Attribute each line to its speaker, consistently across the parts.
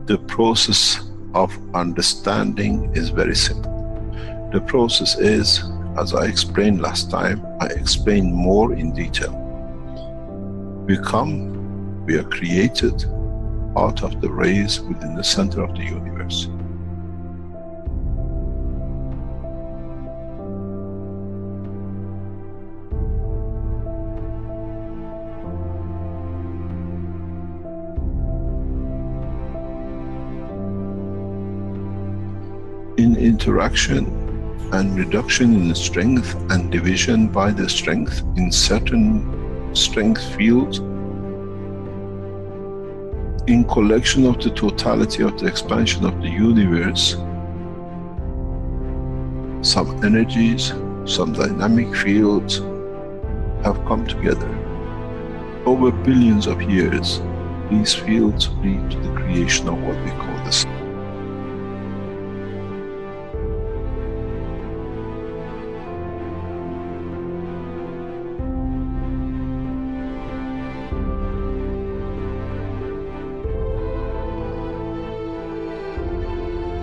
Speaker 1: The process of understanding is very simple. The process is, as I explained last time, I explained more in detail. We are created out of the rays within the center of the universe. In interaction and reduction in strength and division by the strength in certain strength fields, in collection of the totality of the expansion of the universe, some energies, some dynamic fields have come together. Over billions of years, these fields lead to the creation of what we call the sun.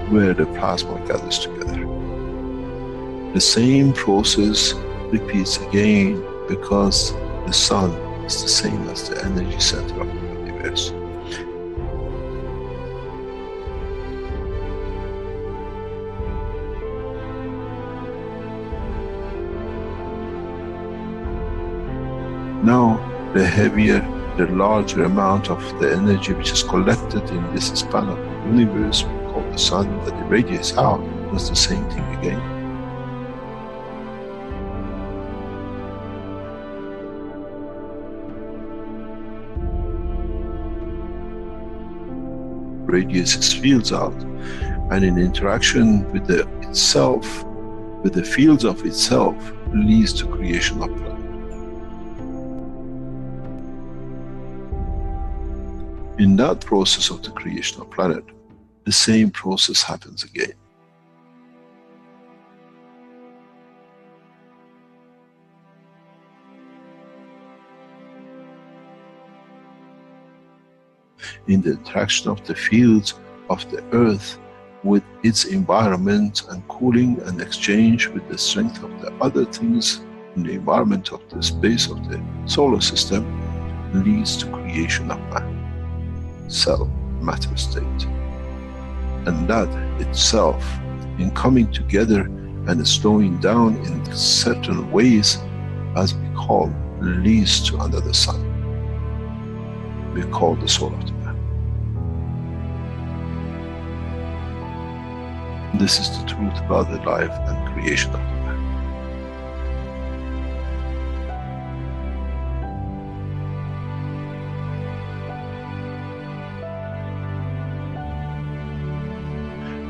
Speaker 1: Where the plasma gathers together. The same process repeats again because the sun is the same as the energy center of the universe. Now, the heavier, the larger amount of the energy which is collected in this span of the universe, called the sun, that irradiates out, does the same thing again. Radiates its fields out, and in interaction with the itself, with the fields of itself, leads to creation of planet. In that process of the creation of planet, the same process happens again. In the interaction of the fields of the earth with its environment and cooling and exchange with the strength of the other things in the environment of the space of the solar system, leads to creation of man, cell, matter state. And that itself, in coming together and slowing down in certain ways, as we call, leads to another sun. We call the soul of the man. This is the truth about the life and creation of the man.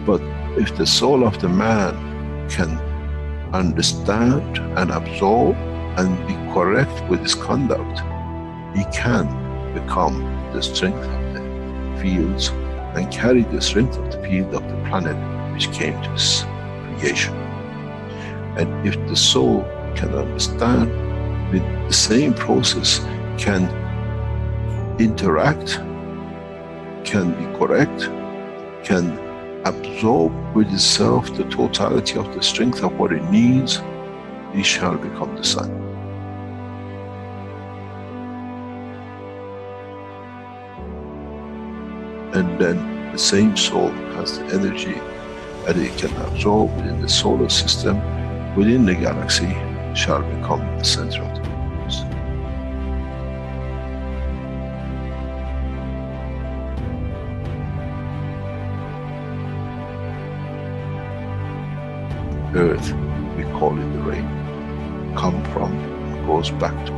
Speaker 1: But if the soul of the man can understand and absorb and be correct with his conduct, he can become the strength of the fields and carry the strength of the field of the planet which came to his creation. And if the soul can understand with the same process, can interact, can be correct, can absorb with itself the totality of the strength of what it needs, he shall become the sun. And then the same soul has the energy that it can absorb within the solar system, within the galaxy, shall become the center of the universe. Earth, we call it the rain, come from and goes back to.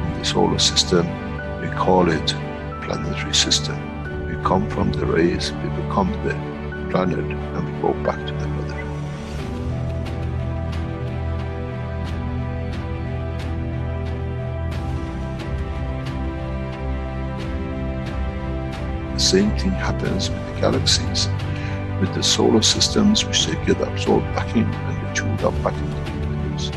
Speaker 1: In the solar system, we call it planetary system. We come from the rays, we become the planet, and we go back to the mother. The same thing happens with the galaxies. with the solar systems which they get absorbed back in and they chewed up back into the universe.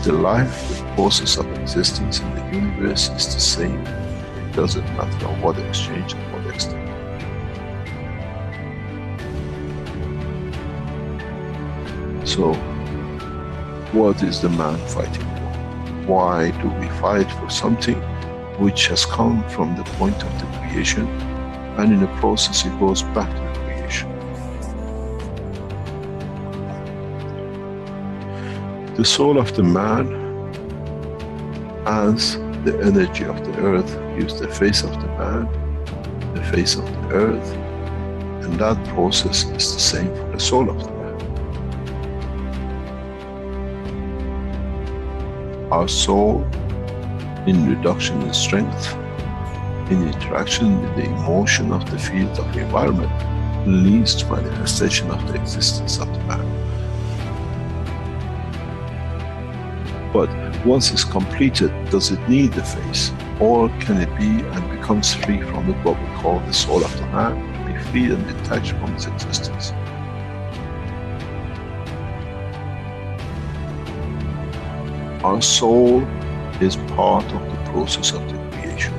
Speaker 1: The life, the process of existence in the universe is the same. It doesn't matter on what exchange and what extent. So, what is the man fighting for? Why do we fight for something which has come from the point of the creation, and in the process it goes back to the creation? The soul of the man as the energy of the earth gives the face of the man, the face of the earth, and that process is the same for the soul of the man. Our soul, in reduction in strength, in interaction with the emotion of the field of the environment, leads to manifestation of the existence of the man. But once it's completed, does it need the face? Or can it be and becomes free from it, what we call the soul of the man, to be free and detached from its existence? Our soul is part of the process of the creation.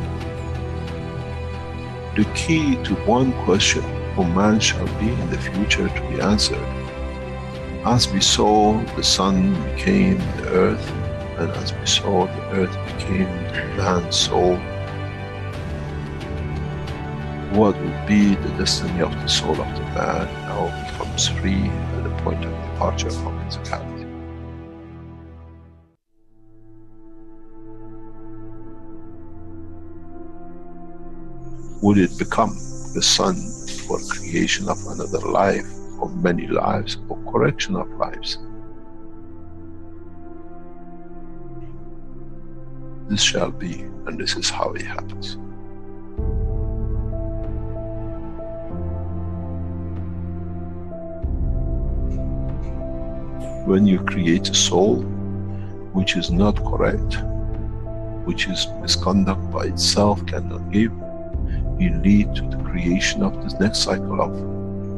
Speaker 1: The key to one question, who man shall be in the future, to be answered. As we saw the sun became the earth, and as we saw the earth became man's soul, what will be the destiny of the soul of the man now becomes free at the point of departure from physicality. Would it become the sun for creation of another life, or many lives, or correction of lives? This shall be, and this is how it happens. When you create a soul which is not correct, which is misconduct by itself, cannot give, you lead to the creation of this next cycle of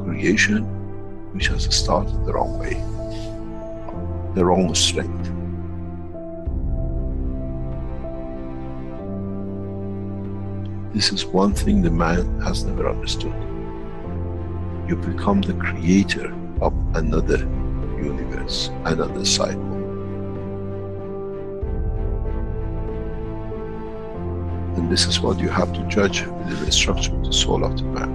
Speaker 1: creation, which has started the wrong way, the wrong strength. This is one thing the man has never understood. You become the creator of another universe, another cycle. And this is what you have to judge within the structure of the soul of the man.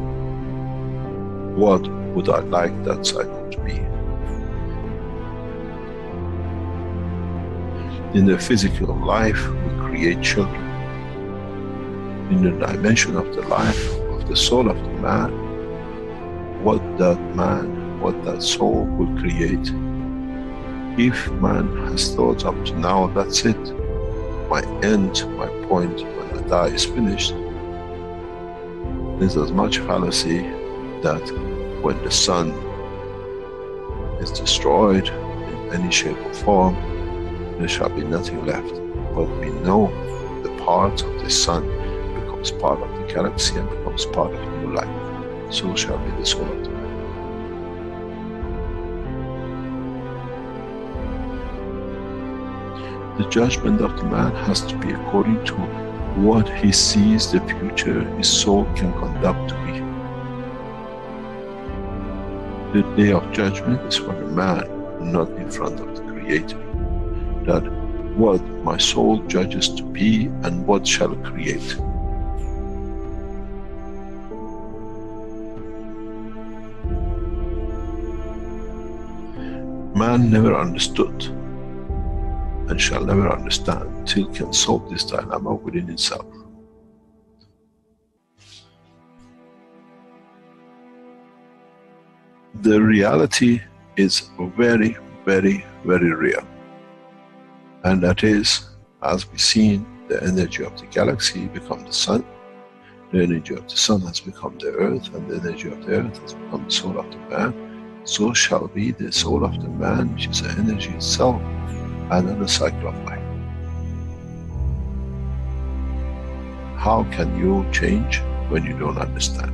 Speaker 1: What would I like that cycle to be? In the physical life, we create children. In the dimension of the life of the soul of the man, what that soul will create. If man has thought up to now, that's it, my end, my point, when I die is finished, there's as much fallacy that when the sun is destroyed in any shape or form, there shall be nothing left. But we know the part of the sun becomes part of the galaxy and becomes part of new life. So shall be the soul of the man. The judgment of the man has to be according to what he sees the future his soul can conduct to be. The day of judgment is for the man, not in front of the Creator. That what my soul judges to be and what shall create. Man never understood and shall never understand till can solve this dilemma within itself. The reality is very, very, very real. And that is, as we've seen, the energy of the galaxy become the sun, the energy of the sun has become the earth, and the energy of the earth has become the soul of the man. So shall be the soul of the man, which is the energy itself, another cycle of life. How can you change when you don't understand?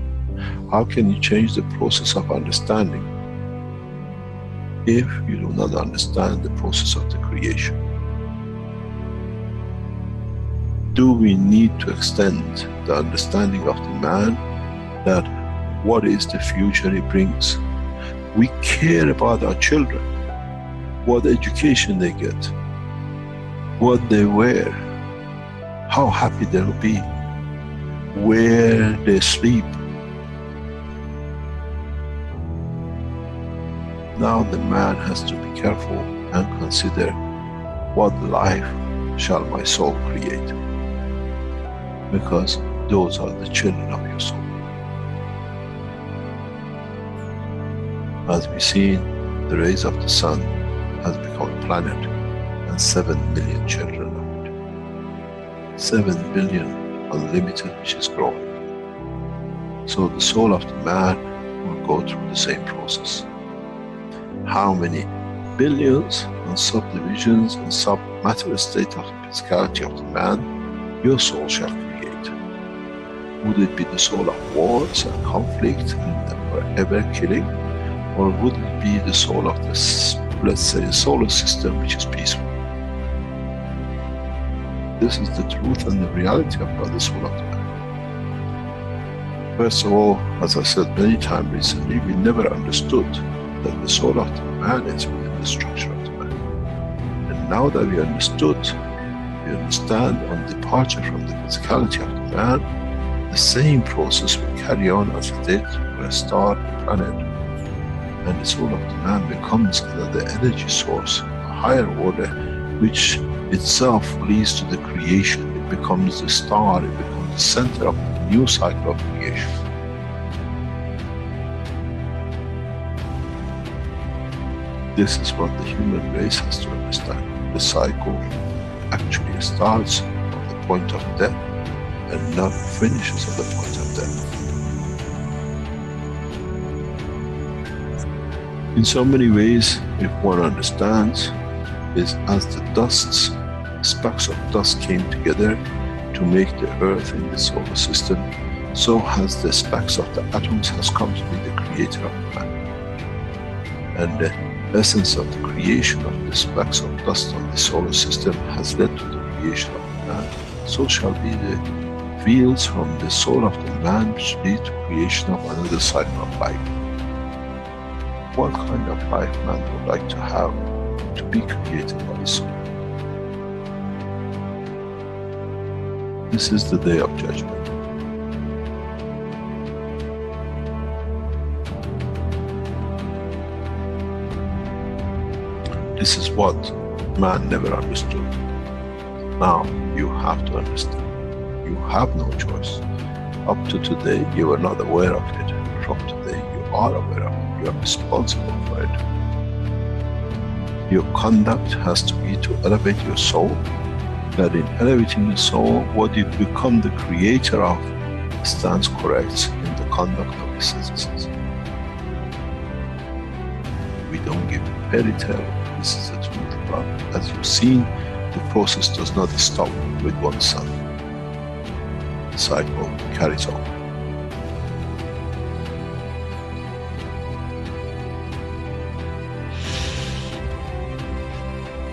Speaker 1: How can you change the process of understanding if you do not understand the process of the creation? Do we need to extend the understanding of the man that what is the future he brings? We care about our children, what education they get, what they wear, how happy they'll be, where they sleep. Now the man has to be careful and consider, what life shall my soul create? Because those are the children of your soul. As we see, the rays of the sun has become a planet and 7 million children of it. 7 billion unlimited, which is growing. So the soul of the man will go through the same process. How many billions and subdivisions and sub-matter state of the physicality of the man your soul shall create? Would it be the soul of wars and conflict and forever killing? Or would it be the soul of this, let's say, solar system, which is peaceful? This is the truth and the reality about the soul of the man. First of all, as I said many times recently, we never understood that the soul of the man is within the structure of the man. And now that we understood, we understand on departure from the physicality of the man, the same process will carry on as it did for a star, a planet. And the soul of the man becomes another energy source, a higher order, which itself leads to the creation. It becomes the star, it becomes the center of the new cycle of creation. This is what the human race has to understand. The cycle actually starts from the point of death and not finishes at the point of death. In so many ways, if one understands, is as the dusts, specks of dust came together to make the earth in the solar system, so has the specks of the atoms has come to be the creator of the man. And the essence of the creation of the specks of dust on the solar system has led to the creation of the man. So shall be the fields from the soul of the man which lead to creation of another cycle of life. What kind of life man would like to have to be created by his soul? This is the day of judgment. This is what man never understood. Now you have to understand. You have no choice. Up to today you were not aware of it. From today you are aware of it. You are responsible for it. Your conduct has to be to elevate your soul. That in elevating the soul, what you become the creator of stands correct in the conduct of the citizens. We don't give fairy tale. This is the truth about it. As you've seen, the process does not stop with one sun. The cycle carries on.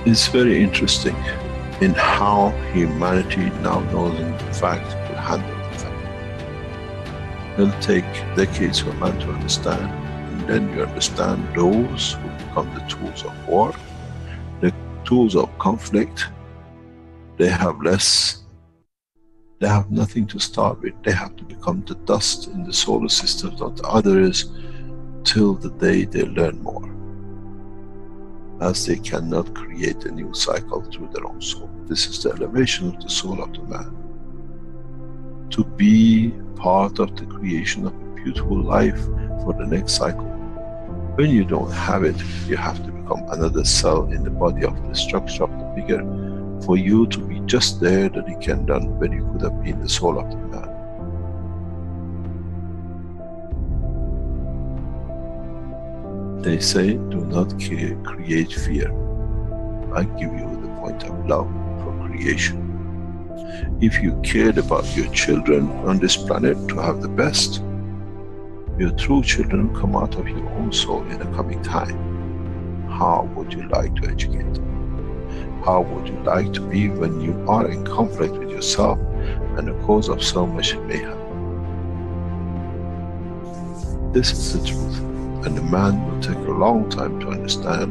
Speaker 1: It's very interesting in how humanity now knows in fact to handle the fact. It'll take decades for man to understand, and then you understand those who become the tools of war, the tools of conflict. They have less, they have nothing to start with. They have to become the dust in the solar system of the others till the day they learn more, as they cannot create a new cycle through their own soul. This is the elevation of the soul of the man. To be part of the creation of a beautiful life for the next cycle. When you don't have it, you have to become another cell in the body of the structure of the bigger, for you to be just there that you can done when you could have been the soul of the man. They say, do not create fear. I give you the point of love for creation. If you cared about your children on this planet to have the best, your true children come out of your own soul in the coming time. How would you like to educate them? How would you like to be when you are in conflict with yourself and the cause of so much mayhem? This is the truth, and the man will take a long time to understand,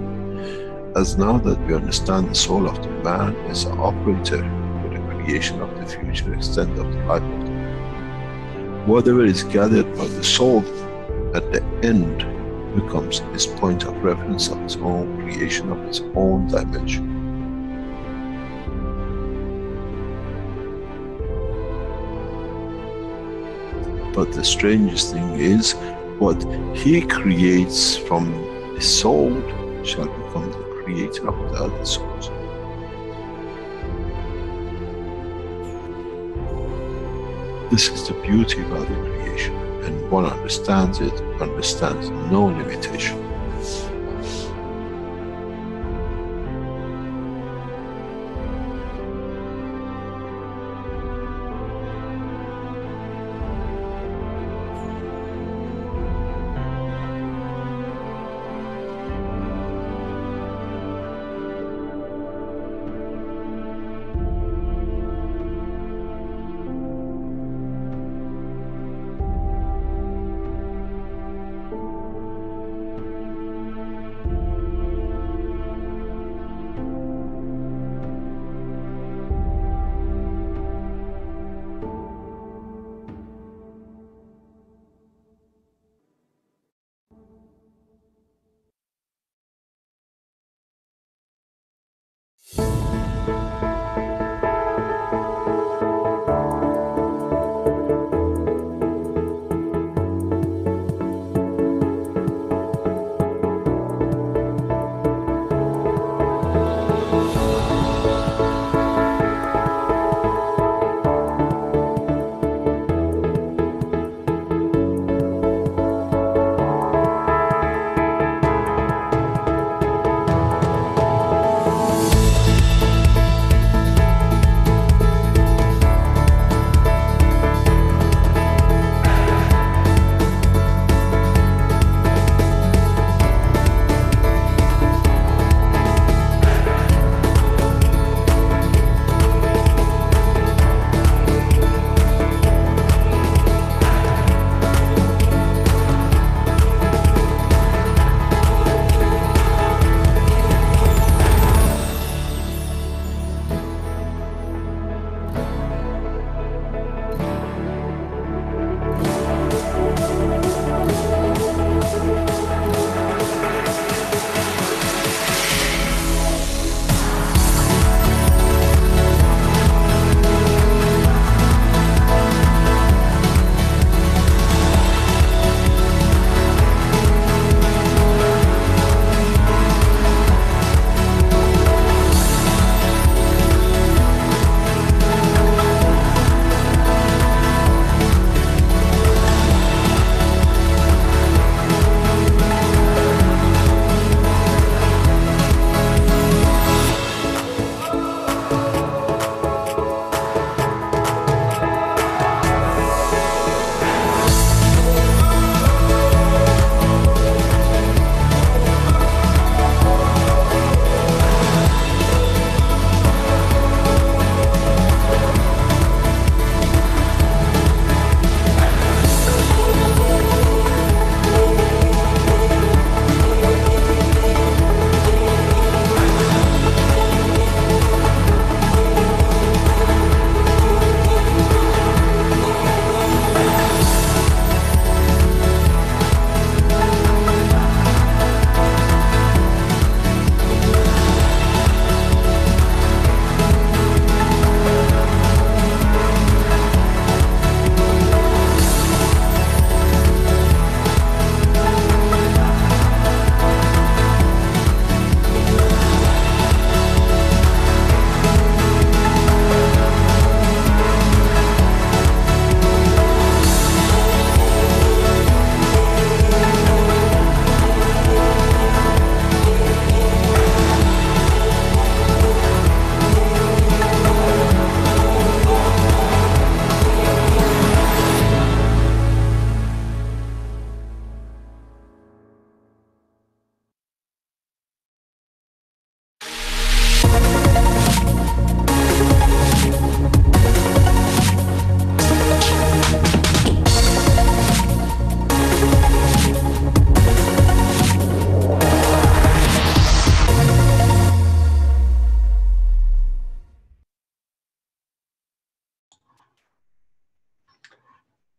Speaker 1: as now that we understand the soul of the man is the operator for the creation of the future extent of the life of the man. Whatever is gathered by the soul at the end becomes his point of reference of his own creation, of his own dimension. But the strangest thing is, what he creates from his soul shall become the creator of the other souls. This is the beauty about the creation, and one understands it, understands no limitation.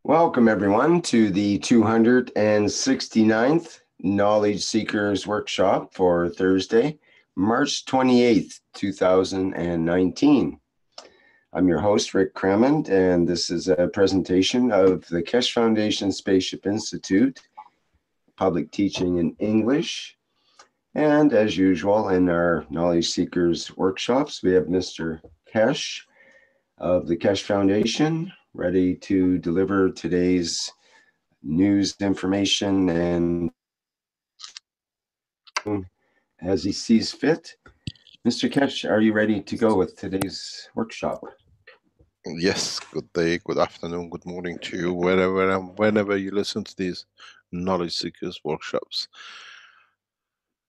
Speaker 2: Welcome everyone to the 269th Knowledge Seekers Workshop for Thursday, March 28th, 2019. I'm your host, Rick Crammond, and this is a presentation of the Keshe Foundation Spaceship Institute, public teaching in English. And as usual, in our Knowledge Seekers workshops, we have Mr. Keshe of the Keshe Foundation ready to deliver today's news, information, and as he sees fit. Mr. Keshe, are you ready to go with today's workshop?
Speaker 1: Yes, good day, good afternoon, good morning to you, wherever and whenever you listen to these Knowledge Seekers workshops.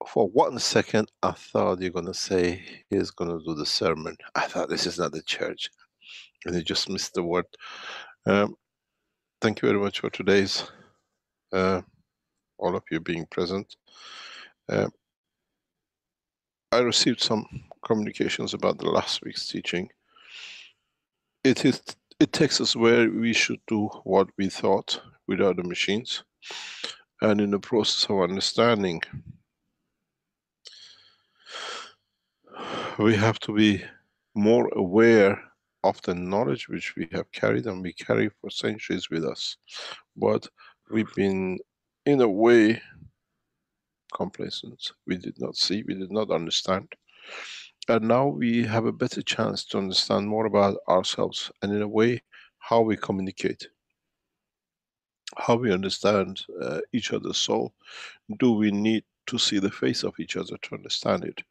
Speaker 1: For 1 second, I thought you're going to say he's going to do the sermon. I thought this is not the church, and you just missed the word. Um, thank you very much for today's, all of you being present. Um, I received some communications about the last week's teaching. It takes us where we should do what we thought without the machines. And in the process of understanding, we have to be more aware of the knowledge which we have carried and we carry for centuries with us. But we've been, in a way, complacent. We did not see, we did not understand. And now we have a better chance to understand more about ourselves and, in a way, how we communicate, how we understand each other's soul. Do we need to see the face of each other to understand it?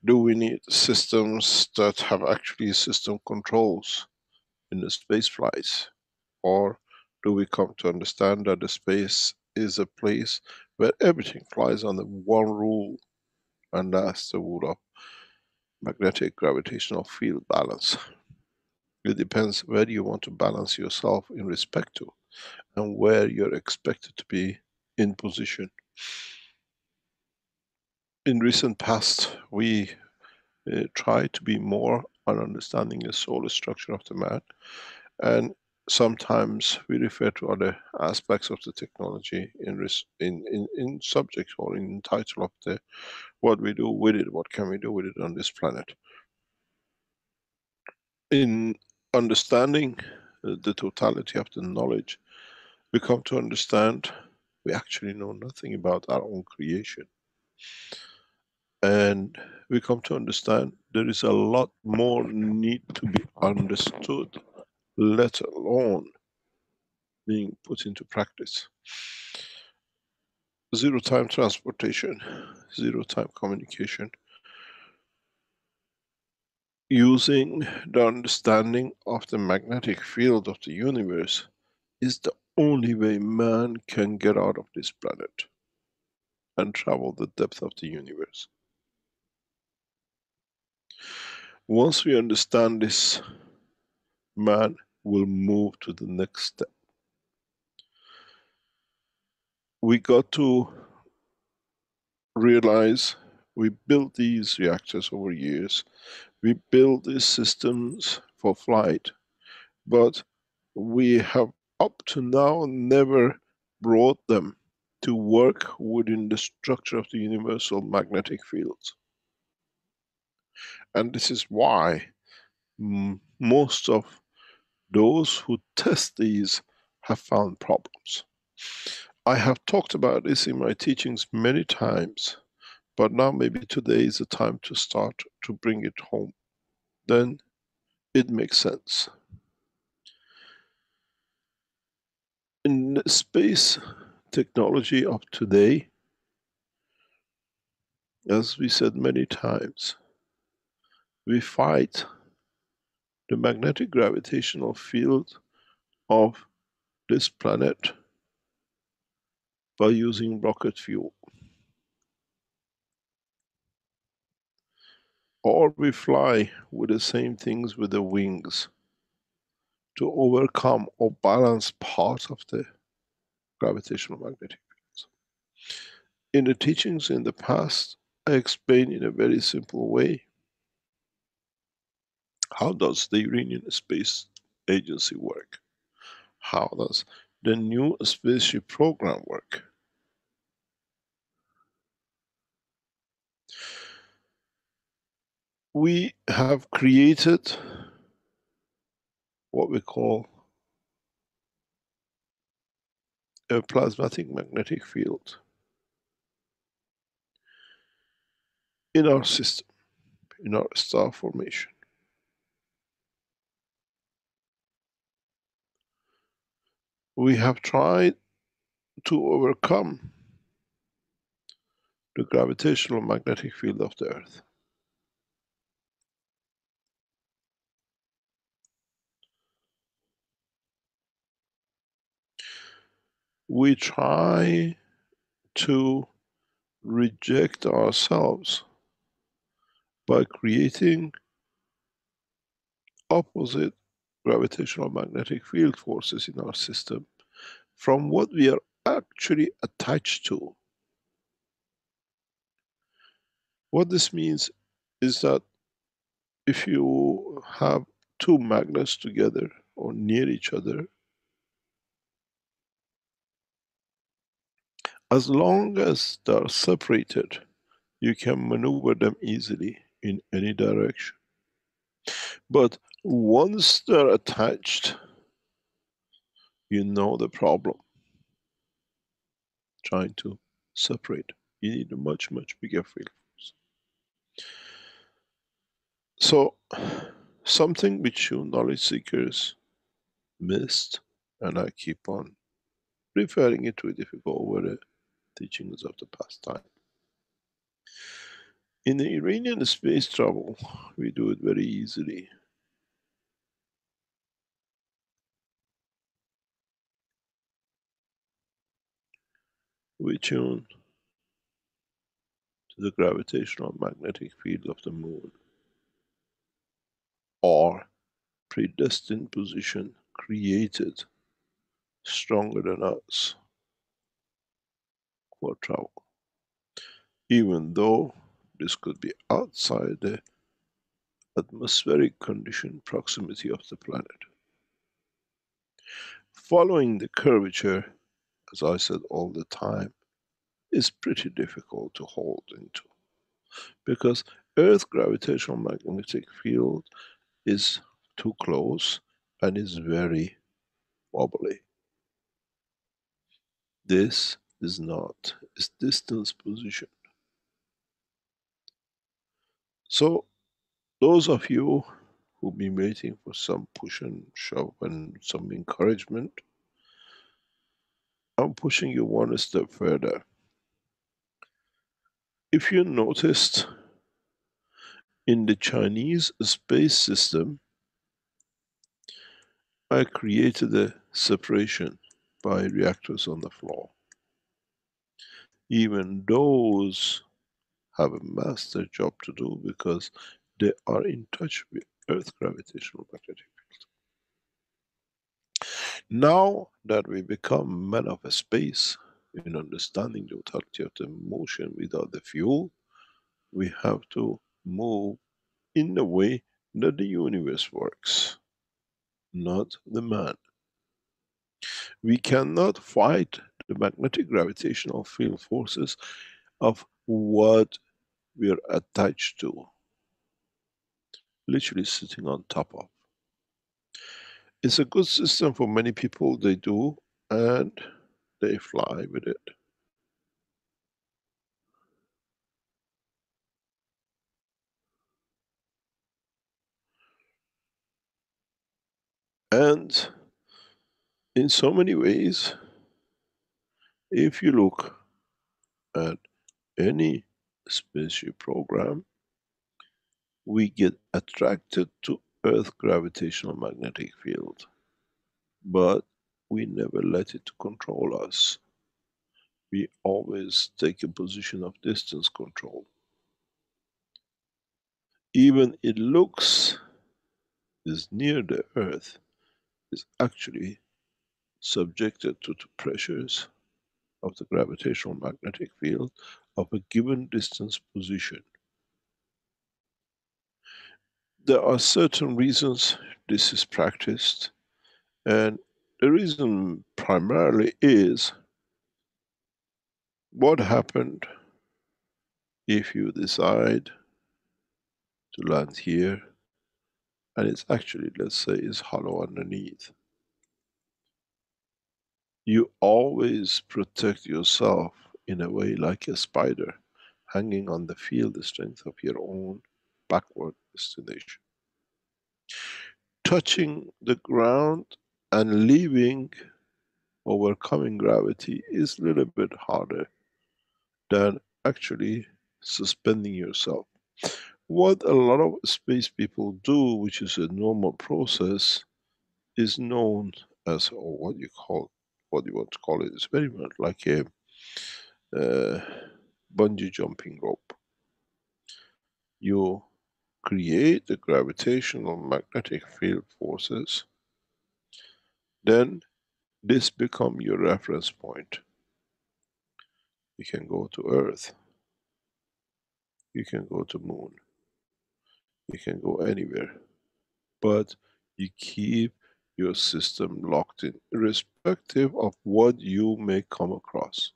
Speaker 1: Do we need systems that have actually system controls in the space flights? Or do we come to understand that the space is a place where everything flies under one rule, and that's the rule of magnetic gravitational field balance? It depends where you want to balance yourself in respect to, and where you're expected to be in position. In recent past, we try to be more on understanding the solar structure of the man, and sometimes we refer to other aspects of the technology in subject or in title of the what we do with it, what can we do with it on this planet. In understanding the totality of the knowledge, we come to understand we actually know nothing about our own creation. And we come to understand there is a lot more need to be understood, let alone being put into practice. Zero time transportation, zero time communication, using the understanding of the magnetic field of the universe is the only way man can get out of this planet and travel the depth of the universe. Once we understand this, man will move to the next step. We got to realize we built these reactors over years. We built these systems for flight, but we have up to now never brought them to work within the structure of the universal magnetic fields. And this is why most of those who test these have found problems. I have talked about this in my teachings many times, but now maybe today is the time to start to bring it home. Then it makes sense. In the space technology of today, as we said many times, we fight the magnetic gravitational field of this planet by using rocket fuel. Or we fly with the same things with the wings to overcome or balance part of the gravitational magnetic fields. In the teachings in the past, I explained in a very simple way how does the Iranian Space Agency work? how does the new spaceship program work? We have created what we call a plasmatic magnetic field in our system, in our star formation. We have tried to overcome the gravitational magnetic field of the Earth. We try to reject ourselves by creating opposite gravitational magnetic field forces in our system from what we are actually attached to. What this means is that if you have two magnets together or near each other, as long as they are separated, you can maneuver them easily in any direction. But once they're attached, you know the problem. Trying to separate. You need a much, much bigger field force. So, something which you knowledge seekers missed, and I keep on referring it to it if you go over the teachings of the past time. In the Iranian space travel, we do it very easily. We tune to the gravitational magnetic field of the moon, or predestined position created stronger than us for travel. Even though this could be outside the atmospheric condition proximity of the planet. Following the curvature, as I said all the time, is pretty difficult to hold into, because Earth gravitational magnetic field is too close and is very wobbly. This is not its distance position. So those of you who've been waiting for some push and shove and some encouragement, I'm pushing you one step further. If you noticed, in the Chinese space system, I created a separation by reactors on the floor. Even those have a master job to do because they are in touch with Earth gravitational magnetic field. Now that we become men of space in understanding the totality of the motion without the fuel, we have to move in the way that the universe works, not the man. We cannot fight the magnetic gravitational field forces of what we are attached to, literally sitting on top of. It's a good system for many people, they do, and they fly with it. And in so many ways, if you look at any spaceship program, we get attracted to Earth gravitational magnetic field, but we never let it control us. We always take a position of distance control. Even it looks is near the Earth, is actually subjected to the pressures of the gravitational magnetic field of a given distance position. There are certain reasons this is practiced, and The reason primarily is what happened if you decide to land here and it's actually, let's say, is hollow underneath. You always protect yourself in a way like a spider hanging on the field strength of your own backward destination. Touching the ground and leaving, overcoming gravity is a little bit harder than actually suspending yourself. What a lot of space people do, which is a normal process, is known as, or what you call, what you want to call it, it's very much like a uh, bungee jumping rope. You create the gravitational magnetic field forces, then this become your reference point. You can go to Earth, you can go to Moon, you can go anywhere, but you keep your system locked in, irrespective of what you may come across.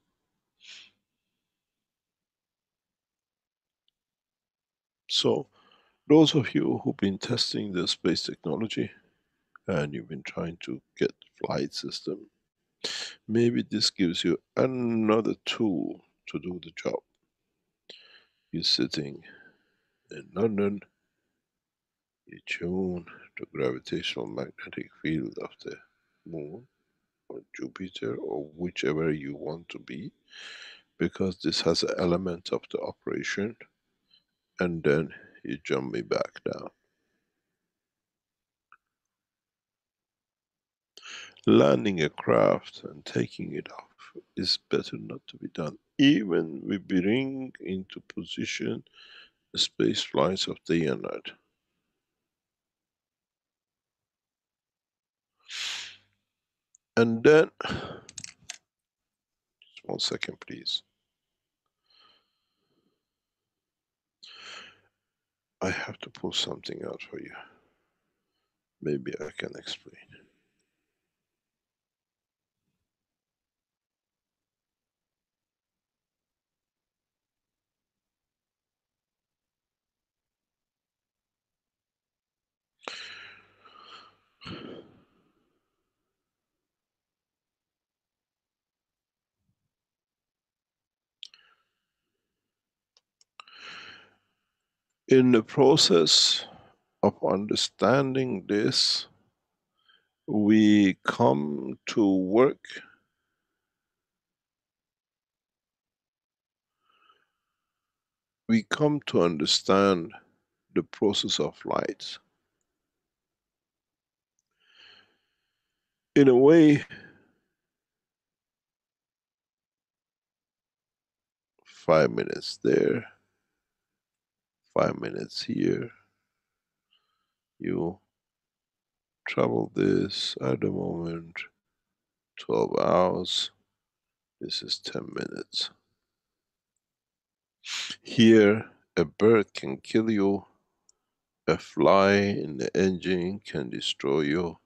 Speaker 1: So, those of you who've been testing the space technology and you've been trying to get flight system, maybe this gives you another tool to do the job. You're sitting in London, you tune the gravitational magnetic field of the Moon or Jupiter or whichever you want to be, because this has an element of the operation, and then you jump me back down. Landing a craft and taking it off is better not to be done. Even we bring into position the space flights of day and night. And then, just 1 second please. I have to pull something out for you. Maybe I can explain. In the process of understanding this, we come to work we come to understand the process of light. In a way, 5 minutes there, 5 minutes here, you travel this at the moment, 12 hours, this is 10 minutes. Here, a bird can kill you, a fly in the engine can destroy you,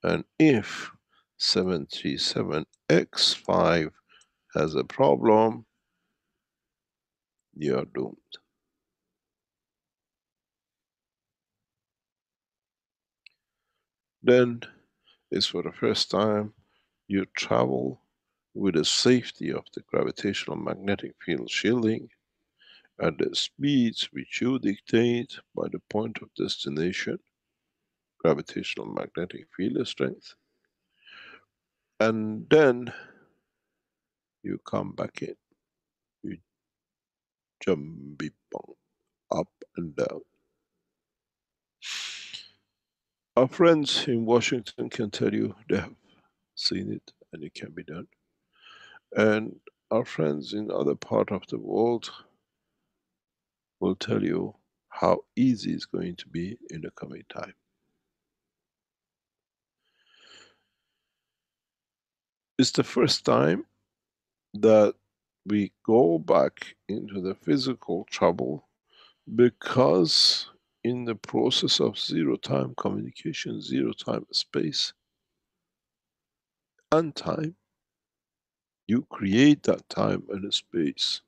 Speaker 1: and if 737X5 has a problem, you are doomed. Then, it's for the first time you travel with the safety of the gravitational magnetic field shielding at the speeds which you dictate by the point of destination, gravitational magnetic field strength, and then you come back in. You jump up and down. Our friends in Washington can tell you they have seen it and it can be done. And our friends in other part of the world will tell you how easy it's going to be in the coming time. It's the first time that we go back into the physical trouble, because in the process of zero time communication, zero time space, and time. You create that time and space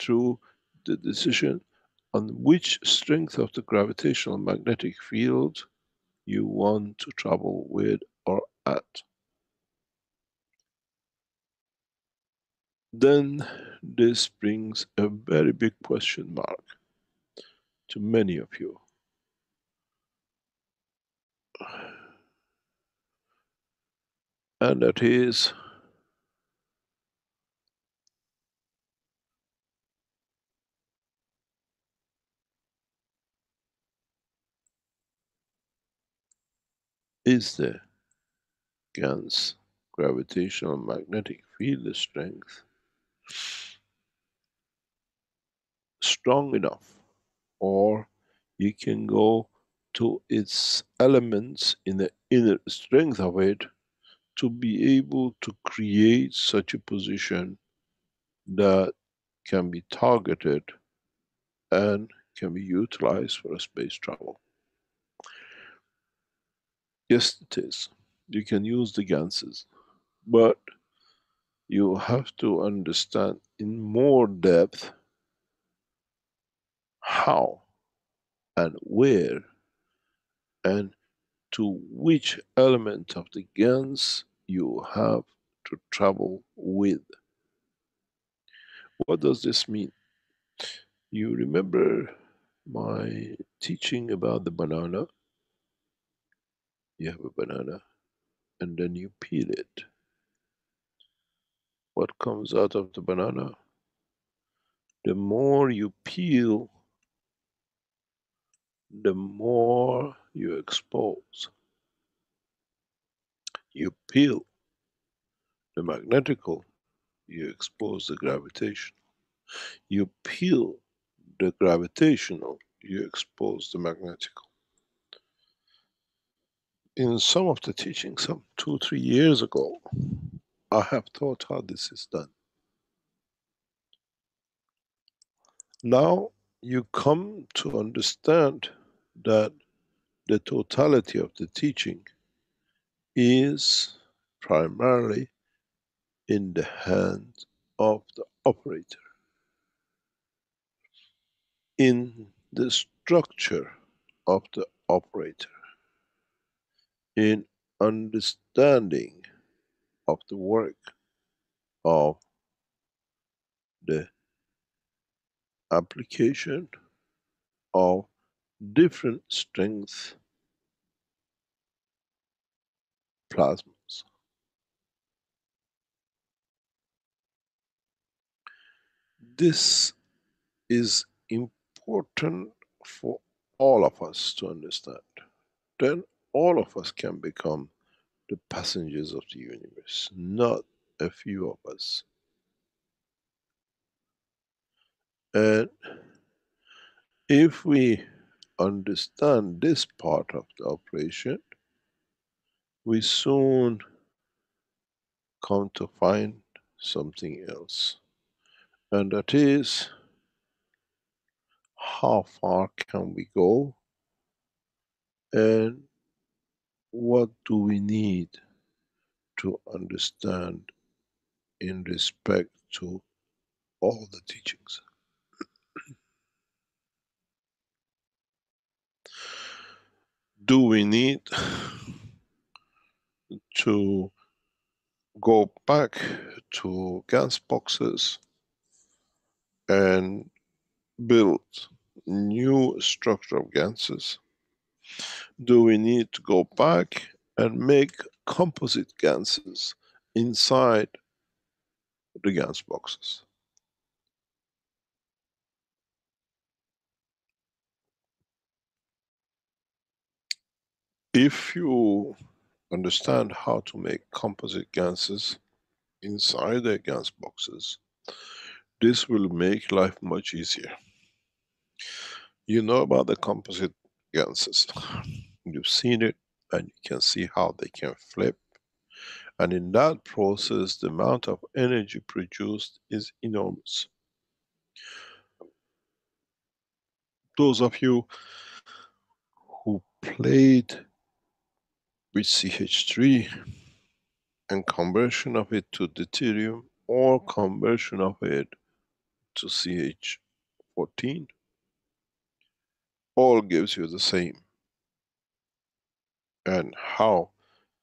Speaker 1: through the decision on which strength of the gravitational magnetic field you want to travel with or at. Then this brings a very big question mark to many of you. And that is the GAN's gravitational magnetic field strength strong enough, or you can go to its elements in the inner strength of it to be able to create such a position that can be targeted and can be utilized for a space travel. Yes, it is. You can use the Ganses, but you have to understand in more depth how and where and to which element of the GANs you have to travel with. What does this mean? You remember my teaching about the banana? You have a banana and then you peel it. What comes out of the banana? The more you peel, the more you expose. You peel the magnetical, you expose the gravitational. You peel the gravitational, you expose the magnetical. In some of the teachings, some 2-3 years ago, I have taught how this is done. Now you come to understand that the totality of the teaching is primarily in the hands of the operator, in the structure of the operator, in understanding of the work of the application of different strength plasmas. This is important for all of us to understand. Then all of us can become the passengers of the universe, not a few of us. And if we understand this part of the operation, we soon come to find something else. And that is, how far can we go and what do we need to understand in respect to all the teachings. Do we need to go back to gas boxes and build new structure of ganses? Do we need to go back and make composite ganses inside the gas boxes? If you understand how to make composite ganses inside the gas boxes, this will make life much easier. You know about the composite ganses. You've seen it and you can see how they can flip. And in that process, the amount of energy produced is enormous. Those of you who played with CH3 and conversion of it to deuterium or conversion of it to CH14 all gives you the same. And how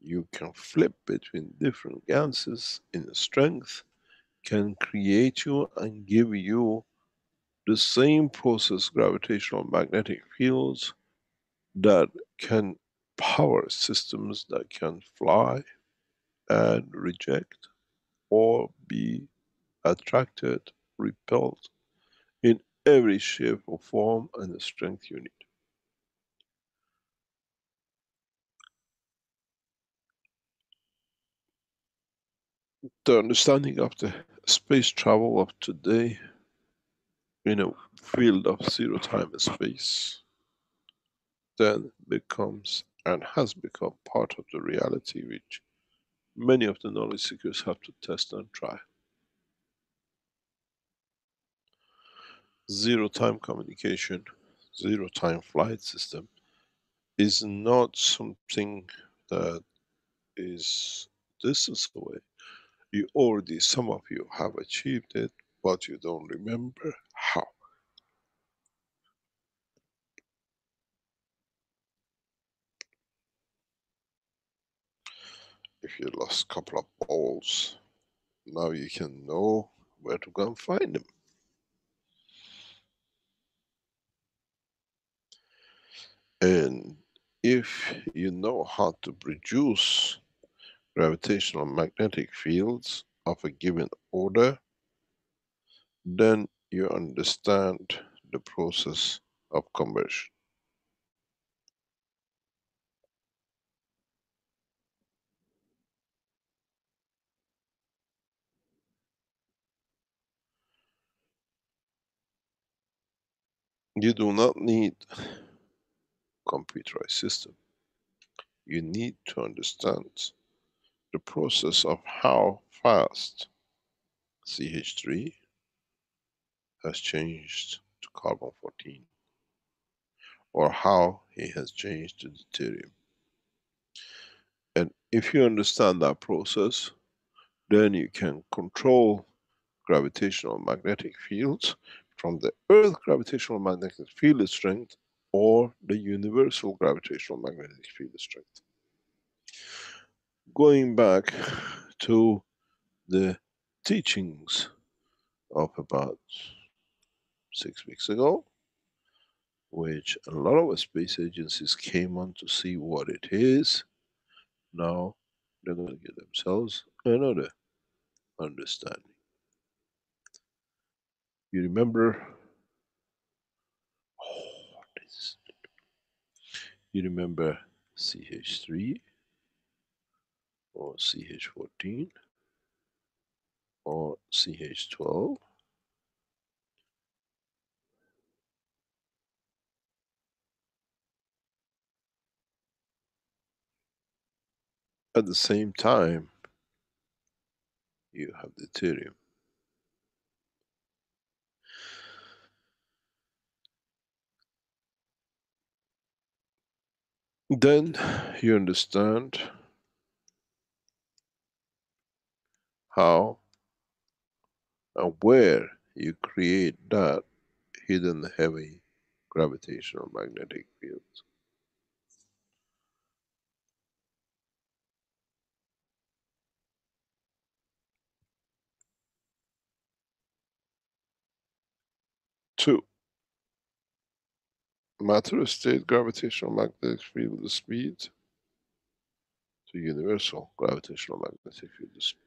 Speaker 1: you can flip between different ganses in strength can create you and give you the same process, gravitational magnetic fields, that can power systems that can fly and reject or be attracted, repelled in every shape or form and the strength you need. The understanding of the space travel of today in a field of zero time and space then becomes and has become part of the reality which many of the knowledge seekers have to test and try. Zero time communication, zero time flight system is not something that is distance away. You already, some of you have achieved it, but you don't remember how. If you lost a couple of balls, now you can know where to go and find them. And if you know how to produce gravitational magnetic fields of a given order, then you understand the process of conversion. You do not need computerized system. You need to understand the process of how fast CH3 has changed to carbon 14, or how he has changed to deuterium. And if you understand that process, then you can control gravitational magnetic fields from the Earth gravitational magnetic field strength or the universal gravitational magnetic field strength. Going back to the teachings of about 6 weeks ago, which a lot of space agencies came on to see what it is. Now they're going to give themselves another understanding. You remember, oh, this, you remember CH3 or CH14 or CH12? At the same time, you have deuterium. Then you understand how and where you create that hidden heavy gravitational magnetic field. Two, matter state gravitational magnetic field speed to universal gravitational magnetic field speed.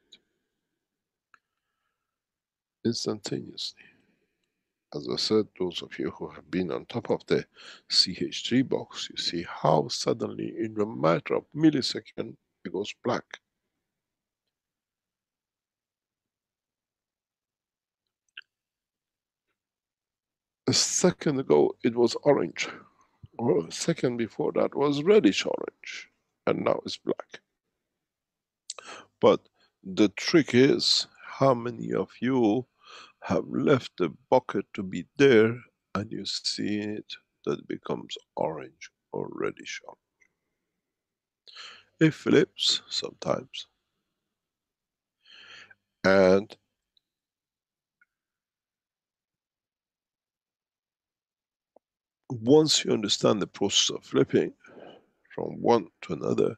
Speaker 1: Instantaneously. As I said, those of you who have been on top of the CH3 box, you see how suddenly, in a matter of millisecond, it goes black. A second ago, it was orange. Or a second before that was reddish orange. And now it's black. But the trick is, how many of you have left the bucket to be there and you see it that it becomes orange or reddish orange? It flips sometimes. And once you understand the process of flipping from one to another,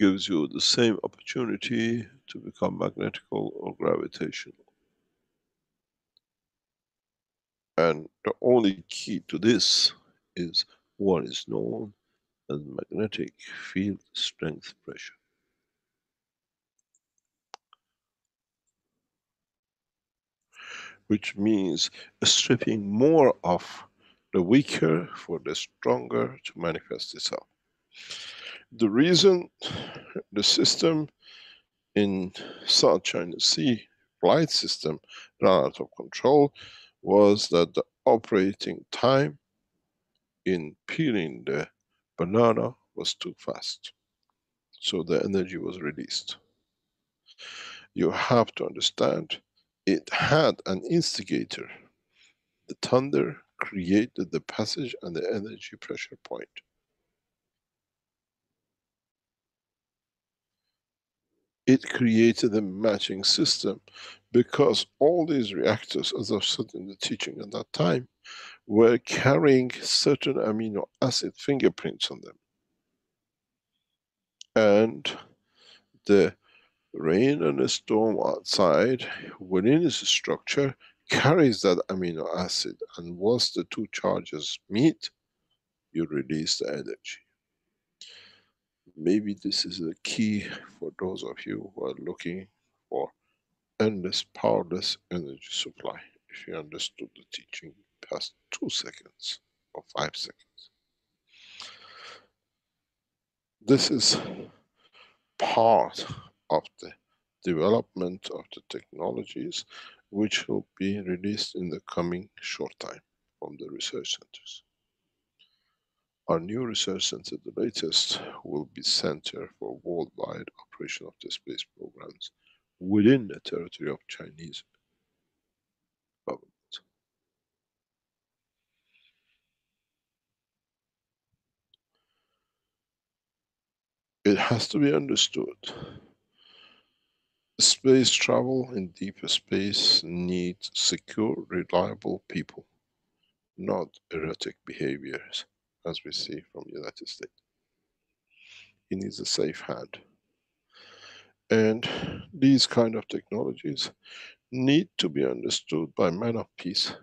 Speaker 1: gives you the same opportunity to become magnetical or gravitational. And the only key to this is what is known as magnetic field strength pressure. Which means stripping more of the weaker for the stronger to manifest itself. The reason the system in South China Sea flight system ran out of control was that the operating time in peeling the banana was too fast. So the energy was released. You have to understand, it had an instigator. The thunder created the passage and the energy pressure point. It created a matching system because all these reactors, as I've said in the teaching at that time, were carrying certain amino acid fingerprints on them. And the rain and the storm outside within its structure carries that amino acid, and once the two charges meet, you release the energy. Maybe this is the key for those of you who are looking for endless powerless energy supply, if you understood the teaching past 2 seconds or 5 seconds. This is part of the development of the technologies which will be released in the coming short time from the research centers. Our new research center, the latest, will be center for worldwide operation of the space programs within the territory of Chinese government. It has to be understood, space travel in deeper space needs secure, reliable people, not erratic behaviors, as we see from the United States. It needs a safe hand. And these kind of technologies need to be understood by men of peace.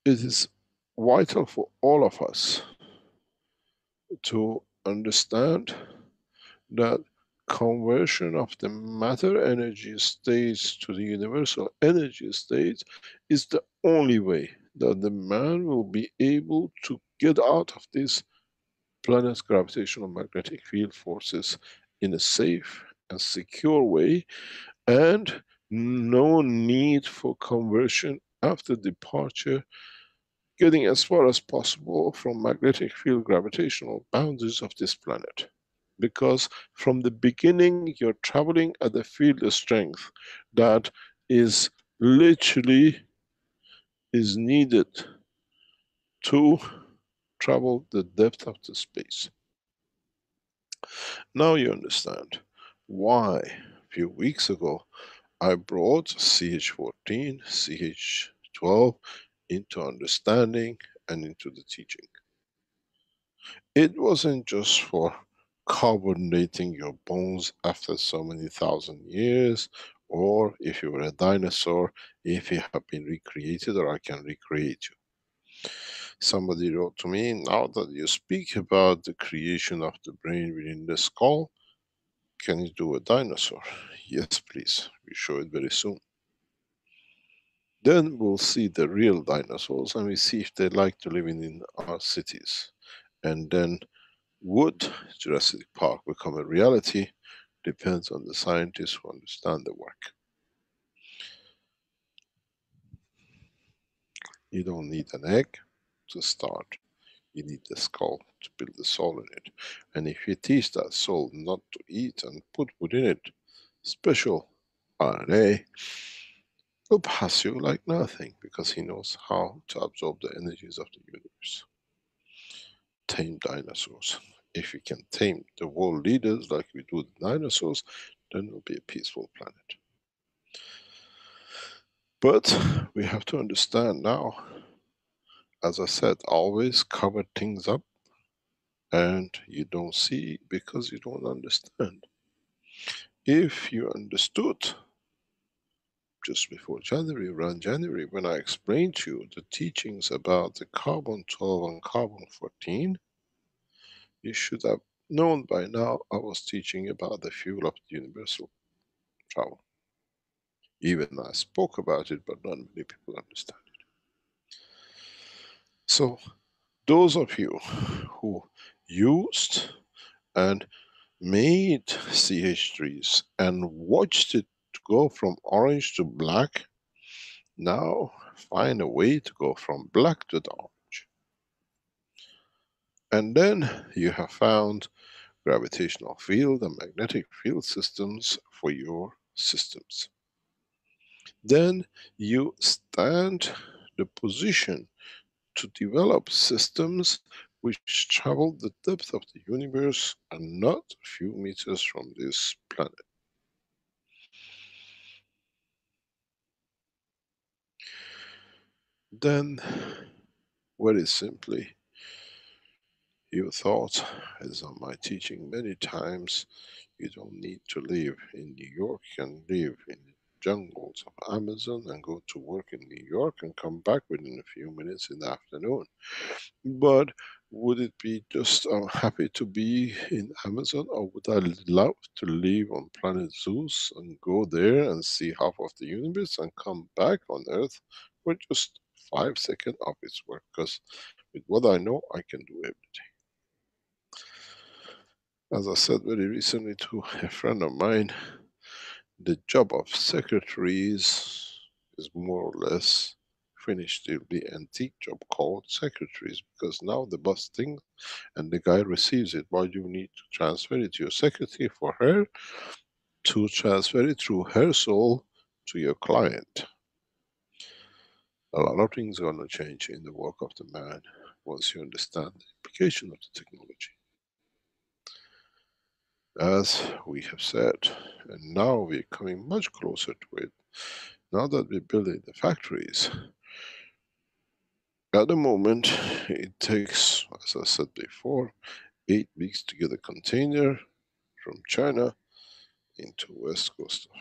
Speaker 1: It is vital for all of us to understand that conversion of the matter energy states to the universal energy state is the only way that the man will be able to get out of this planet's gravitational magnetic field forces in a safe and secure way, and no need for conversion after departure, getting as far as possible from magnetic field gravitational boundaries of this planet. Because from the beginning you're traveling at a field of strength that is literally is needed to travel the depth of the space. Now you understand why a few weeks ago I brought CH14, CH12 into understanding and into the teaching. It wasn't just for carbonating your bones after so many thousand years, or if you were a dinosaur, if you have been recreated, or I can recreate you. Somebody wrote to me, now that you speak about the creation of the brain within the skull, can you do a dinosaur? Yes, please. We show it very soon. Then we'll see the real dinosaurs and we see if they like to live in our cities. And then would Jurassic Park become a reality? Depends on the scientists who understand the work. You don't need an egg to start. You need the skull to build the soul in it. And if you teach that soul not to eat and put within it special RNA, will pass you like nothing because he knows how to absorb the energies of the universe. Tame dinosaurs. If we can tame the world leaders like we do the dinosaurs, then it'll be a peaceful planet. But we have to understand now, as I said, always cover things up and you don't see because you don't understand. If you understood just before January, around January, when I explained to you the teachings about the carbon 12 and carbon 14, you should have known by now I was teaching about the fuel of the universal travel. Even I spoke about it, but not many people understand it. So, those of you who used and made CH3s and watched it go from orange to black, now find a way to go from black to the orange. And then you have found gravitational field and magnetic field systems for your systems. Then you stand the position to develop systems which travel the depth of the universe and not a few meters from this planet. Then, very simply, you thought, as on my teaching many times, you don't need to live in New York, you can live in the jungles of Amazon and go to work in New York and come back within a few minutes in the afternoon. But would it be just happy to be in Amazon, or would I love to live on planet Zeus and go there and see half of the universe and come back on Earth for just 5 seconds of its work? Because with what I know, I can do everything. As I said very recently to a friend of mine, the job of secretaries is more or less finished. It'll be antique job called secretaries, because now the boss thinks and the guy receives it. Why do you need to transfer it to your secretary? For her to transfer it through her soul to your client. A lot of things are going to change in the work of the man once you understand the implication of the technology. As we have said, and now we're coming much closer to it. Now that we're building the factories, at the moment it takes, as I said before, 8 weeks to get a container from China into west coast of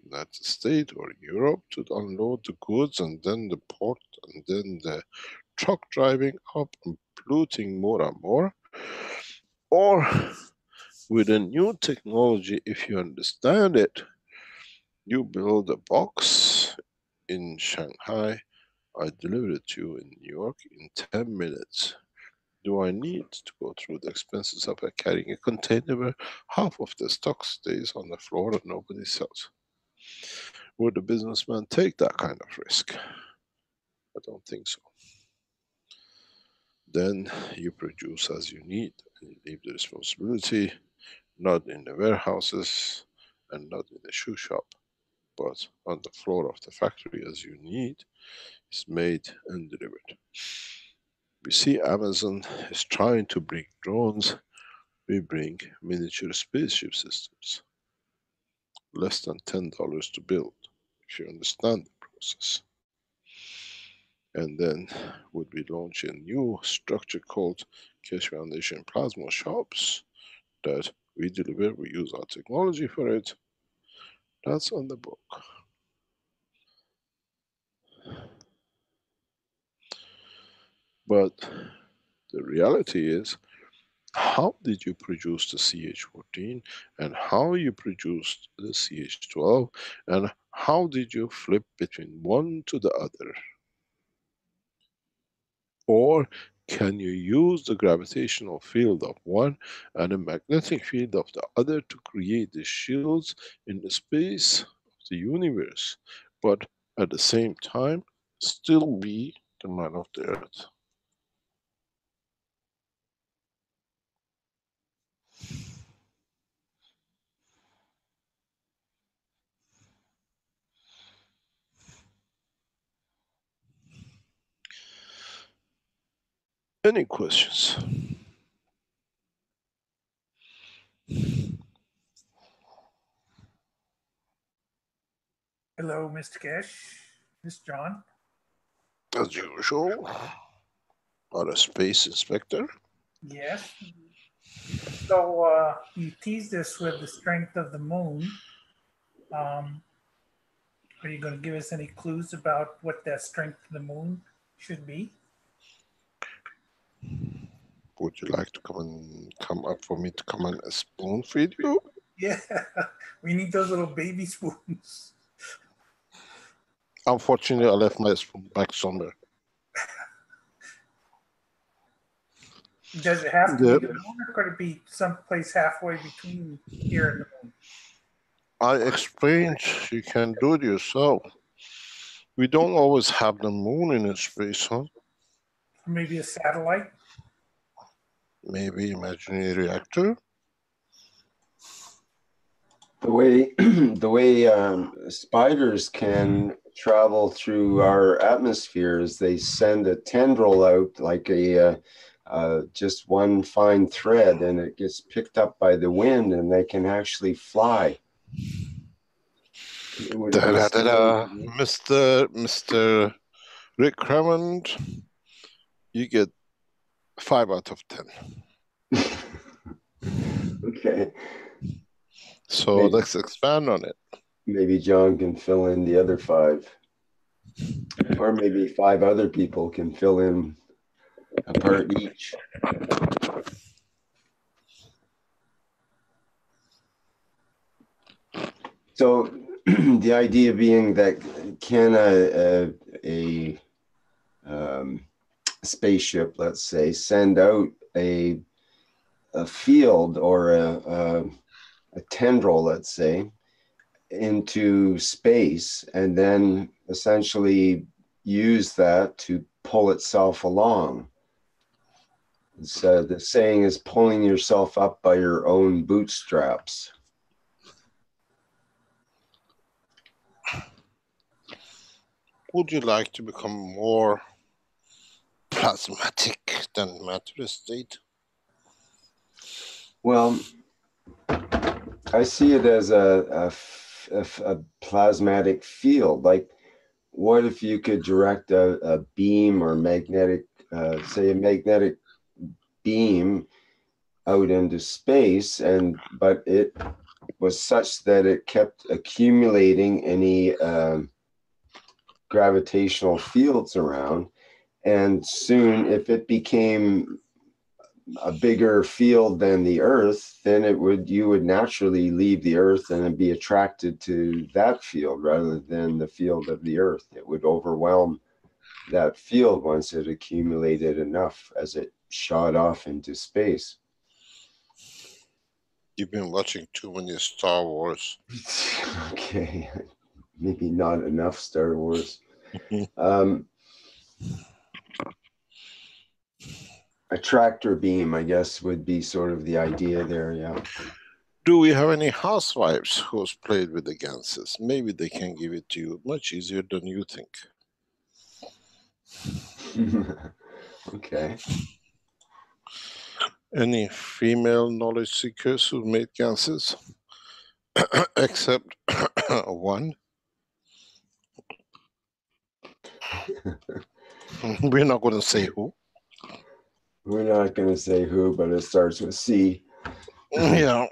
Speaker 1: United States or Europe to unload the goods, and then the port, and then the truck driving up and polluting more and more. Or with a new technology, if you understand it, you build a box in Shanghai, I deliver it to you in New York in 10 minutes. Do I need to go through the expenses of carrying a container where half of the stock stays on the floor and nobody sells? Would a businessman take that kind of risk? I don't think so. Then you produce as you need and you leave the responsibility not in the warehouses and not in the shoe shop, but on the floor of the factory as you need. It's made and delivered. We see Amazon is trying to bring drones. We bring miniature spaceship systems. Less than $10 to build, if you understand the process. And then would we launch a new structure called Keshe Foundation Plasma Shops that we deliver, we use our technology for it. That's on the book. But the reality is, how did you produce the CH14 and how you produced the CH12 and how did you flip between one to the other? Or can you use the gravitational field of one and the magnetic field of the other to create the shields in the space of the universe, but at the same time still be the man of the earth? Any questions?
Speaker 3: Hello, Mr. Keshe. This is John.
Speaker 1: As usual, or a space inspector.
Speaker 3: Yes. So you teased us with the strength of the moon. Um, are you going to give us any clues about what that strength of the moon should be?
Speaker 1: Would you like to come up for me to come and spoon feed you?
Speaker 3: Yeah, we need those little baby spoons.
Speaker 1: Unfortunately, I left my spoon back somewhere.
Speaker 3: Does it have to be
Speaker 1: Yeah.
Speaker 3: the moon, or could it be someplace halfway between here and the moon?
Speaker 1: I explained you can do it yourself. We don't always have the moon in space, huh?
Speaker 3: Or maybe a satellite?
Speaker 1: Maybe imaginary reactor?
Speaker 2: The way spiders can travel through our atmosphere is they send a tendril out like a just one fine thread, and it gets picked up by the wind, and they can actually fly. Would it
Speaker 1: Da
Speaker 2: be
Speaker 1: da da da.
Speaker 2: similar?
Speaker 1: Mr. Rick Hammond, you get 5 out of 10.
Speaker 2: Okay.
Speaker 1: So
Speaker 2: Maybe,
Speaker 1: let's expand on it.
Speaker 2: maybe John can fill in the other 5, or maybe 5 other people can fill in a part each. So the idea being that can a spaceship, let's say, send out a field or a tendril, let's say, into space, and then essentially use that to pull itself along. So the saying is pulling yourself up by your own bootstraps.
Speaker 1: Would you like to become more plasmatic than matter state?
Speaker 2: Well, I see it as a plasmatic field. Like, what if you could direct a beam or magnetic, say a magnetic beam out into space, but it was such that it kept accumulating any gravitational fields around, and soon, if it became a bigger field than the Earth, then you would naturally leave the Earth and be attracted to that field rather than the field of the Earth. It would overwhelm that field once it accumulated enough as it shot off into space.
Speaker 1: You've been watching too many Star Wars.
Speaker 2: Okay, maybe not enough Star Wars. A tractor beam, I guess, would be sort of the idea there, yeah.
Speaker 1: Do we have any housewives who's played with the ganses? Maybe they can give it to you much easier than you think.
Speaker 2: Okay.
Speaker 1: Any female knowledge seekers who made ganses? Except one. We're not going to say who.
Speaker 2: We're not going to say who, but it starts with C.
Speaker 1: Yeah.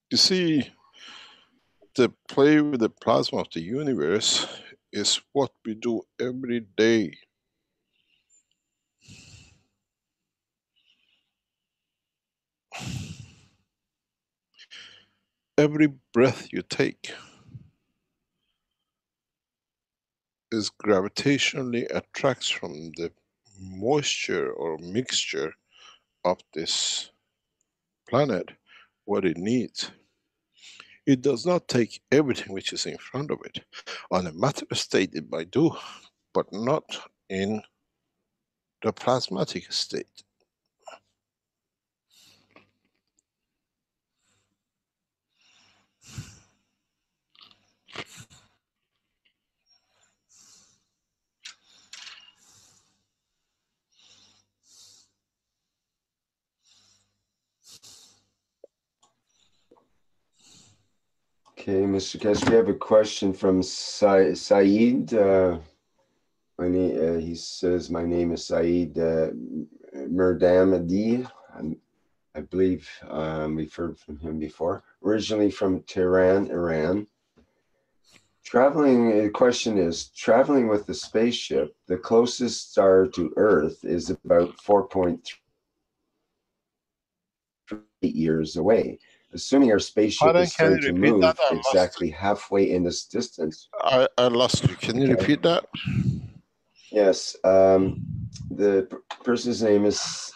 Speaker 1: You see, the play with the plasma of the universe is what we do every day. Every breath you take is gravitationally attracts from the moisture or mixture of this planet what it needs. It does not take everything which is in front of it. On a matter state it might do, but not in the plasmatic state.
Speaker 2: Okay, Mr. Keshe, we have a question from Saeed. He says, my name is Saeed Merdamadi. I believe we've heard from him before. Originally from Tehran, Iran. The question is, traveling with the spaceship, the closest star to Earth is about 4.3 years away. Assuming our spaceship is starting to move exactly halfway in this distance.
Speaker 1: I lost you. Can you repeat that?
Speaker 2: Yes. The person's name is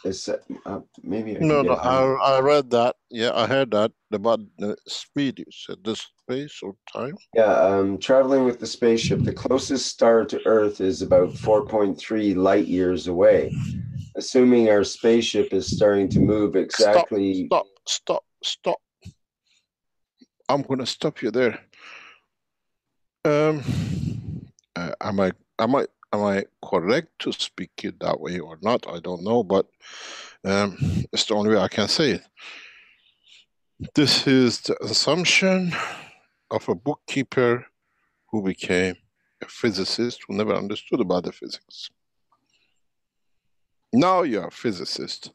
Speaker 2: maybe I can get
Speaker 1: I read that. Yeah, I heard that about the speed. You said the space or time.
Speaker 2: Yeah, traveling with the spaceship, the closest star to Earth is about 4.3 light years away. Assuming our spaceship is starting to move exactly.
Speaker 1: Stop. I'm gonna stop you there. Am I correct to speak it that way or not? I don't know, but it's the only way I can say it. This is the assumption of a bookkeeper who became a physicist who never understood about the physics. Now you're a physicist.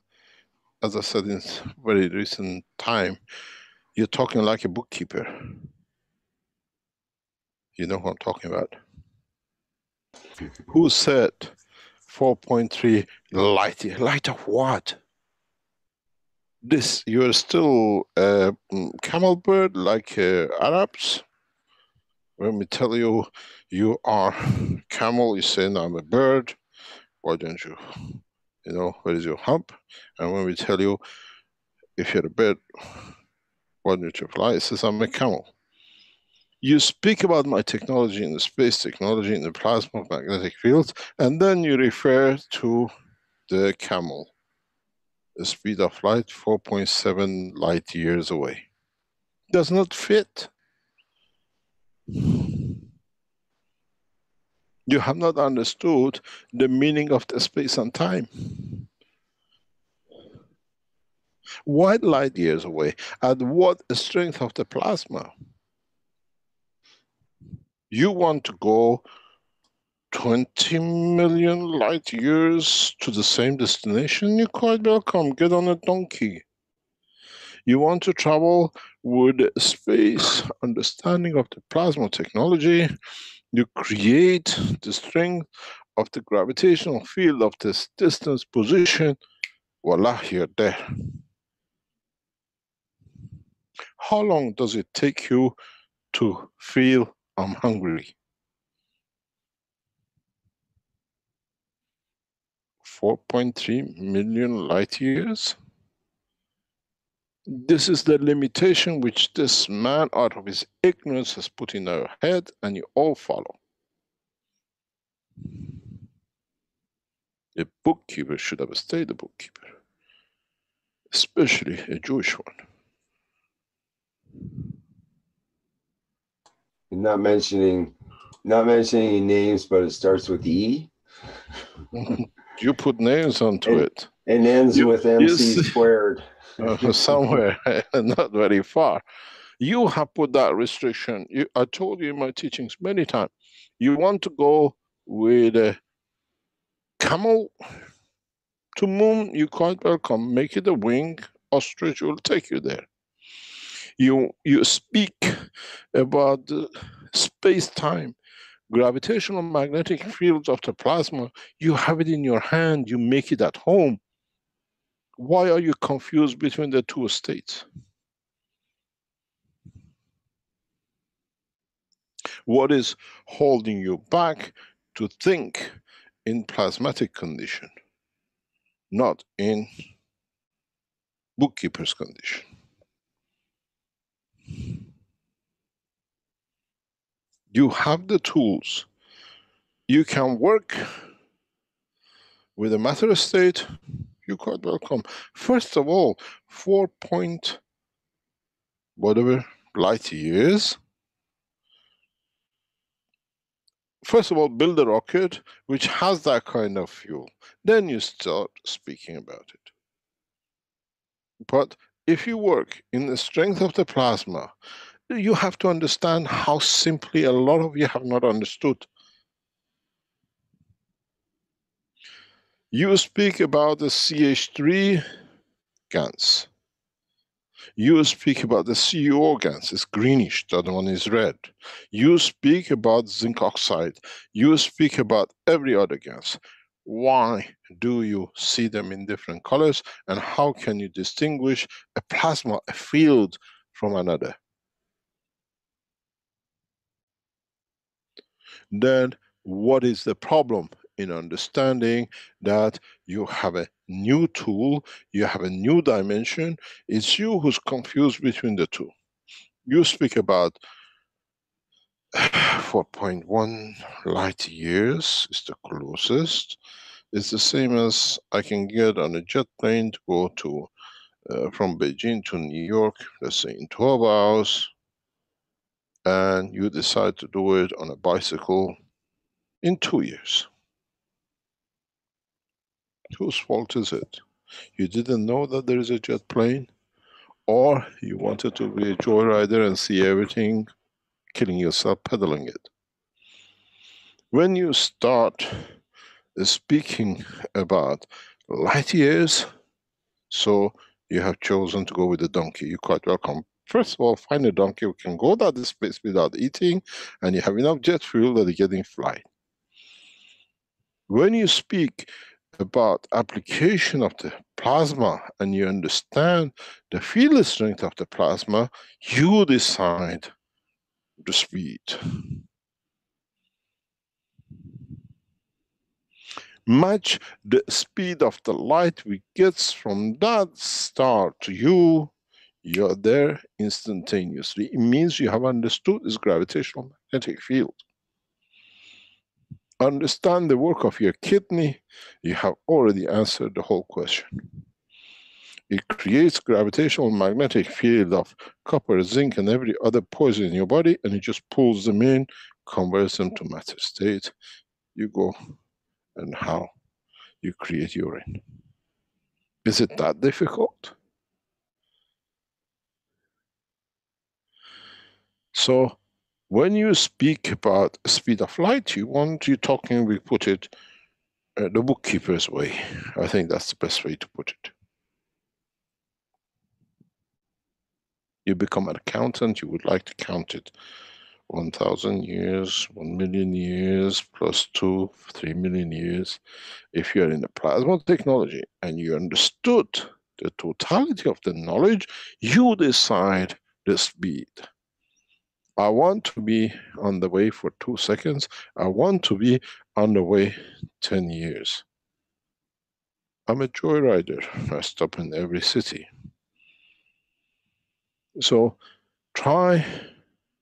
Speaker 1: As I said in very recent time, you're talking like a bookkeeper. You know what I'm talking about. Who said 4.3 light year? Light of what? This, you're still a camel bird like Arabs? When we tell you you are camel, you say, no, I'm a bird. Why don't you, where is your hump? And when we tell you, if you're a bird, why don't you fly? It says, I'm a camel. You speak about my technology in the space technology in the plasma magnetic fields, and then you refer to the camel. The speed of light, 4.7 light years away. Does not fit. You have not understood the meaning of the space and time. Why light years away? At what strength of the plasma? You want to go 20 million light years to the same destination? You're quite welcome. Get on a donkey. You want to travel with space understanding of the plasma technology? You create the strength of the gravitational field of this distance position. Voila, you're there. How long does it take you to feel I'm hungry? 4.3 million light years? This is the limitation which this man out of his ignorance has put in our head, and you all follow. A bookkeeper should have stayed a bookkeeper, especially a Jewish one.
Speaker 2: Not mentioning any names, but it starts with E.
Speaker 1: You put names onto it.
Speaker 2: And ends with MC squared.
Speaker 1: Somewhere, not very far. You have put that restriction. I told you in my teachings many times, you want to go with a camel to moon, you're quite welcome. Make it a wing, ostrich will take you there. You speak about the space-time, gravitational magnetic fields of the plasma, you have it in your hand, you make it at home. Why are you confused between the two states? What is holding you back to think in plasmatic condition, not in bookkeeper's condition? You have the tools. You can work with a matter state. You're quite welcome. First of all, 4 point whatever light years. First of all, build a rocket which has that kind of fuel. Then you start speaking about it. But if you work in the strength of the plasma, you have to understand how simply a lot of you have not understood. You speak about the CH3 GANs. You speak about the CO GANs, it's greenish, the other one is red. You speak about zinc oxide. You speak about every other gas. Why do you see them in different colors, and how can you distinguish a plasma, a field, from another? Then what is the problem in understanding that you have a new tool, you have a new dimension? It's you who's confused between the two. You speak about 4.1 light years is the closest. It's the same as I can get on a jet plane to go to from Beijing to New York, let's say in 12 hours, and you decide to do it on a bicycle in 2 years. Whose fault is it? You didn't know that there is a jet plane, or you wanted to be a joyrider and see everything, killing yourself pedaling it. When you start speaking about light years, so you have chosen to go with the donkey. You're quite welcome. First of all, find a donkey who can go that space without eating, and you have enough jet fuel that you get in flight. When you speak about application of the plasma and you understand the field strength of the plasma, you decide the speed. Match the speed of the light we gets from that star to you, you're there instantaneously. It means you have understood this gravitational magnetic field. Understand the work of your kidney, you have already answered the whole question. It creates gravitational magnetic field of copper, zinc, and every other poison in your body, and it just pulls them in, converts them to matter state. You go, and how you create urine. Is it that difficult? So when you speak about speed of light, you're talking, we put it the bookkeeper's way. I think that's the best way to put it. You become an accountant, you would like to count it. 1,000 years, 1 million years, plus 2, 3 million years. If you're in the plasma technology and you understood the totality of the knowledge, you decide the speed. I want to be on the way for 2 seconds. I want to be on the way 10 years. I'm a joyrider. I stop in every city. So try,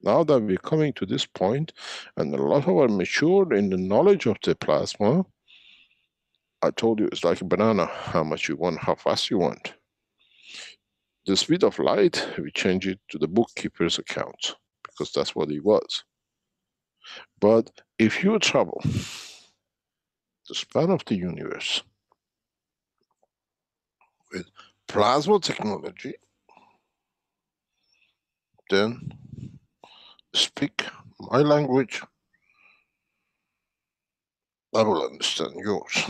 Speaker 1: now that we're coming to this point, and a lot of are matured in the knowledge of the plasma, I told you it's like a banana, how much you want, how fast you want. The speed of light, we change it to the bookkeeper's account, because that's what it was. But if you travel the span of the universe with plasma technology, then speak my language, I will understand yours.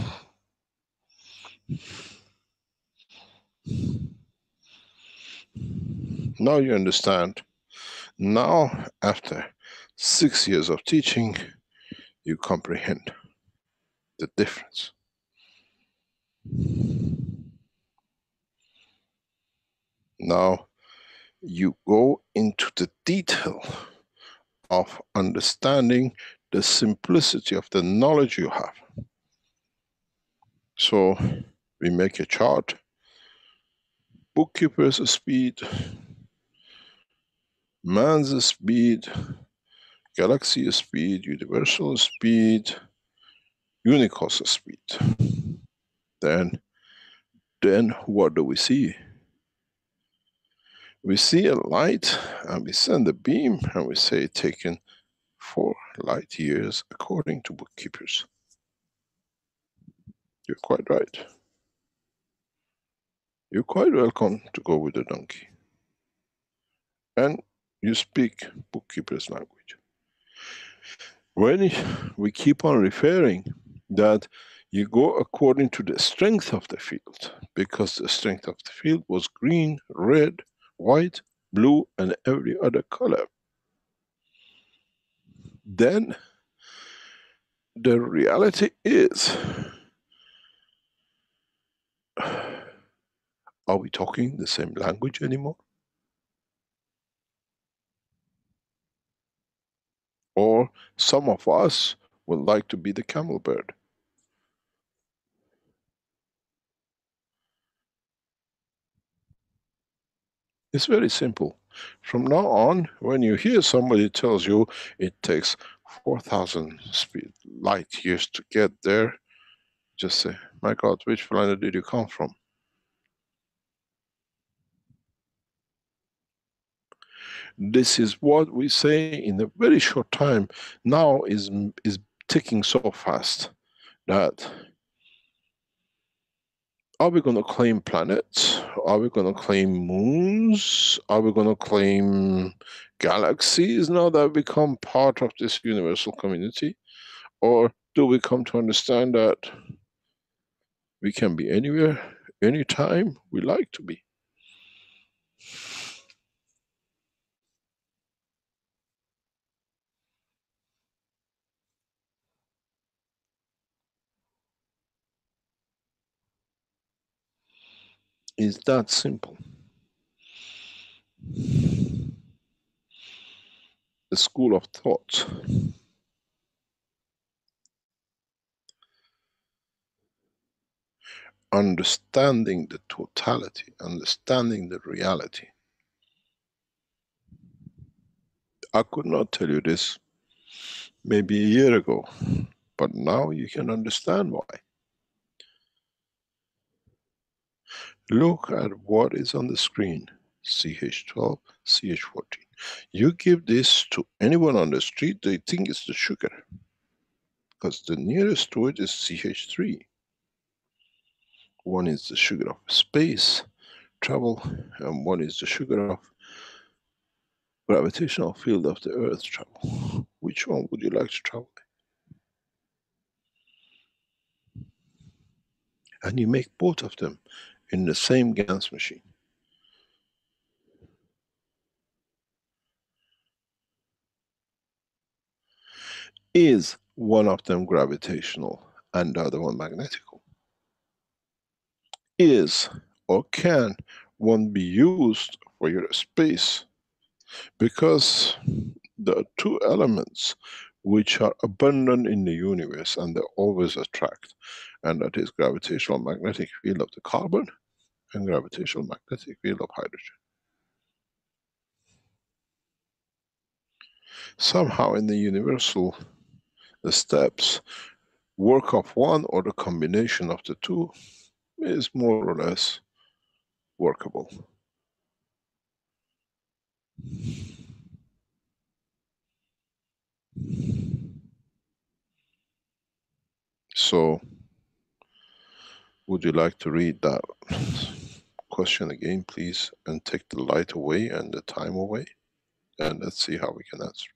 Speaker 1: Now you understand. Now, after 6 years of teaching, you comprehend the difference. Now, you go into the detail of understanding the simplicity of the knowledge you have. So, we make a chart. Bookkeeper's speed, man's speed, galaxy speed, universal speed, Unicos speed. Then what do we see? We see a light and we send a beam and we say taken 4 light years according to bookkeepers. You're quite right. You're quite welcome to go with the donkey. And You speak bookkeeper's language. When we keep on referring that you go according to the strength of the field, because the strength of the field was green, red, white, blue, and every other color, then the reality is, are we talking the same language anymore? Or some of us would like to be the camel bird. It's very simple. From now on, when you hear somebody tells you it takes 4,000 light years to get there, just say, my God, which planet did you come from? This is what we say in a very short time. Now is ticking so fast that are we going to claim planets? Are we going to claim moons? Are we going to claim galaxies now that we become part of this universal community? Or do we come to understand that we can be anywhere, anytime we like to be? It's that simple. The school of thought. Understanding the totality, understanding the reality. I could not tell you this maybe a year ago, but now you can understand why. Look at what is on the screen. CH12, CH14. You give this to anyone on the street, they think it's the sugar, because the nearest to it is CH3. One is the sugar of space travel, and one is the sugar of gravitational field of the earth travel. Which one would you like to travel? And you make both of them in the same Gans machine. Is one of them gravitational and the other one magnetical? Is or can one be used for your space? Because there are two elements which are abundant in the universe and they always attract, and that is gravitational magnetic field of the carbon and gravitational magnetic field of hydrogen. Somehow in the universal steps, work of one or the combination of the two is more or less workable. So, would you like to read that question again, please, and take the light away and the time away? And let's see how we can answer.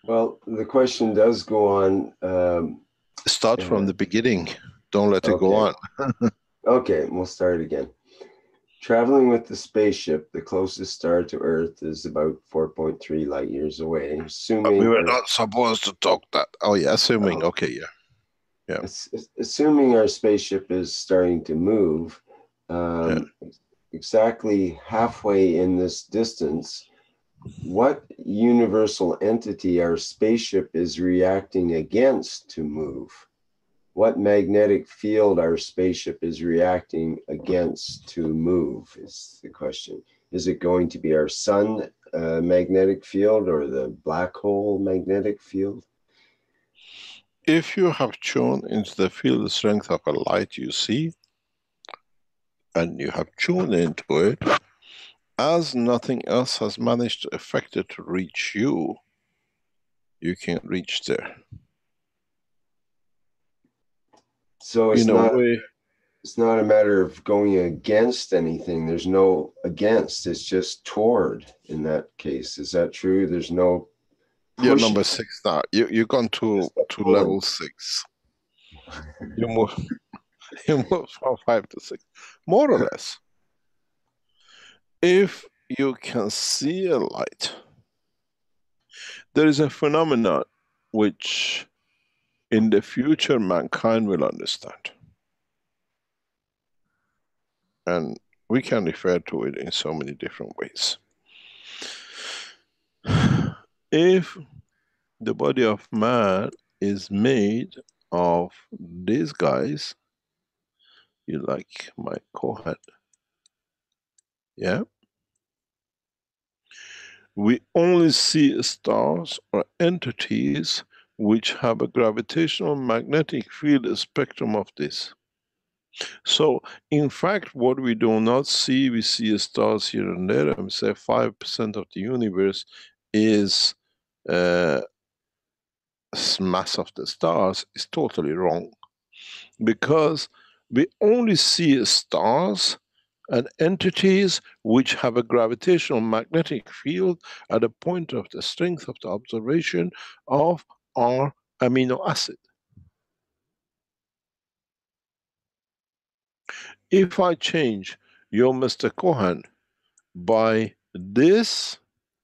Speaker 2: Well, the question does go on.
Speaker 1: Start from the beginning. Don't let it go on.
Speaker 2: Okay, we'll start again. Traveling with the spaceship, the closest star to Earth is about 4.3 light years away. Assuming
Speaker 1: we were not supposed to talk that. Oh yeah, assuming. Okay, yeah. Yeah.
Speaker 2: Assuming our spaceship is starting to move, exactly halfway in this distance, what universal entity our spaceship is reacting against to move? What magnetic field our spaceship is reacting against to move is the question. Is it going to be our sun magnetic field or the black hole magnetic field?
Speaker 1: If you have tuned into the field strength of a light you see, and you have tuned into it, as nothing else has managed to affect it to reach you, you can reach there.
Speaker 2: So it's
Speaker 1: in
Speaker 2: not,
Speaker 1: a way,
Speaker 2: It's not a matter of going against anything. There's no against. It's just toward in that case. Is that true? There's no
Speaker 1: You're
Speaker 2: pushing.
Speaker 1: number 6 now. You've gone to level 6. You move you move from 5 to 6. More or less. If you can see a light, there is a phenomenon which in the future mankind will understand. And we can refer to it in so many different ways. If the body of man is made of these guys, you like my co-head, yeah? We only see stars or entities which have a gravitational magnetic field spectrum of this. So, in fact, what we do not see, we see stars here and there, and we say 5% of the universe is mass of the stars, is totally wrong. Because we only see stars and entities which have a gravitational magnetic field at the point of the strength of the observation of our amino acid. If I change your Mr. Cohen by this,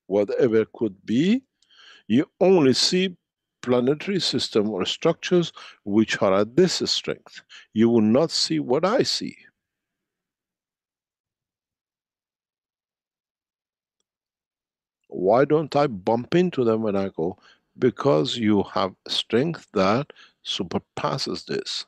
Speaker 1: whatever could be, you only see planetary system or structures which are at this strength. You will not see what I see. Why don't I bump into them when I go? Because you have strength that surpasses this.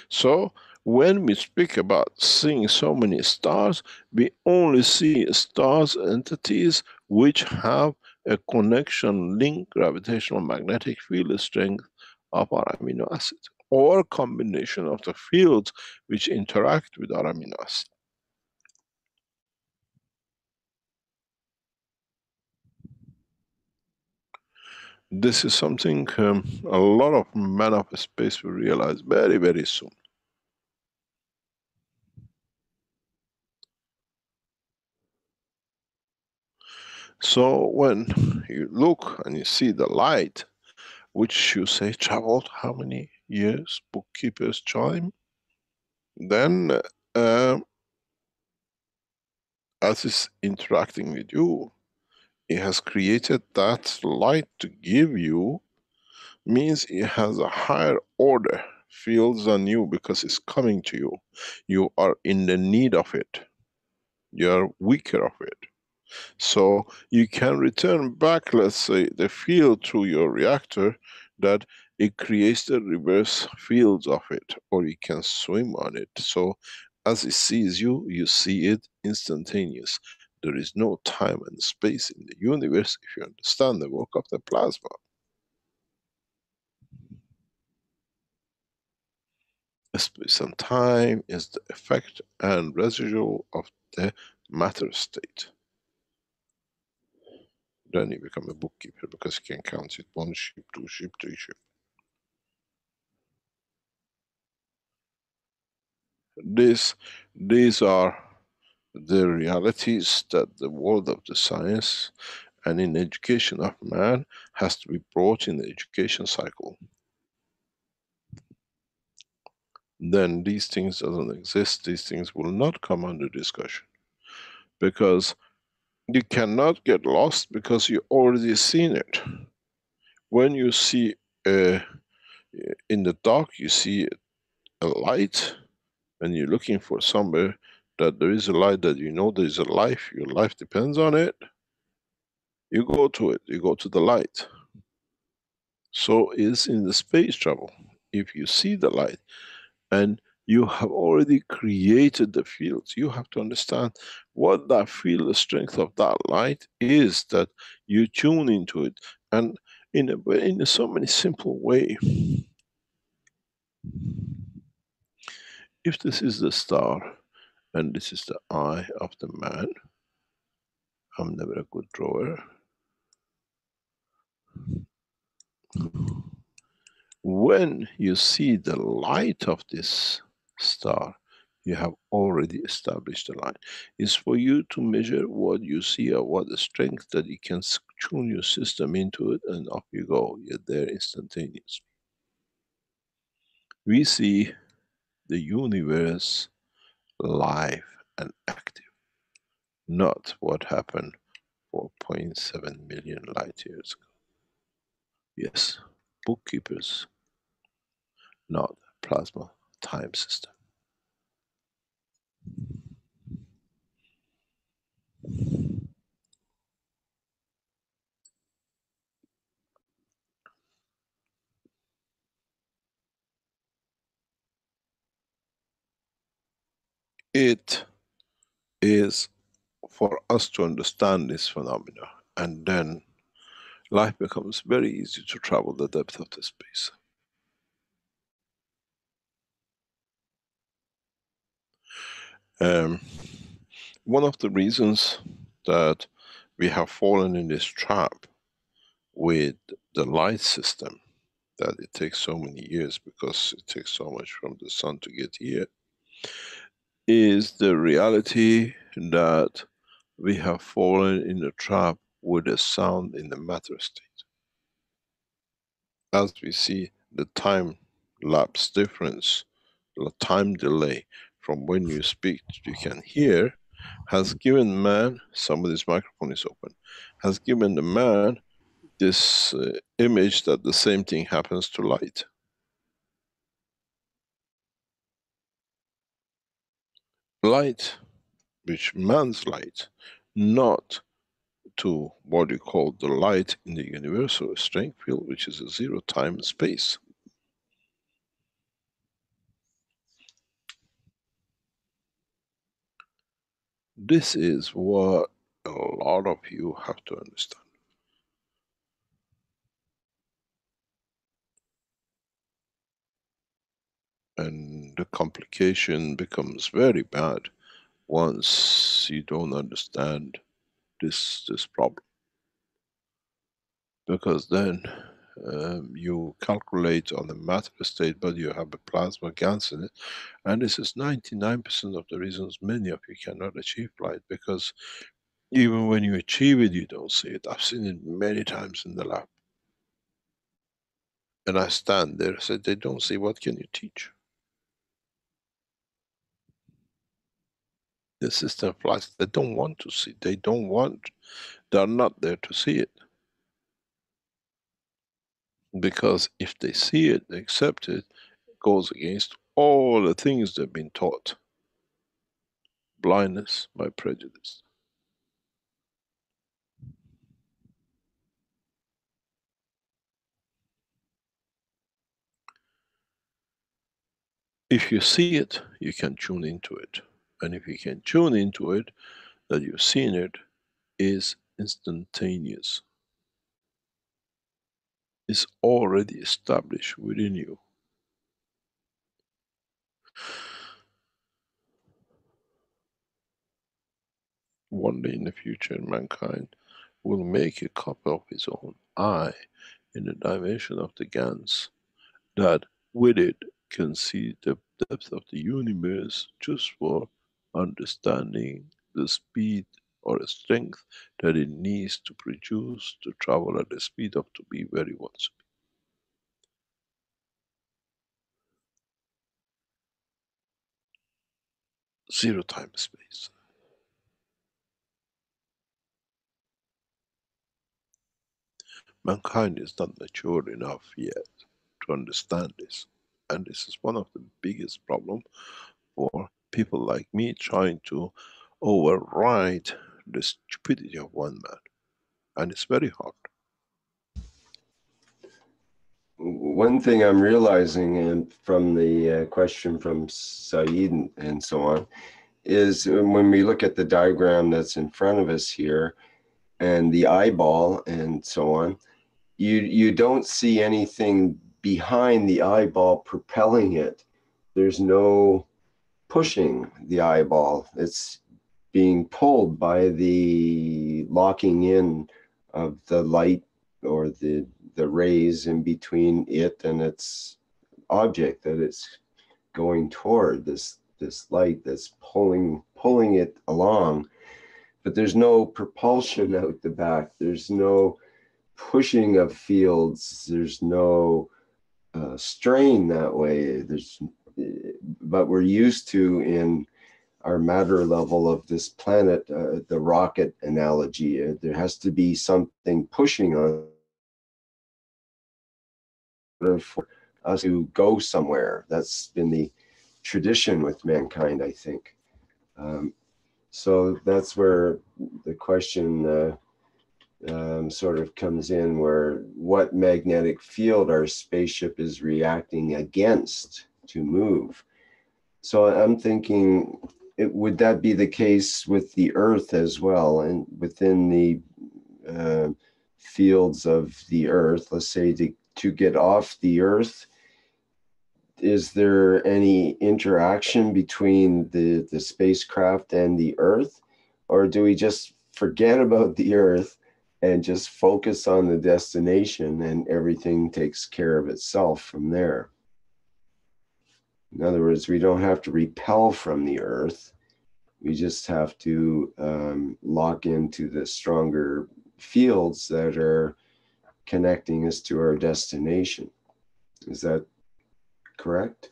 Speaker 1: So, when we speak about seeing so many stars, we only see stars entities which have a connection link gravitational magnetic field strength of our amino acid, or combination of the fields which interact with our amino acid. This is something a lot of men of space will realize very, very soon. So when you look and you see the light, which you say traveled how many years, bookkeeper's chime, then as it's interacting with you, it has created that light to give you, means it has a higher order fields than you because it's coming to you. You are in the need of it. You are weaker of it. So you can return back, let's say, the field through your reactor, that it creates the reverse fields of it, or you can swim on it. So as it sees you, you see it instantaneous. There is no time and space in the universe if you understand the work of the plasma. Space and time is the effect and residual of the matter state. Then you become a bookkeeper because you can count it: 1 sheep, 2 sheep, 3 sheep. These are the realities that the world of the science and in education of man has to be brought in the education cycle. Then these things doesn't exist, these things will not come under discussion. Because you cannot get lost because you already seen it. When you see in the dark, you see a light, and you're looking for somewhere that there is a light, that you know there is a life, your life depends on it, you go to it, you go to the light. So is in the space travel. If you see the light and you have already created the fields, you have to understand what that field strength of that light is, that you tune into it. And in so many simple way, if this is the star and this is the eye of the man, I'm never a good drawer. When you see the light of this star, you have already established the line. It's for you to measure what you see or what the strength that you can tune your system into it, and off you go. You're there instantaneously. We see the universe live and active, not what happened 4.7 million light years ago. Yes, bookkeepers, not plasma time system. It is for us to understand this phenomena, and then life becomes very easy to travel the depth of the space. One of the reasons that we have fallen in this trap with the light system, that it takes so many years because it takes so much from the sun to get here, is the reality that we have fallen in a trap with a sound in the matter state. As we see the time lapse difference, the time delay from when you speak you can hear, has given man, somebody's microphone is open, has given the man this image that the same thing happens to light. Light, which man's light, not to what you call the light in the universal strength field, which is a zero time and space. This is what a lot of you have to understand. And the complication becomes very bad once you don't understand this problem. Because then you calculate on the matter state, but you have a plasma gas in it, and this is 99% of the reasons many of you cannot achieve light, because even when you achieve it, you don't see it. I've seen it many times in the lab. And I stand there and say, they don't see, what can you teach? The system flies, they don't want to see, they don't want, they're not there to see it. Because if they see it, they accept it, it goes against all the things they've been taught. Blindness by prejudice. If you see it, you can tune into it. And if you can tune into it, that you've seen it is instantaneous. It's already established within you. One day in the future, mankind will make a copy of his own eye in the dimension of the GANs, that with it can see the depth of the universe, just for understanding the speed or the strength that it needs to produce to travel at the speed of to be where it wants to be. Zero time space. Mankind is not mature enough yet to understand this. And this is one of the biggest problems for people like me, trying to override the stupidity of one man. And it's very hard.
Speaker 2: One thing I'm realizing, and from the question from Saeed and so on, is when we look at the diagram that's in front of us here and the eyeball and so on, you don't see anything behind the eyeball propelling it. There's no pushing the eyeball. It's being pulled by the locking in of the light or the the rays in between it and its object that it's going toward, this light that's pulling it along. But there's no propulsion out the back. There's no pushing of fields. There's no strain that way. But we're used to, in our matter level of this planet, the rocket analogy. There has to be something pushing on for us to go somewhere. That's been the tradition with mankind, I think. So that's where the question sort of comes in, where what magnetic field our spaceship is reacting against to move. So I'm thinking, would that be the case with the Earth as well? And within the fields of the Earth, let's say to get off the Earth, is there any interaction between the spacecraft and the Earth? Or do we just forget about the Earth and just focus on the destination and everything takes care of itself from there? In other words, we don't have to repel from the Earth. We just have to lock into the stronger fields that are connecting us to our destination. Is that correct?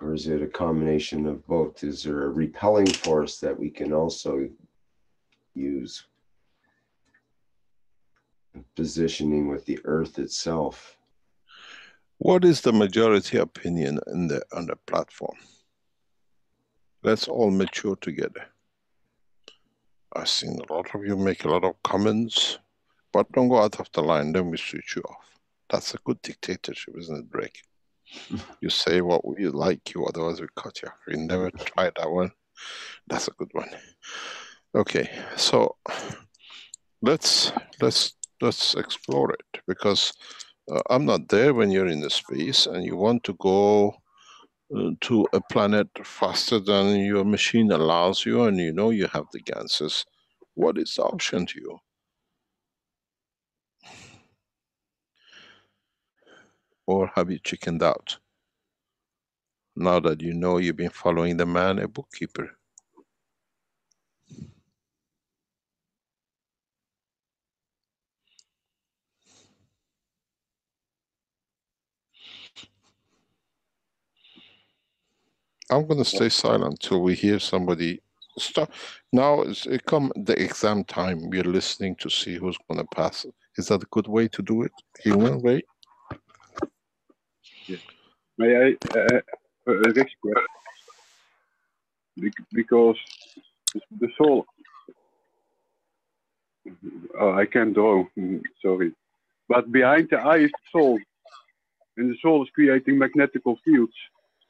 Speaker 2: Or is it a combination of both? Is there a repelling force that we can also use? Positioning with the Earth itself.
Speaker 1: What is the majority opinion on the platform? Let's all mature together. I've seen a lot of you make a lot of comments, but don't go out of the line, then we switch you off. That's a good dictatorship, isn't it, Drake? You say what you like, otherwise we cut you off. You never tried that one. That's a good one. Okay, so let's explore it, because I'm not there when you're in the space and you want to go to a planet faster than your machine allows you, and you know you have the ganses. What is the option to you? Or have you chickened out? Now that you know you've been following the man, a bookkeeper. I'm going to stay silent till we hear somebody stop. Now it come the exam time. We're listening to see who's going to pass. Is that a good way to do it? Human way?
Speaker 4: Yes. May I Rick's question? Because the soul. Oh, I can't draw. Sorry. But behind the eye is the soul, and the soul is creating magnetical fields,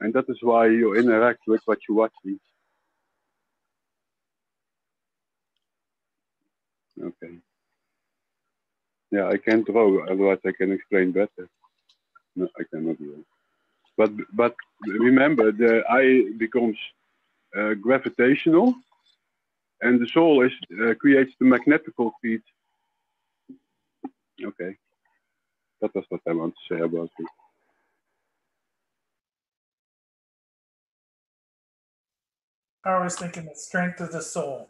Speaker 4: and that is why you interact with what you're watching. Okay. Yeah, I can't draw. Otherwise, I can explain better. No, I cannot draw. But remember, the eye becomes gravitational, and the soul is creates the magnetical field. Okay, that was what I want to say about it.
Speaker 3: I was thinking the strength of the soul.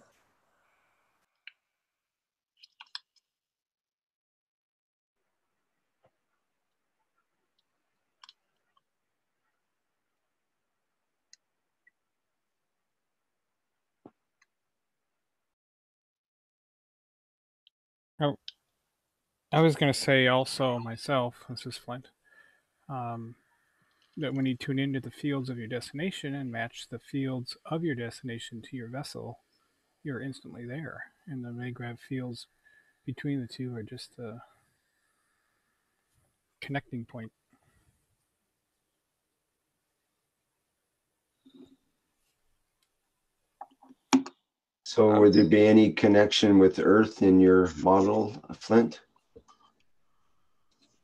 Speaker 5: Oh, I was going to say also myself, this is Flint, that when you tune into the fields of your destination and match the fields of your destination to your vessel, you're instantly there. And the maggrav fields between the two are just the connecting point.
Speaker 2: So would there be any connection with Earth in your model, Flint?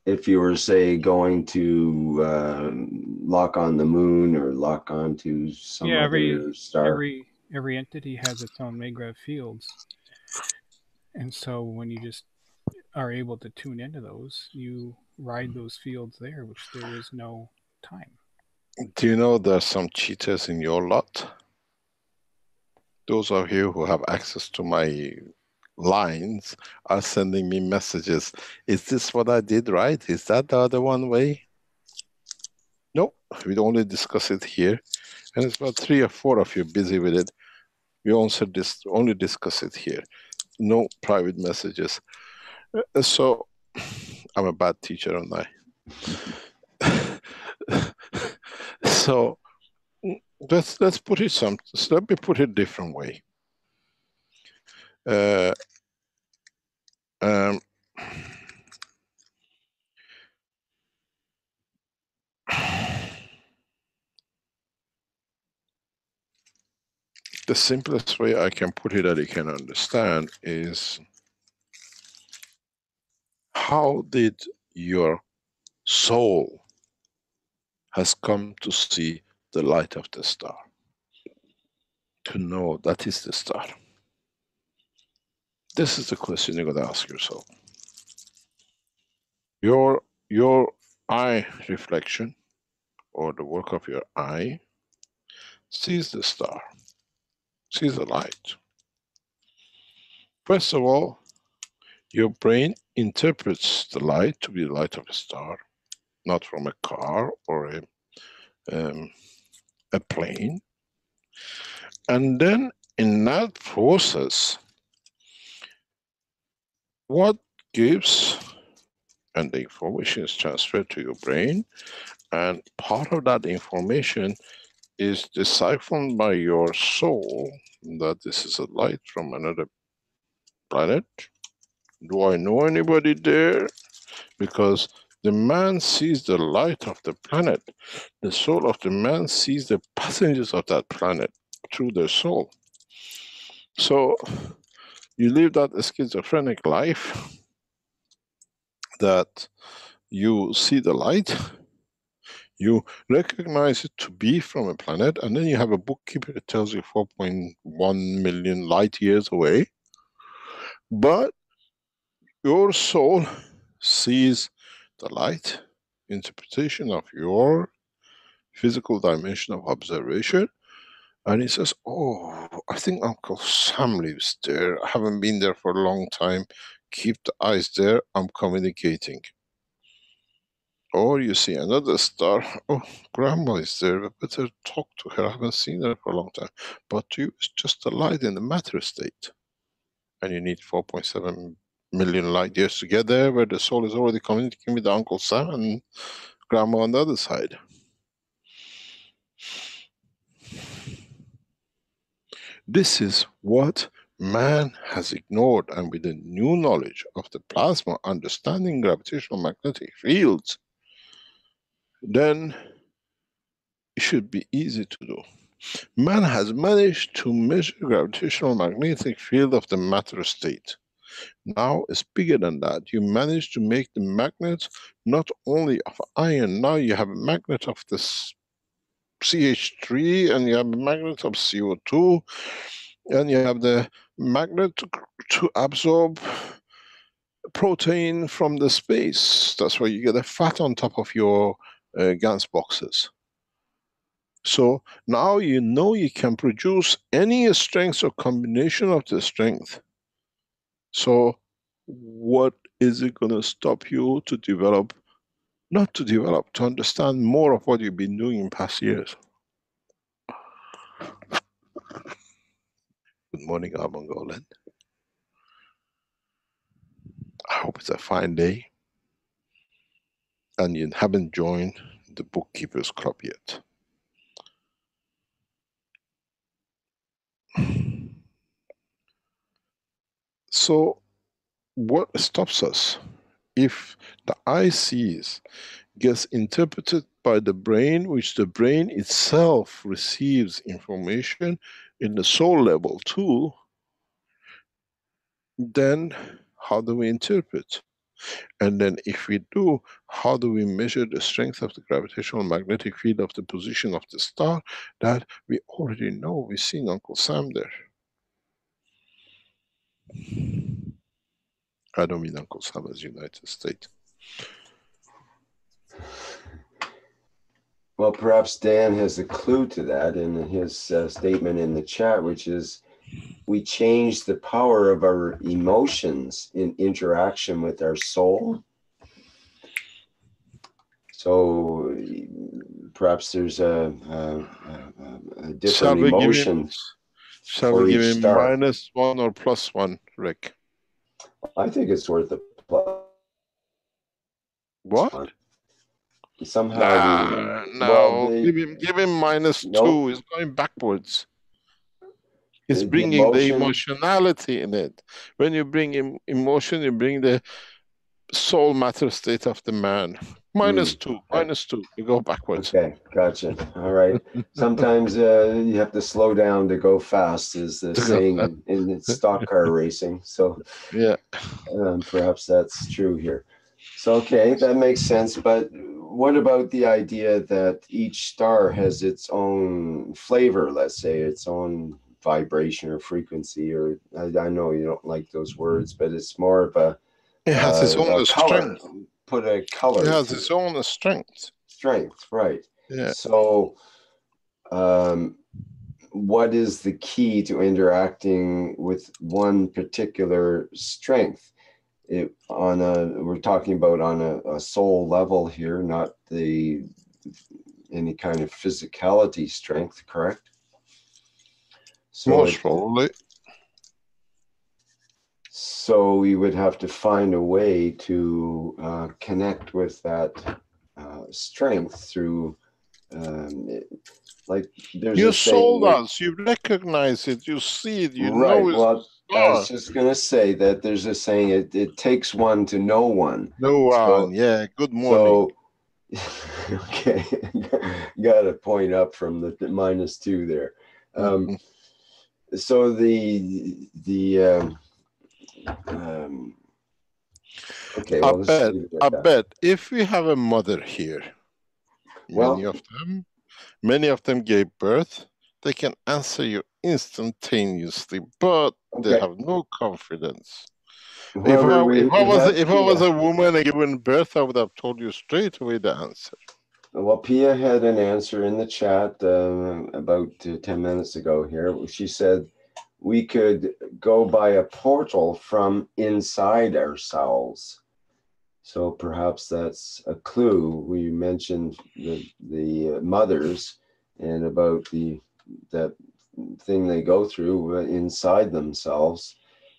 Speaker 2: If you were, say, going to lock on the moon or lock onto some other star?
Speaker 5: Every entity has its own maggrav fields. And so when you just are able to tune into those, you ride those fields there, which there is no time.
Speaker 1: Do you know there's some cheaters in your lot? Those of you who have access to my lines are sending me messages. Is this what I did right? Is that the other one way? No, we only discuss it here. And it's about 3 or 4 of you busy with it. We also only discuss it here. No private messages. So, I'm a bad teacher, aren't I? So, let's put it let me put it a different way. Um, the simplest way I can put it that you can understand is, how did your soul has come to see the light of the star? To know that is the star. This is the question you're going to ask yourself. Your eye reflection, or the work of your eye, sees the star, sees the light. First of all, your brain interprets the light to be the light of a star, not from a car or a plane. And then in that process, what gives, and the information is transferred to your brain, and part of that information is deciphered by your soul that this is a light from another planet. Do I know anybody there? Because the man sees the light of the planet. The soul of the man sees the passengers of that planet through their soul. So you live that schizophrenic life that you see the light, you recognize it to be from a planet, and then you have a bookkeeper that tells you 4.1 million light years away. But your soul sees the light, interpretation of your physical dimension of observation, and he says, oh, I think Uncle Sam lives there. I haven't been there for a long time. Keep the eyes there, I'm communicating. Or you see another star, oh, Grandma is there, we better talk to her, I haven't seen her for a long time. But to you, it's just a light in the matter state. And you need 4.7 million light years to get there, where the soul is already communicating with Uncle Sam and Grandma on the other side. This is what man has ignored, and with the new knowledge of the plasma, understanding gravitational magnetic fields, then it should be easy to do. Man has managed to measure gravitational magnetic field of the matter state. Now it's bigger than that. You manage to make the magnet not only of iron, now you have a magnet of this CH3, and you have a magnet of CO2, and you have the magnet to absorb protein from the space. That's why you get a fat on top of your GANS boxes. So now you know you can produce any strength or combination of the strength. So what is it going to stop you to develop, not to develop, to understand more of what you've been doing in past years? Good morning, Mongolan. I hope it's a fine day and you haven't joined the Bookkeepers Club yet. So what stops us? If the eye sees gets interpreted by the brain, which the brain itself receives information in the soul level too, then how do we interpret? And then if we do, how do we measure the strength of the gravitational magnetic field of the position of the star that we already know? We've seen Uncle Sam there. I don't mean Uncle Sam as United States.
Speaker 2: Well, perhaps Dan has a clue to that in his statement in the chat, which is we change the power of our emotions in interaction with our soul. So perhaps there's a different emotion.
Speaker 1: Shall we give him -1 or +1, Rick?
Speaker 2: I think it's worth a plus.
Speaker 1: What?
Speaker 2: Somehow
Speaker 1: no, give him -2.
Speaker 2: Nope.
Speaker 1: He's going backwards. He's
Speaker 2: The
Speaker 1: bringing the
Speaker 2: emotion,
Speaker 1: emotionality in it. When you bring emotion, you bring the soul matter state of the man. -2, -2. You go backwards.
Speaker 2: Okay, gotcha. All right. Sometimes you have to slow down to go fast, is the saying in stock car racing. So
Speaker 1: yeah,
Speaker 2: perhaps that's true here. So okay, that makes sense. But what about the idea that each star has its own flavor? Let's say its own vibration or frequency, or I know you don't like those words, but it's more of a
Speaker 1: it has its own
Speaker 2: color.
Speaker 1: strength.
Speaker 2: Put a color.
Speaker 1: It has its own strength.
Speaker 2: Strength, right?
Speaker 1: Yeah.
Speaker 2: So, what is the key to interacting with one particular strength? We're talking about on a soul level here, not any kind of physicality strength, correct? So
Speaker 1: most probably.
Speaker 2: So we would have to find a way to connect with that strength through, like there's
Speaker 1: your
Speaker 2: a
Speaker 1: soul
Speaker 2: saying.
Speaker 1: does. You recognize it. You see it. You
Speaker 2: right.
Speaker 1: know it's
Speaker 2: Well,
Speaker 1: a
Speaker 2: I was just going to say that there's a saying. It takes one to know one.
Speaker 1: No one. Yeah. Good morning.
Speaker 2: So, okay, got a point up from the -2 there. So okay, well,
Speaker 1: I bet if we have a mother here, many of them gave birth, they can answer you instantaneously, but they have no confidence. If I was a woman and given birth, I would have told you straight away the answer.
Speaker 2: Well, Pia had an answer in the chat about 10 minutes ago here. She said we could go by a portal from inside ourselves. So perhaps that's a clue. We mentioned the mothers and about that thing they go through inside themselves.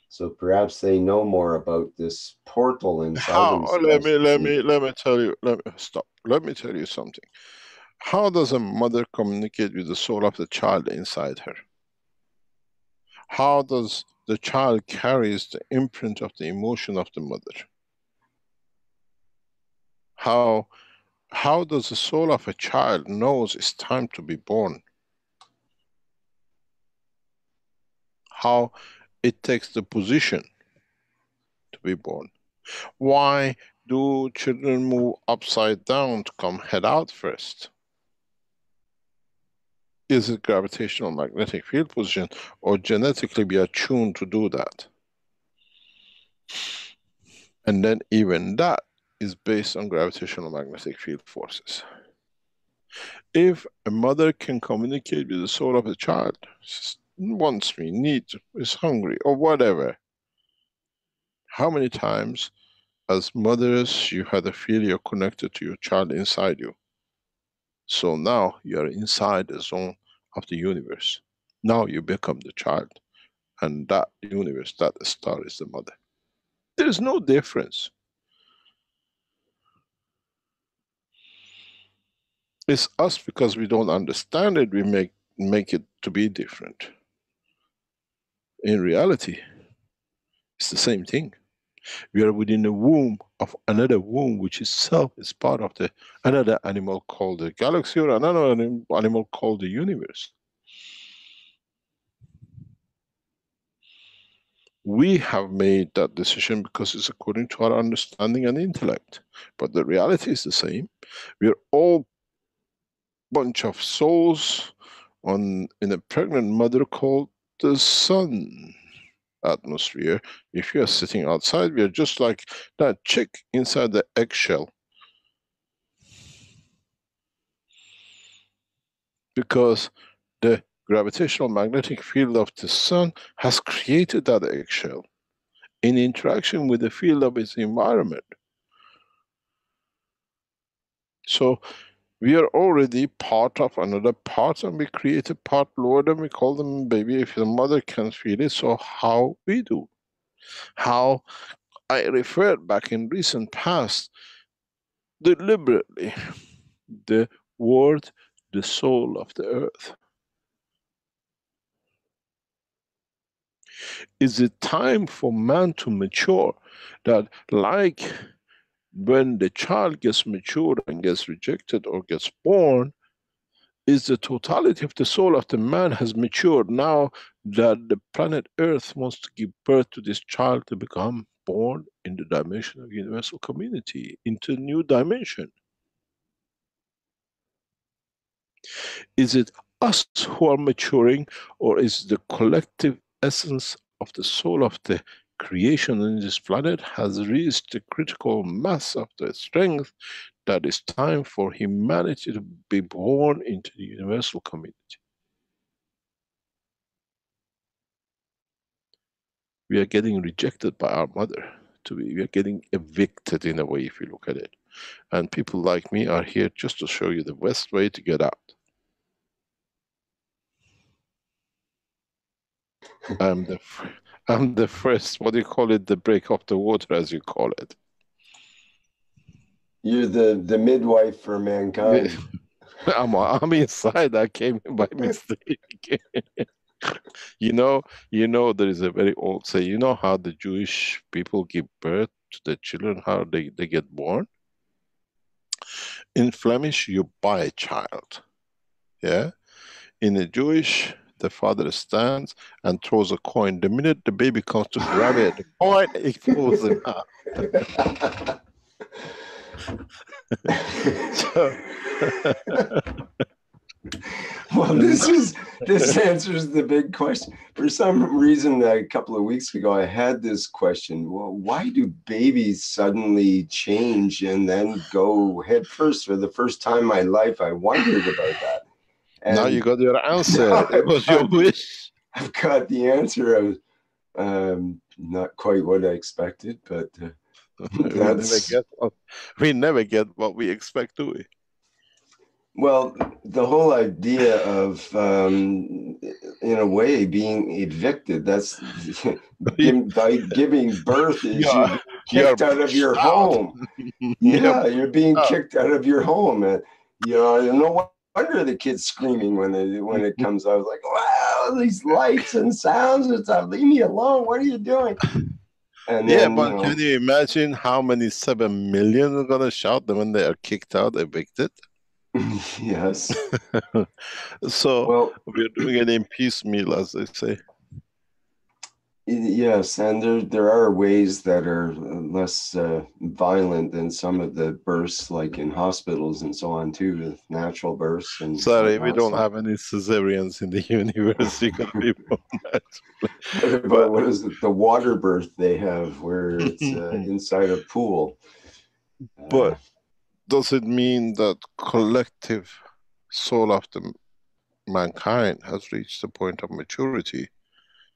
Speaker 2: So perhaps they know more about this portal inside themselves.
Speaker 1: Let me tell you. Let me tell you something. How does a mother communicate with the soul of the child inside her? How does the child carries the imprint of the emotion of the mother? How does the soul of a child knows it's time to be born? How it takes the position to be born? Why do children move upside down to come head out first? Is it gravitational magnetic field position, or genetically we are tuned to do that? And then even that is based on gravitational magnetic field forces. If a mother can communicate with the soul of a child, wants me, needs, is hungry, or whatever, how many times as mothers you had a feel you're connected to your child inside you? So now you're inside the zone of the universe. Now you become the child, and that universe, that star is the mother. There is no difference. It's us, because we don't understand it, we make it to be different. In reality, it's the same thing. We are within the womb of another womb, which itself is part of another animal called the galaxy, or another animal called the universe. We have made that decision because it's according to our understanding and intellect. But the reality is the same. We are all bunch of souls in a pregnant mother called the sun. atmosphere. If you are sitting outside, we are just like that chick inside the eggshell. Because the gravitational magnetic field of the sun has created that eggshell in interaction with the field of its environment. So we are already part of another part, and we create a part lower than we call them baby. If the mother can feel it, so how we do. How I referred back in recent past deliberately the word, the soul of the earth. Is it time for man to mature? That like when the child gets matured and gets rejected or gets born, is the totality of the soul of the man has matured now that the planet Earth wants to give birth to this child to become born in the dimension of universal community, into a new dimension. Is it us who are maturing, or is the collective essence of the soul of the creation on this planet has reached the critical mass of the strength that it's time for humanity to be born into the universal community? We are getting rejected by our mother. We are getting evicted in a way, if you look at it. And people like me are here just to show you the best way to get out. I'm the first, what do you call it, the break of the water, as you call it.
Speaker 2: You're the midwife for mankind.
Speaker 1: I'm inside. I came in by mistake. You know, there is a very old say. You know how the Jewish people give birth to the children, how they get born? In Flemish, you buy a child. Yeah? In the Jewish, the father stands and throws a coin. The minute the baby comes to grab it, the coin, it falls him out. So,
Speaker 2: well, this answers the big question. For some reason, a couple of weeks ago, I had this question. Well, why do babies suddenly change and then go head first? For the first time in my life, I wondered about that. And
Speaker 1: now you got your answer. It was your wish.
Speaker 2: I've got the answer. Not quite what I expected, but
Speaker 1: we never get what we expect, do we?
Speaker 2: Well, the whole idea of, in a way, being evicted, that's by giving birth is you're being kicked out of your home. Yeah, you're being kicked out of your home. And, no wonder the kid's screaming when it comes out. Like, wow, these lights and sounds and stuff. Leave me alone. What are you doing? And
Speaker 1: yeah, then, but can you imagine how many 7 million are going to shout them when they are kicked out, evicted?
Speaker 2: Yes.
Speaker 1: So we're doing it in piecemeal, as they say.
Speaker 2: Yes, and there are ways that are less violent than some of the births, like in hospitals and so on too, with natural births. And
Speaker 1: sorry, we don't have any cesareans in the universe. You can be born
Speaker 2: naturally. What is it? The water birth they have, where it's inside a pool.
Speaker 1: But does it mean that collective soul of the mankind has reached the point of maturity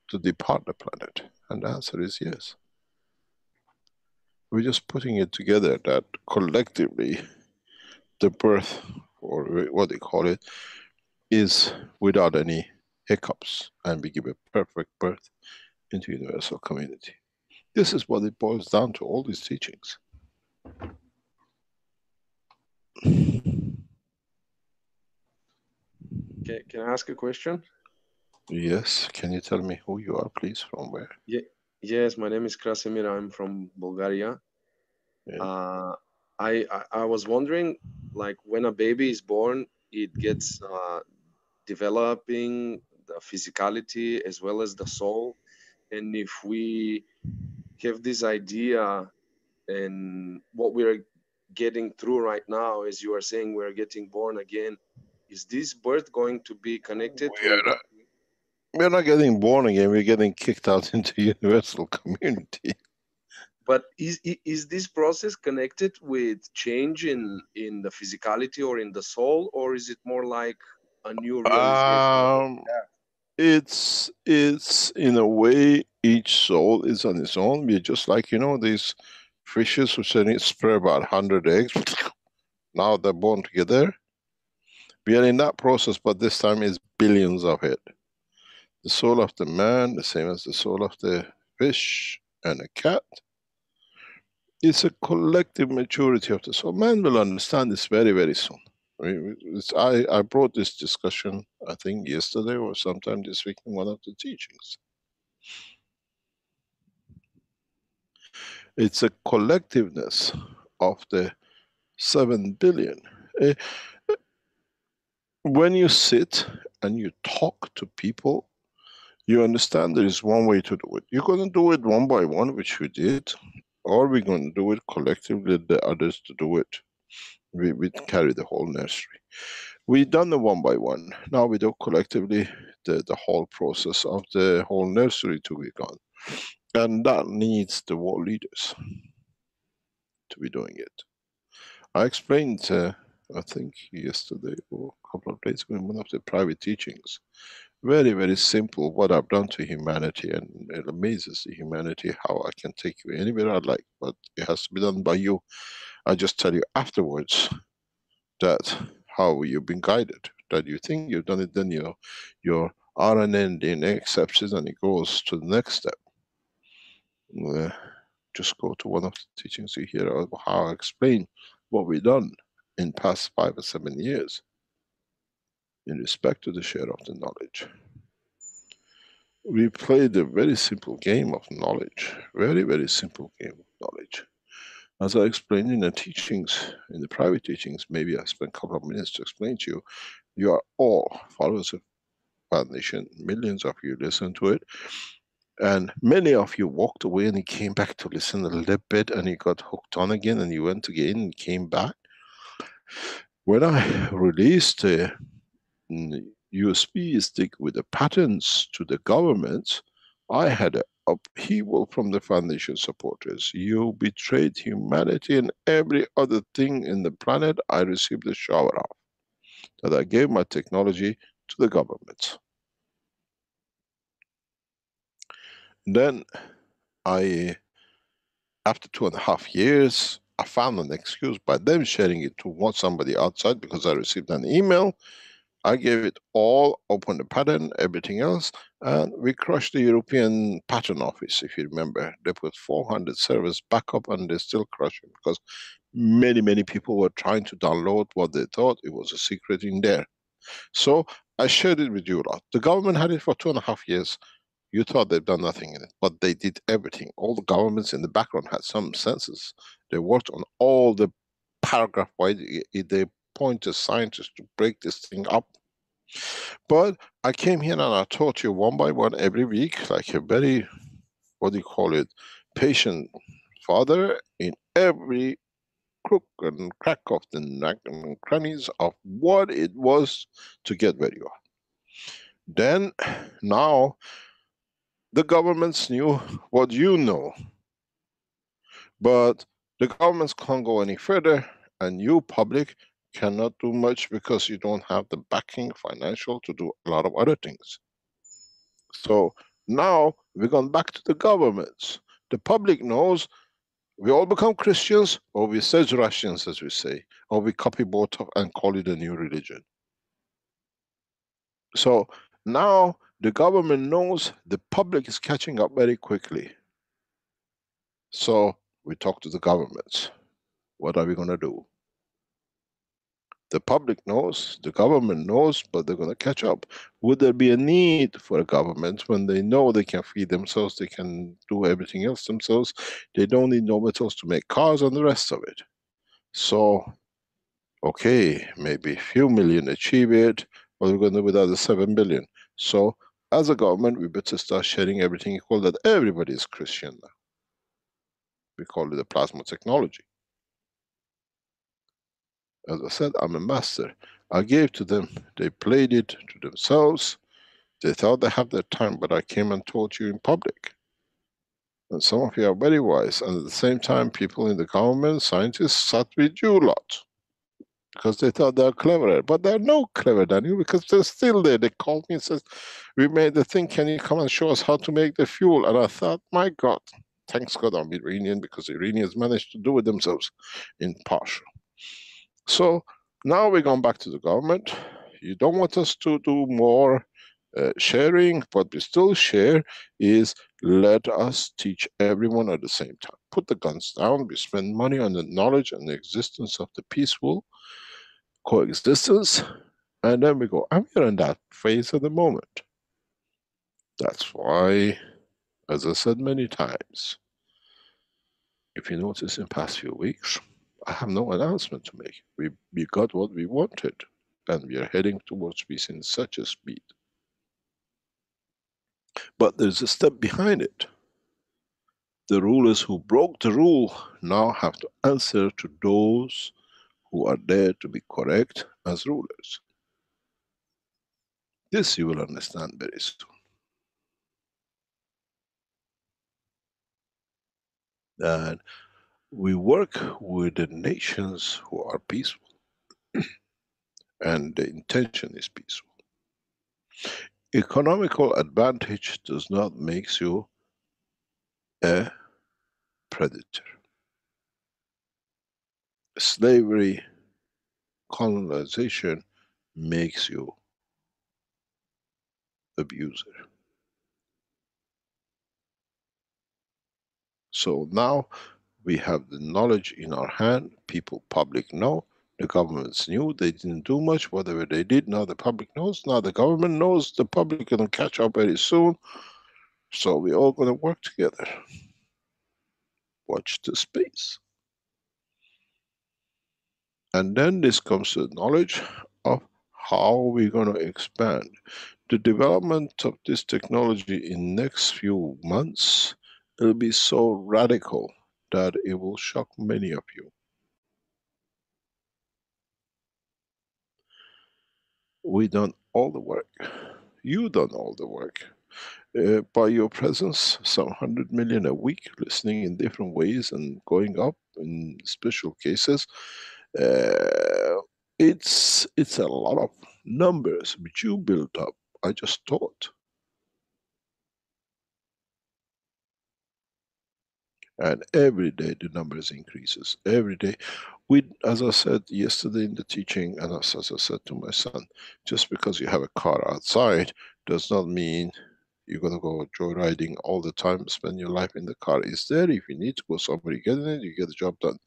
Speaker 1: to depart the planet? And the answer is yes. We're just putting it together that collectively the birth, or what they call it, is without any hiccups, and we give a perfect birth into universal community. This is what it boils down to, all these teachings.
Speaker 6: Can I ask a question?
Speaker 1: Yes. Can you tell me who you are, please? From where?
Speaker 6: Yeah. Yes, my name is Krasimir. I'm from Bulgaria. Yeah. I was wondering, like, when a baby is born, it gets developing the physicality as well as the soul. And if we have this idea and what we're getting through right now, as you are saying, we're getting born again, is this birth going to be connected with
Speaker 1: We're not getting born again, we're getting kicked out into universal community.
Speaker 6: But is this process connected with change in the physicality or in the soul, or is it more like a new realization?
Speaker 1: It's in a way, each soul is on its own. We're just like, you know, these fishes who spread about 100 eggs. Now they're born together. We are in that process, but this time is billions of it. The soul of the man, the same as the soul of the fish and a cat. It's a collective maturity of the soul. Man will understand this very, very soon. I brought this discussion, I think yesterday or sometime this week in one of the teachings. It's a collectiveness of the 7 billion. When you sit and you talk to people, you understand there is one way to do it. You're going to do it one by one, which we did, or we're going to do it collectively, the others to do it. We carry the whole nursery. We've done the one by one. Now we do collectively the whole process of the whole nursery to be gone. And that needs the world leaders to be doing it. I explained, I think yesterday or a couple of days ago in one of the private teachings, very, very simple what I've done to humanity, and it amazes the humanity how I can take you anywhere I like, but it has to be done by you. I just tell you afterwards that how you've been guided, that you think you've done it, then your RNA and DNA accepts it and it goes to the next step. Just go to one of the teachings you hear how I explain what we've done in past 5 or 7 years in respect to the share of the knowledge. We played a very simple game of knowledge, very, very simple game of knowledge. As I explained in the teachings, in the private teachings, maybe I spent a couple of minutes to explain to you, you are all followers of Foundation, millions of you listen to it, and many of you walked away and you came back to listen a little bit and you got hooked on again and you went again and came back. When I released the USB stick with the patents to the government, I had an upheaval from the Foundation supporters. You betrayed humanity and every other thing in the planet. I received a shower of that. I gave my technology to the government. Then after 2.5 years, I found an excuse by them sharing it to somebody outside because I received an email. I gave it all, opened the patent, everything else, and we crushed the European Patent Office, if you remember. They put 400 servers back up and they still crushing because many, many people were trying to download what they thought it was a secret in there. So I shared it with you a lot. The government had it for 2.5 years. You thought they've done nothing in it, but they did everything. All the governments in the background had some senses. They worked on all the paragraph why they appointed scientists to break this thing up. But I came here and I taught you one by one every week, like a very, what do you call it, patient father in every crook and crack of the neck and crannies of what it was to get where you are. Then, now, the governments knew what you know. But the governments can't go any further, and you, public, cannot do much because you don't have the backing financial to do a lot of other things. So now we've gone back to the governments. The public knows we all become Christians, or we say Russians, as we say, or we copy both and call it a new religion. So now the government knows the public is catching up very quickly. So we talk to the governments. What are we going to do? The public knows, the government knows, but they're going to catch up. Would there be a need for a government when they know they can feed themselves, they can do everything else themselves, they don't need no metals to make cars and the rest of it? So, okay, maybe a few million achieve it, but we're going to do without the 7 billion. So, as a government, we better start sharing everything equal that everybody is Christian now. We call it a plasma technology. As I said, I'm a master. I gave to them, they played it to themselves, They thought they have their time, but I came and told you in public. And some of you are very wise. And at the same time, people in the government, scientists, sat with you lot. Because they thought they're cleverer. But they're no cleverer than you, because they're still there. They called me and said, we made the thing, can you come and show us how to make the fuel? And I thought, my God, thanks God I'm Iranian, because the Iranians managed to do it themselves in partial. So now we're going back to the government. You don't want us to do more sharing, but we still share is let us teach everyone at the same time. Put the guns down. We spend money on the knowledge and the existence of the peaceful coexistence, and then we go. And we're in that phase at the moment. That's why, as I said many times, if you notice in past few weeks, I have no announcement to make. We got what we wanted, and we are heading towards peace in such a speed. But there's a step behind it. The rulers who broke the rule now have to answer to those who are there to be correct as rulers. This you will understand very soon. And we work with the nations who are peaceful, and the intention is peaceful. Economical advantage does not make you a predator. Slavery, colonization makes you abuser. So now we have the knowledge in our hand. People, public know. The governments knew. They didn't do much. Whatever they did, now the public knows. Now the government knows. The public gonna catch up very soon. So we're all gonna work together. Watch the space. And then this comes to the knowledge of how we're gonna expand. The development of this technology in next few months will be so radical that it will shock many of you. We done all the work. You done all the work. By your presence, some 100 million a week, listening in different ways and going up in special cases. It's a lot of numbers which you built up. I just taught. And every day the numbers increases. Every day. As I said yesterday in the teaching, and as I said to my son, just because you have a car outside does not mean you're going to go joyriding all the time, spend your life in the car. It's there. If you need to go somewhere, you get in it, you get the job done.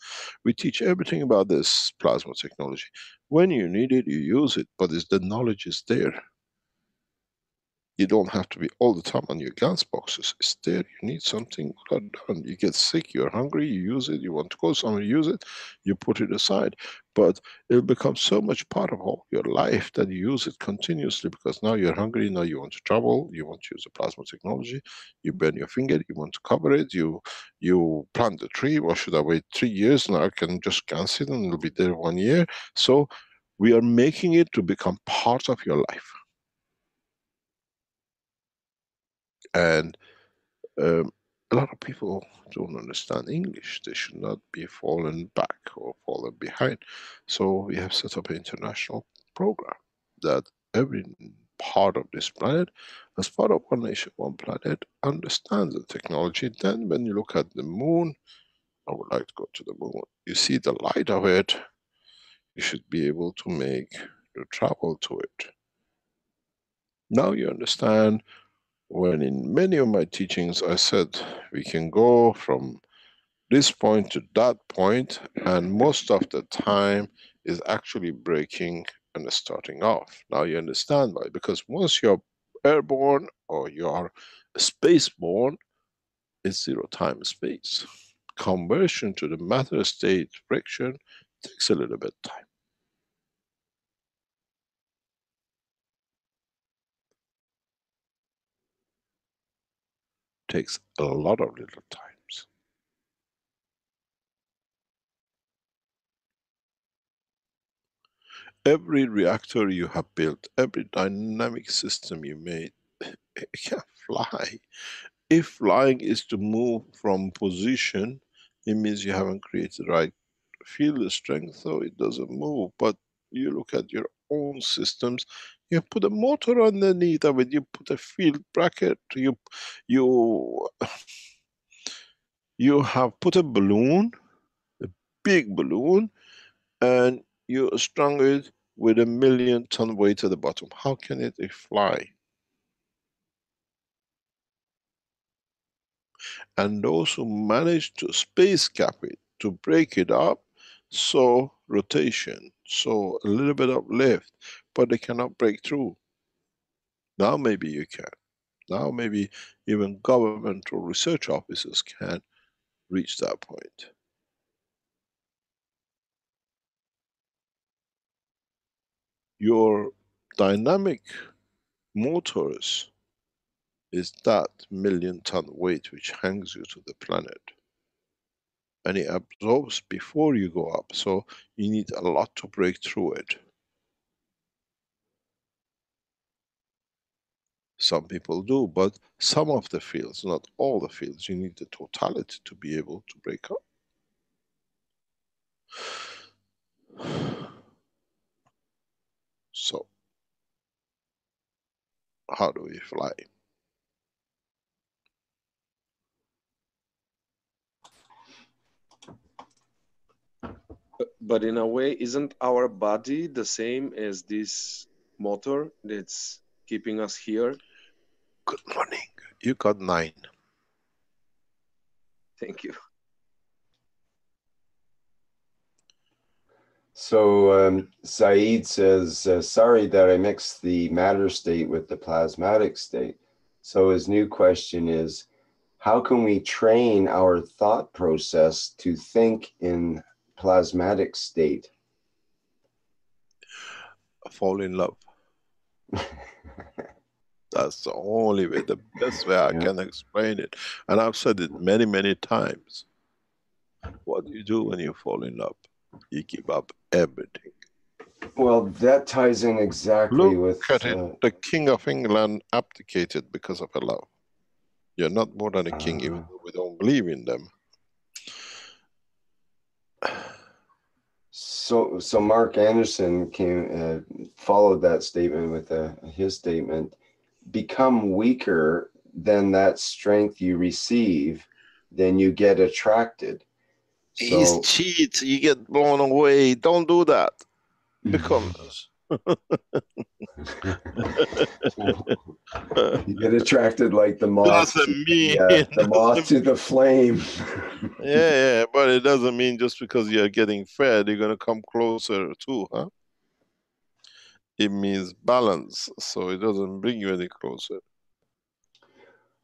Speaker 1: We teach everything about this plasma technology. When you need it, you use it, but the knowledge is there. You don't have to be all the time on your gas boxes. It's there. You need something done. You get sick, you're hungry, you use it, you want to go somewhere, you use it, you put it aside. But it'll become so much part of all your life that you use it continuously, because now you're hungry, now you want to travel, you want to use the plasma technology, you burn your finger, you want to cover it, you plant the tree. Why should I wait 3 years? Now I can just cancel it and it'll be there 1 year. So we are making it to become part of your life. And a lot of people don't understand English. They should not be fallen back or fallen behind. So we have set up an international program that every part of this planet, as part of One Nation, One Planet, understands the technology. Then when you look at the moon, I would like to go to the moon. You see the light of it, you should be able to make the travel to it. Now you understand. When in many of my teachings I said we can go from this point to that point, and most of the time is actually breaking and starting off. Now you understand why. Because once you're airborne or you are spaceborne, it's zero time space. Conversion to the matter state friction takes a little bit time. Takes a lot of little times. Every reactor you have built, every dynamic system you made, It can't fly. If flying is to move from position, it means you haven't created the right field strength, so it doesn't move. But you look at your own systems, you put a motor underneath of it, you put a field bracket, you you have put a balloon, a big balloon, and you strung it with 1,000,000 ton weight at the bottom. How can it fly? And those who manage to space cap it, to break it up, so rotation, so a little bit of lift, but they cannot break through. Now maybe you can. Now maybe even governmental research offices can reach that point. Your dynamic motors is that 1,000,000 ton weight which hangs you to the planet. And it absorbs before you go up, so you need a lot to break through it. Some people do, but some of the fields, not all the fields, you need the totality to be able to break up. So, how do we fly?
Speaker 6: But in a way, isn't our body the same as this motor that's keeping us here?
Speaker 1: Good morning. You got 9.
Speaker 6: Thank you.
Speaker 2: So Saeed says, sorry that I mixed the matter state with the plasmatic state. So his new question is, how can we train our thought process to think in plasmatic state?
Speaker 1: Fall in love. That's the only way, the best way I can explain it. And I've said it many, many times. What do you do when you fall in love? You give up everything.
Speaker 2: Well, that ties in exactly with...
Speaker 1: Look at it. The King of England abdicated because of a love. You're not more than a king, even though we don't believe in them.
Speaker 2: So Mark Anderson followed that statement with his statement: become weaker than that strength you receive, then you get attracted.
Speaker 1: He's cheat. You get blown away. Don't do that. Because
Speaker 2: you get attracted like the moth. The moth to the flame.
Speaker 1: Yeah, but it doesn't mean just because you're getting fed, you're gonna come closer too, huh? It means balance, so it doesn't bring you any closer.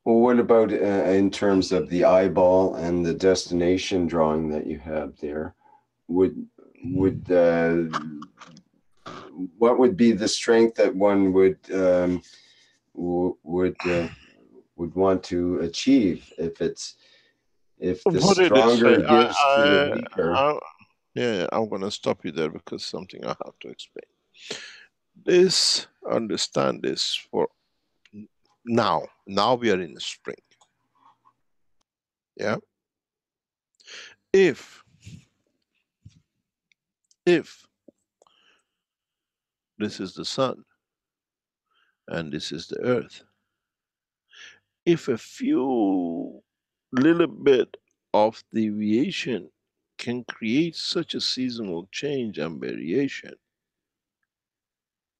Speaker 2: Well, what about in terms of the eyeball and the destination drawing that you have there? What would be the strength that one would want to achieve if the stronger gives to the weaker?
Speaker 1: Yeah, I'm gonna stop you there because something I have to explain. Understand this for now. Now we are in the spring. Yeah. If this is the sun and this is the earth, if a few little bit of deviation can create such a seasonal change and variation,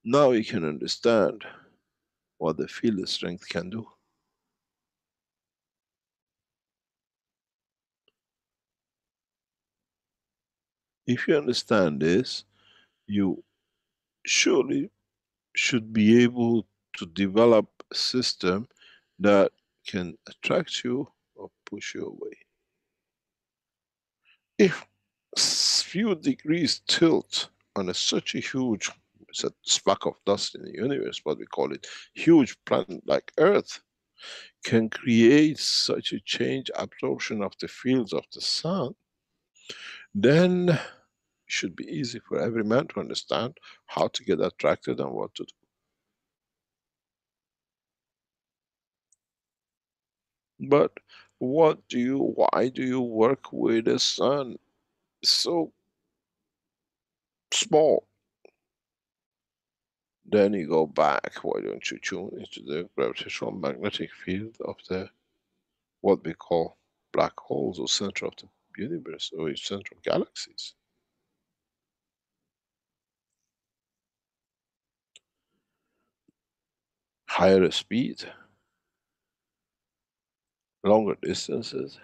Speaker 1: now you can understand what the field strength can do. If you understand this, you surely should be able to develop a system that can attract you or push you away. If few degrees tilt on such a huge, it's a speck of dust in the universe, what we call it, huge planet like Earth, can create such a change, absorption of the fields of the sun, then it should be easy for every man to understand how to get attracted and what to do. But why do you work with the sun? So small. Then you go back. Why don't you tune into the gravitational magnetic field of the what we call black holes, or center of the universe, or center of galaxies? Higher speed, longer distances.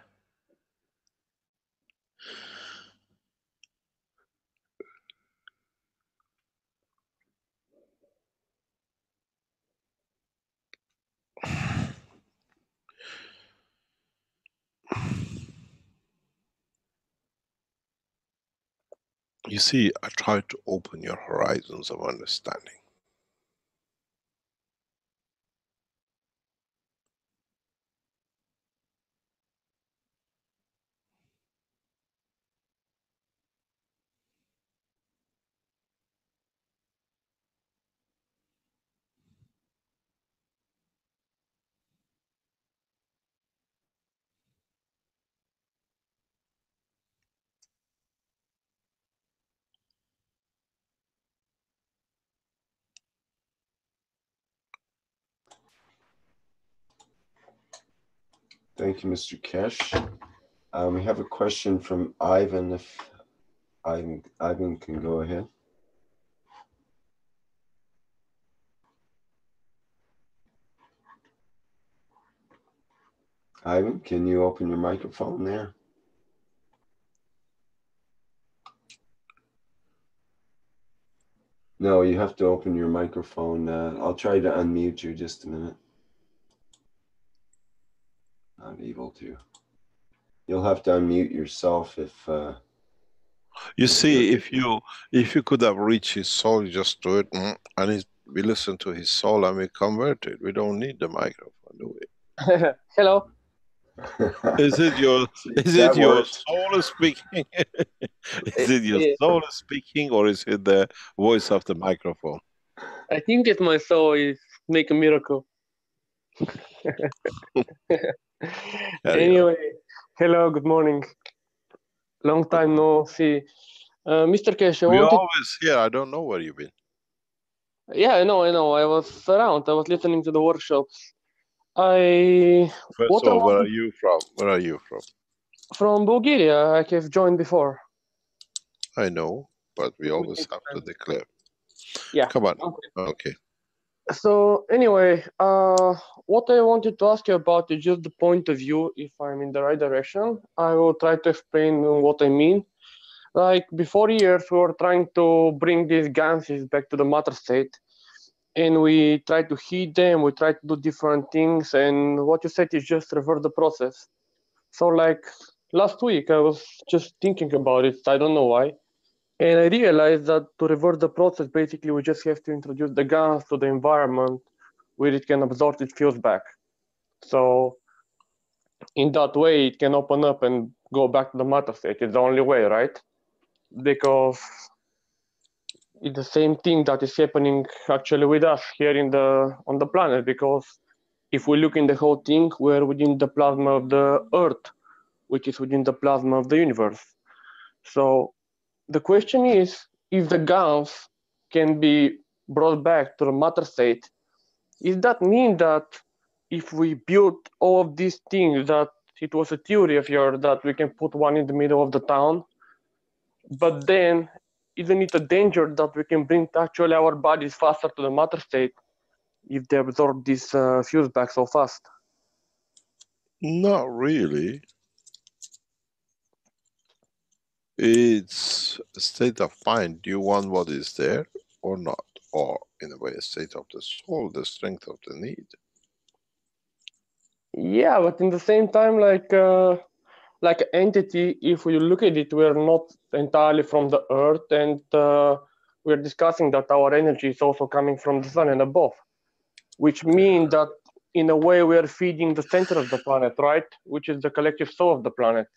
Speaker 1: You see, I try to open your horizons of understanding.
Speaker 2: Thank you, Mr. Keshe. We have a question from Ivan. If Ivan can go ahead. Ivan, can you open your microphone there? No, you have to open your microphone. I'll try to unmute you just a minute. Not able to. You'll have to unmute yourself if.
Speaker 1: You see, if you could have reached his soul, you just do it, and we listen to his soul and we convert it. We don't need the microphone, do we?
Speaker 7: Hello.
Speaker 1: Is it your soul speaking? Is it your soul speaking, or is it the voice of the microphone?
Speaker 7: I think it's my soul is make a miracle. Anyway, hello, good morning. Long time no see. Mr. Keshe,
Speaker 1: You're always here. I don't know where you've been.
Speaker 7: Yeah, I know. I was around. I was listening to the workshops.
Speaker 1: First of all, where are you from? Where are you from?
Speaker 7: From Bulgaria. I have joined before.
Speaker 1: I know, but we always have to declare.
Speaker 7: Yeah.
Speaker 1: Come on. Okay.
Speaker 7: So anyway, what I wanted to ask you about is just the point of view. If I'm in the right direction, I will try to explain what I mean. Like before years, we were trying to bring these gases back to the matter state, and we tried to heat them. We tried to do different things, and what you said is just reverse the process. So like last week, I was just thinking about it. I don't know why. And I realized that to reverse the process, basically, we just have to introduce the gas to the environment where it can absorb its fuels back. So in that way, it can open up and go back to the matter state. It's the only way, right? Because it's the same thing that is happening actually with us here on the planet. Because if we look in the whole thing, we're within the plasma of the Earth, which is within the plasma of the universe. So the question is, if the gas can be brought back to the matter state, does that mean that if we build all of these things, that it was a theory of yours that we can put one in the middle of the town, but then isn't it a danger that we can bring actually our bodies faster to the matter state if they absorb these fuels back so fast?
Speaker 1: Not really. It's a state of mind. Do you want what is there or not? Or in a way, a state of the soul, the strength of the need.
Speaker 7: Yeah, but in the same time, like entity, if we look at it, we're not entirely from the Earth, and we're discussing that our energy is also coming from the sun and above, which means that in a way we are feeding the center of the planet, right? Which is the collective soul of the planet.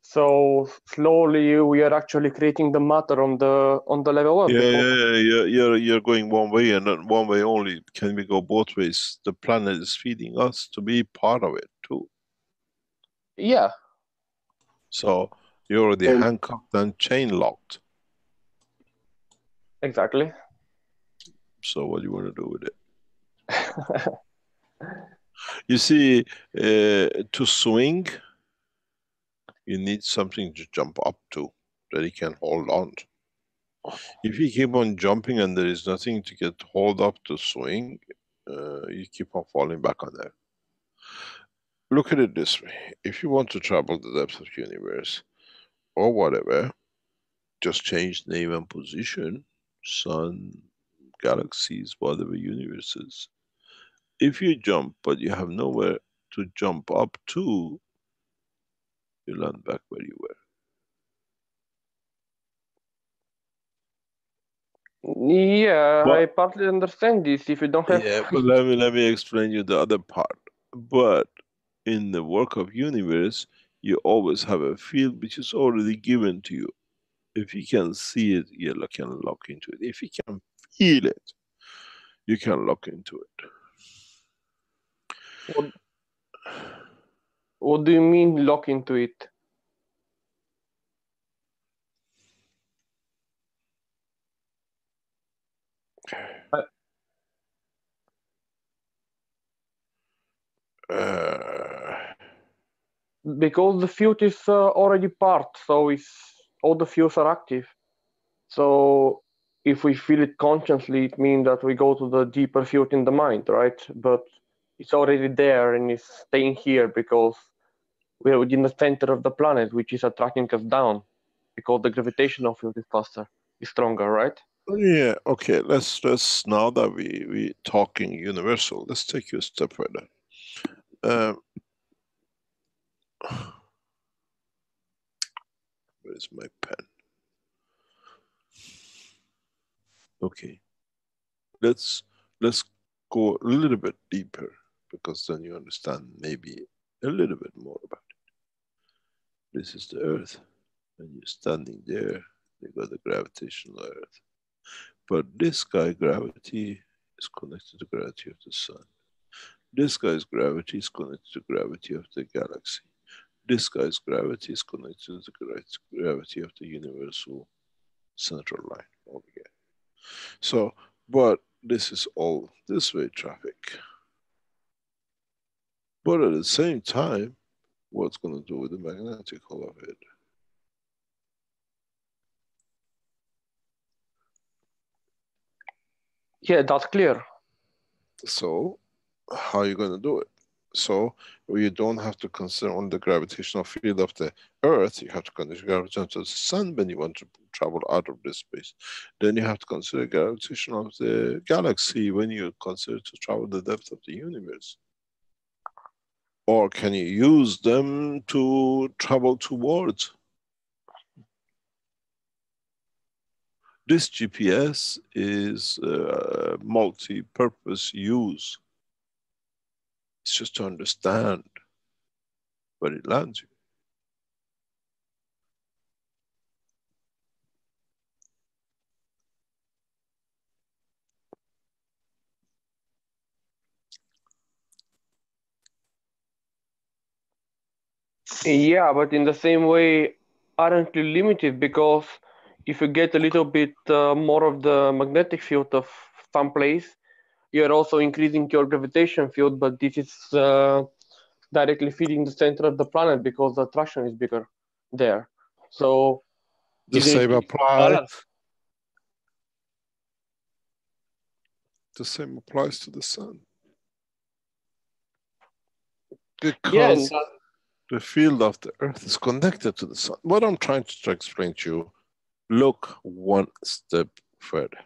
Speaker 7: So slowly we are actually creating the matter on the level up.
Speaker 1: You're going one way and not one way only. Can we go both ways? The planet is feeding us to be part of it too.
Speaker 7: Yeah.
Speaker 1: So you're already
Speaker 2: And-
Speaker 1: handcuffed and chain locked.
Speaker 7: Exactly.
Speaker 1: So what do you want to do with it? You see, to swing, you need something to jump up to that you can hold on to. If you keep on jumping and there is nothing to get hold up to swing, you keep on falling back on there. Look at it this way. If you want to travel the depth of the universe or whatever, just change name and position, sun, galaxies, whatever universes. If you jump but you have nowhere to jump up to, you land back where you were.
Speaker 7: Yeah,
Speaker 1: But
Speaker 7: I partly understand this. If you don't have
Speaker 1: yeah, but let me explain you the other part. But in the work of universe, you always have a field which is already given to you. If you can see it, you can lock into it. If you can feel it, you can lock into it.
Speaker 7: what do you mean lock into it? Because the field is already part, so all the fields are active. So if we feel it consciously, it means that we go to the deeper field in the mind, right? But it's already there and it's staying here because we're within the center of the planet, which is attracting us down because the gravitational field is faster, is stronger, right?
Speaker 1: Yeah, okay, let's now that we talking universal, let's take you a step further. Where's my pen? Okay. Let's go a little bit deeper, because then you understand maybe a little bit more about it. This is the Earth, and you're standing there, you got the gravitational Earth. But this guy gravity is connected to gravity of the sun. This guy's gravity is connected to gravity of the galaxy. This guy's gravity is connected to the gravity of the universal central line altogether. So, but this is all this way traffic. But at the same time, what's going to do with the magnetic hull of it?
Speaker 7: Yeah, that's clear.
Speaker 1: So, how are you going to do it? So, you don't have to consider only the gravitational field of the Earth, you have to consider gravitational to the sun when you want to travel out of this space. Then you have to consider gravitational of the galaxy when you consider to travel the depth of the universe. Or can you use them to travel towards? This GPS is multi-purpose use. It's just to understand where it lands you.
Speaker 7: Yeah, but in the same way, aren't you limited? Because if you get a little bit more of the magnetic field of some place, you're also increasing your gravitation field, but this is directly feeding the center of the planet because the attraction is bigger there. So
Speaker 1: The same applies. The same applies to the sun. Because the field of the Earth is connected to the sun. What I'm trying to explain to you, look one step further.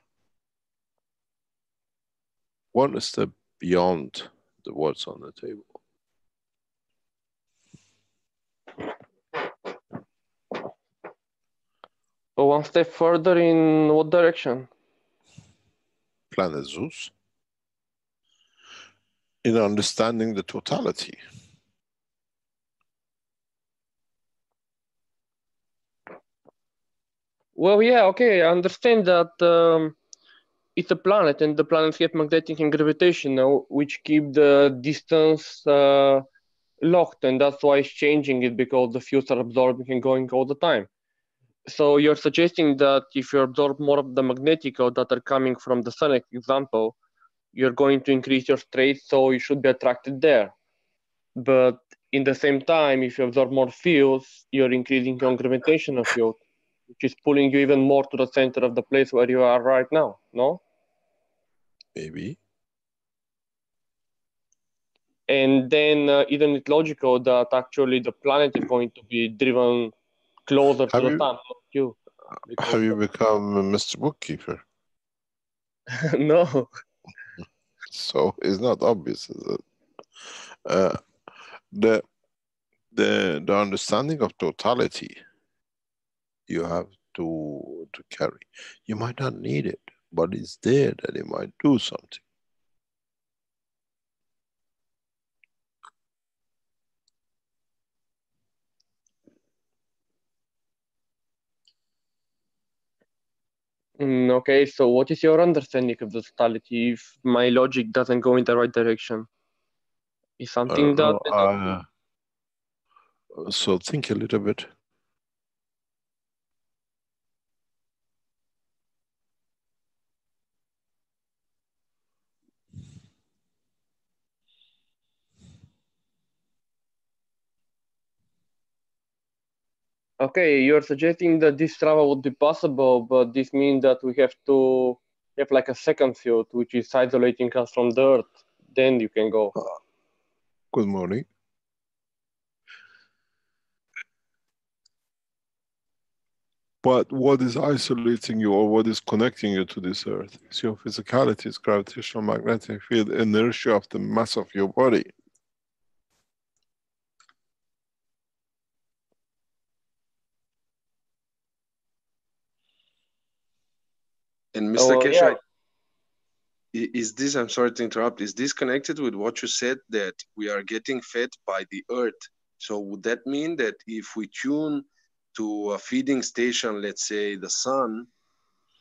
Speaker 1: One step beyond the words on the table.
Speaker 7: So one step further in what direction?
Speaker 1: Planet Zeus. In understanding the totality.
Speaker 7: Well, yeah, okay, I understand that it's a planet and the planets have magnetic and gravitational, which keep the distance locked, and that's why it's changing it, because the fields are absorbing and going all the time. So you're suggesting that if you absorb more of the magnetic that are coming from the sun, example, you're going to increase your straight, so you should be attracted there. But in the same time, if you absorb more fields, you're increasing your gravitational field, which is pulling you even more to the center of the place where you are right now, no?
Speaker 1: Maybe.
Speaker 7: And then isn't it logical that actually the planet is going to be driven closer to the sun, not you?
Speaker 1: Have you become Mr. Bookkeeper?
Speaker 7: No.
Speaker 1: So it's not obvious, is it? The understanding of totality you have to carry. You might not need it, but it's there that it might do something.
Speaker 7: Okay, so what is your understanding of the totality if my logic doesn't go in the right direction? Is something that...
Speaker 1: So think a little bit.
Speaker 7: Okay, you're suggesting that this travel would be possible, but this means that we have to have like a second field, which is isolating us from the Earth. Then you can go.
Speaker 1: Good morning. But what is isolating you, or what is connecting you to this Earth? It's your physicality, it's gravitational magnetic field, inertia of the mass of your body.
Speaker 6: And Mr. Keshe, is this, I'm sorry to interrupt, is this connected with what you said that we are getting fed by the Earth? So would that mean that if we tune to a feeding station, let's say the sun,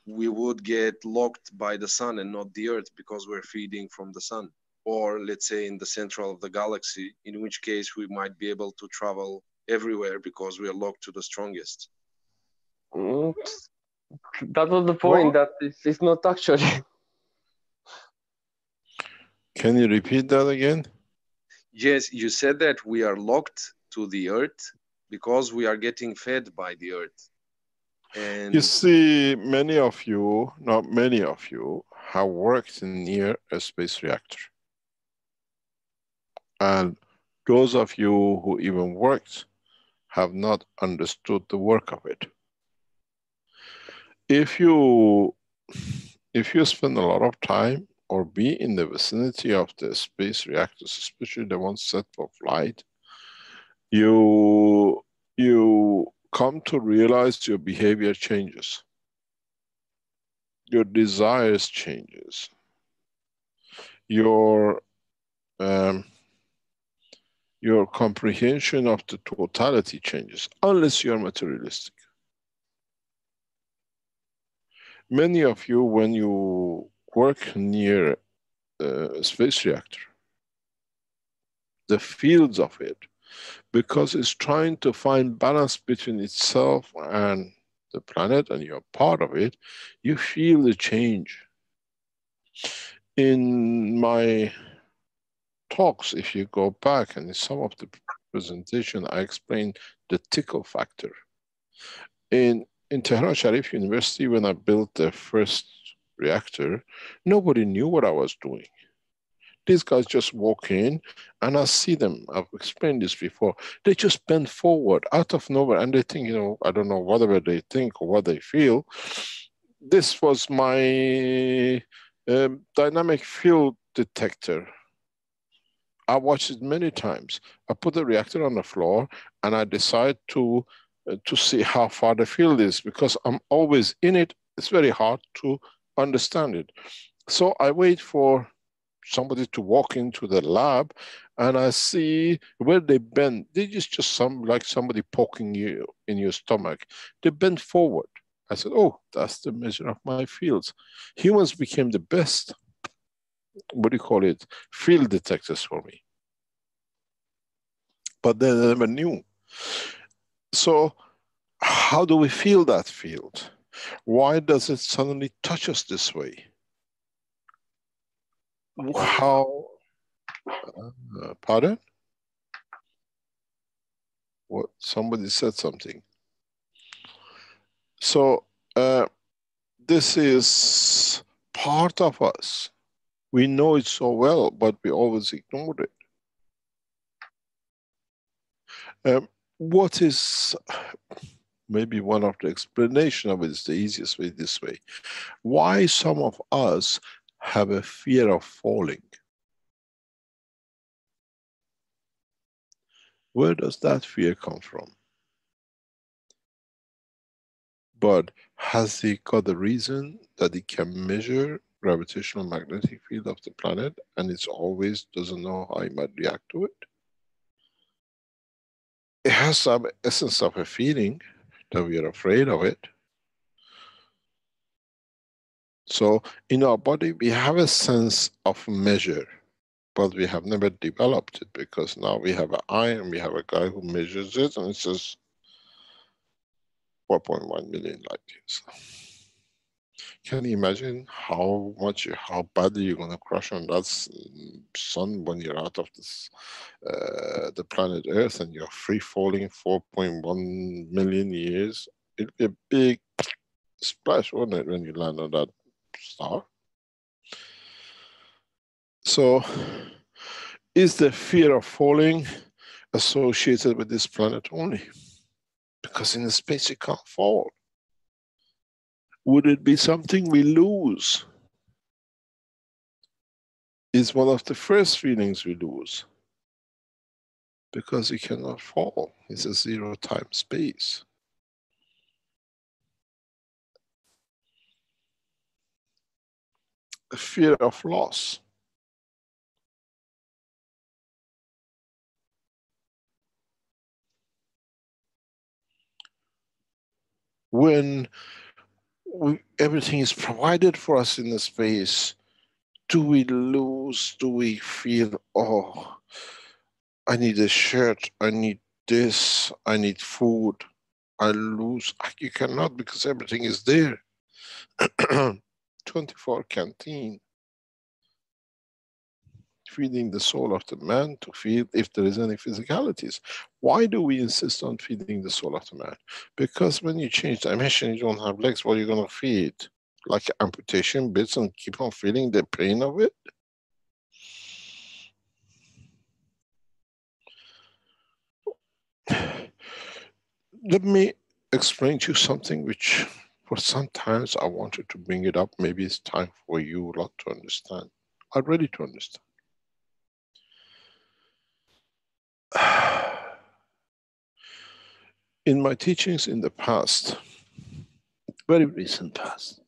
Speaker 6: we would get locked by the sun and not the Earth because we're feeding from the sun? Or let's say in the central of the galaxy, in which case we might be able to travel everywhere because we are locked to the strongest.
Speaker 7: That was the point, that it's not actually.
Speaker 1: Can you repeat that again?
Speaker 6: Yes, you said that we are locked to the Earth because we are getting fed by the Earth. And
Speaker 1: you see, many of you, not many of you, have worked near a space reactor. And those of you who even worked have not understood the work of it. If you spend a lot of time or be in the vicinity of the space reactors, especially the ones set for flight, you come to realize your behavior changes. Your desires changes. Your comprehension of the totality changes, unless you are materialistic. Many of you, when you work near a space reactor, the fields of it, because it's trying to find balance between itself and the planet, and you're part of it, you feel the change. In my talks, if you go back, and in some of the presentation, I explained the tickle factor. In Tehran Sharif University, when I built the first reactor, nobody knew what I was doing. These guys just walk in, and I see them. I've explained this before. They just bend forward out of nowhere, and they think, I don't know, whatever they think or what they feel. This was my dynamic field detector. I watched it many times. I put the reactor on the floor, and I decide to see how far the field is, because I'm always in it. It's very hard to understand it. So I wait for somebody to walk into the lab, and I see where they bend. They just like somebody poking you in your stomach. They bend forward. I said, oh, that's the measure of my fields. Humans became the best, what do you call it, field detectors for me. but they never knew. So how do we feel that field? Why does it suddenly touch us this way? How, pardon? What, somebody said something. So this is part of us. We know it so well, but we always ignored it. What is, maybe one of the explanation of it is the easiest way this way. Why some of us have a fear of falling? Where does that fear come from? But has he got a reason that he can measure gravitational magnetic field of the planet and it's always doesn't know how he might react to it? It has some essence of a feeling that we are afraid of it. So in our body we have a sense of measure, but we have never developed it because now we have an eye and we have a guy who measures it and it says 4.1 million light years. Can you imagine how badly you're going to crush on that sun when you're out of this, the planet Earth and you're free falling 4.1 million years? It'll be a big splash, won't it, when you land on that star? So, is the fear of falling associated with this planet only? Because in space you can't fall. Would it be something we lose? Is one of the first feelings we lose. Because you cannot fall. It's a zero-time space. A fear of loss. When everything is provided for us in the space, do we lose? Do we feel, oh, I need a shirt, I need this, I need food, I lose? You cannot, because everything is there. 24 canteen. Feeding the soul of the man to feel if there is any physicalities. Why do we insist on feeding the soul of the man? Because when you change dimension, you don't have legs, what are you going to feed? Like amputation bits and keep on feeling the pain of it? Let me explain to you something which for sometimes I wanted to bring it up. Maybe it's time for you lot to understand. I'm ready to understand. In my teachings in the past, very recent past,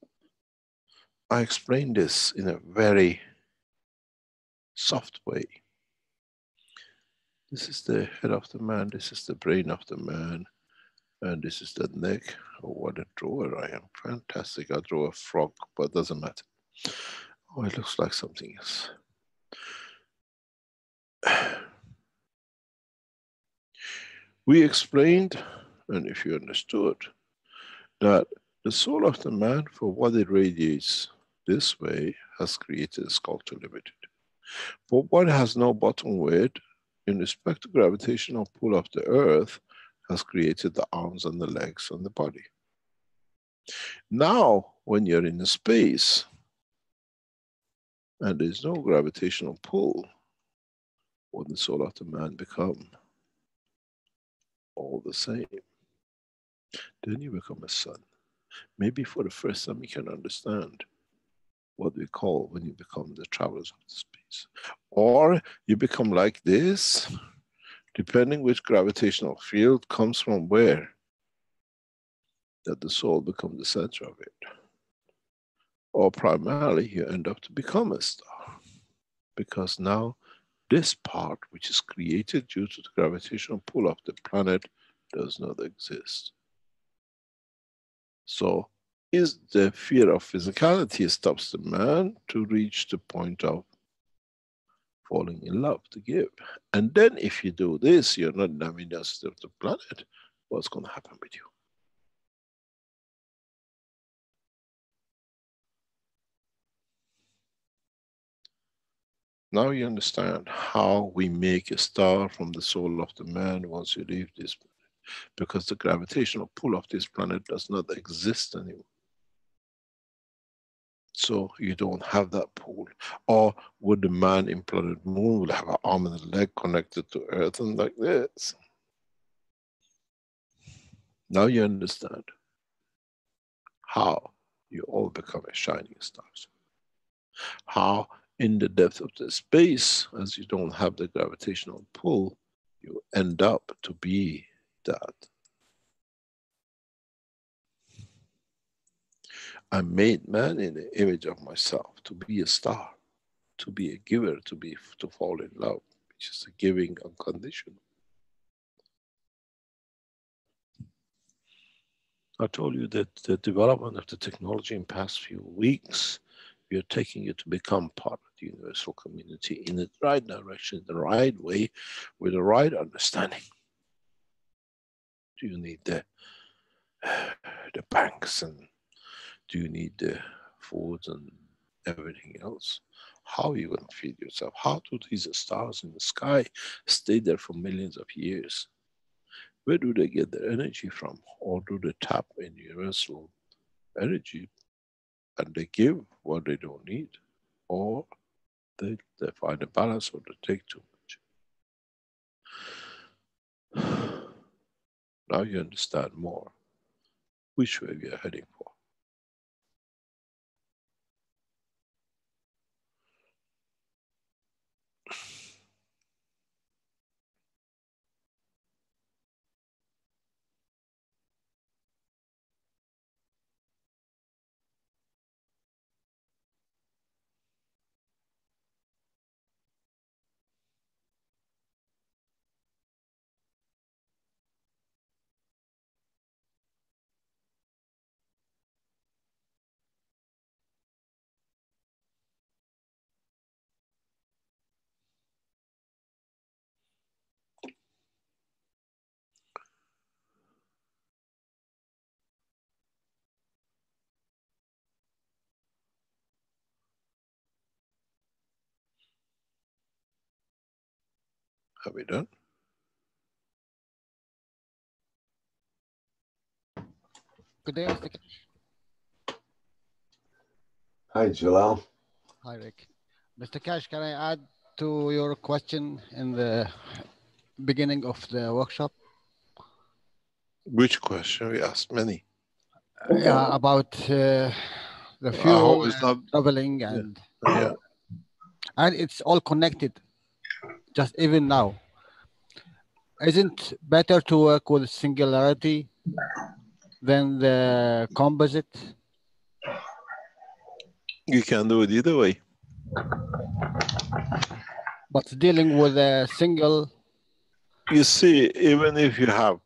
Speaker 1: I explained this in a very soft way. This is the head of the man, this is the brain of the man, and this is the neck. Oh, what a drawer I am. Fantastic. I draw a frog, but it doesn't matter. Oh, it looks like something else. We explained, and if you understood, that the soul of the man, for what it radiates this way, has created a sculpture limited. For what has no bottom weight, in respect to gravitational pull of the earth, has created the arms and the legs and the body. Now, when you're in space, and there's no gravitational pull, what the soul of the man become? All the same. Then you become a son. Maybe for the first time you can understand what we call when you become the travelers of the space. Or you become like this, depending which gravitational field comes from where, that the soul becomes the center of it. Or primarily you end up to become a star. Because now this part which is created due to the gravitational pull of the planet does not exist. So is the fear of physicality stops the man to reach the point of falling in love to give. And then if you do this, you're not damaging the planet, what's going to happen with you? Now you understand how we make a star from the soul of the man once you leave this planet. Because the gravitational pull of this planet does not exist anymore. So you don't have that pull. Or would the man in planet Moon will have an arm and a leg connected to Earth and like this? Now you understand how you all become a shining stars. How in the depth of the space, as you don't have the gravitational pull, you end up to be that. I made man in the image of myself to be a star, to be a giver, to fall in love, which is a giving unconditional. I told you that the development of the technology in past few weeks, we are taking it to become part of the universal community in the right direction, the right way, with the right understanding. Do you need the banks, and do you need the food and everything else? How are you going to feed yourself? How do these stars in the sky stay there for millions of years? Where do they get their energy from? Or do they tap in universal energy and they give what they don't need? Or they find a balance, or they take too much. Now you understand more which way we are heading for. Are we done?
Speaker 8: Good day, Mr. Keshe.
Speaker 2: Hi, Jalal.
Speaker 8: Hi, Rick. Mr. Keshe, can I add to your question in the beginning of the workshop?
Speaker 1: Which question? We asked many.
Speaker 8: Yeah, about the fuel and traveling and and it's all connected. Just even now, isn't better to work with singularity than the composite?
Speaker 1: You can do it either way.
Speaker 8: But dealing with a single.
Speaker 1: You see, even if you have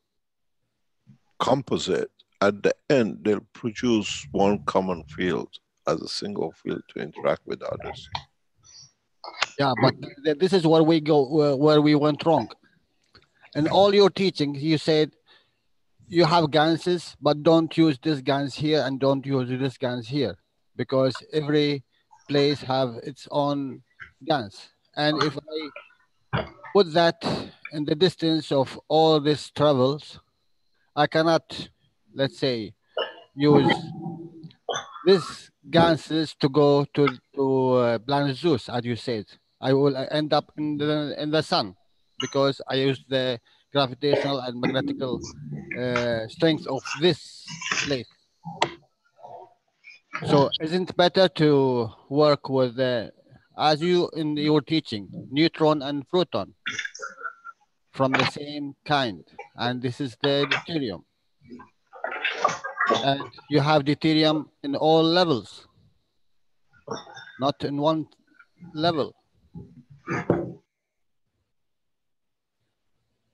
Speaker 1: composite, at the end they'll produce one common field as a single field to interact with others.
Speaker 8: Yeah, but this is where we go, where we went wrong. In all your teaching, you said you have ganses, but don't use this gans here and don't use this gans here, because every place have its own gans. And if I put that in the distance of all these travels, I cannot, let's say, use this ganses to go to planet Zeus, as you said. I will end up in the sun because I use the gravitational and magnetical strength of this place. So isn't it better to work with, as you in your teaching, neutron and proton from the same kind, and this is the deuterium. And you have deuterium in all levels, not in one level.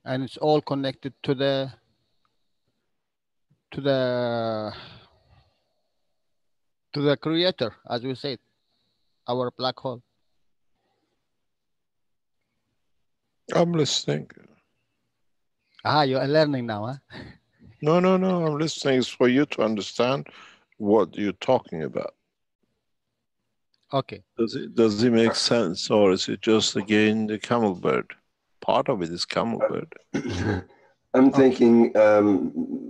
Speaker 8: And it's all connected to the creator, as we said, our black hole.
Speaker 9: I'm listening.
Speaker 8: Ah, you are learning now, huh?
Speaker 9: No, I'm listening. It's for you to understand what you're talking about.
Speaker 8: Okay.
Speaker 1: Does it make sense, or is it just again the camel bird? Part of it is camel bird.
Speaker 2: I'm thinking,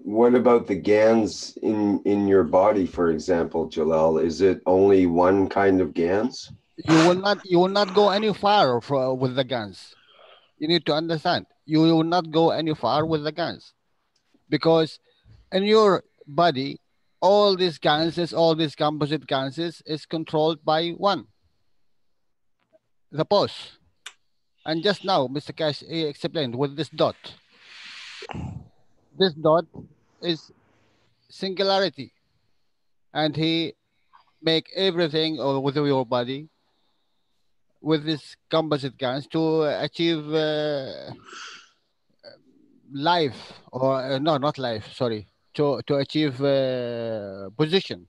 Speaker 2: what about the gans in your body, for example, Jalal? Is it only one kind of gans?
Speaker 8: You will not go any far with the guns. You need to understand. You will not go any far with the guns, because in your body, all these ganses, all these composite ganses is controlled by one, the boss. And just now, Mr. Cash explained with this dot. This dot is singularity, and he make everything with your body with this composite gans to achieve life, or no, not life. Sorry, to achieve position.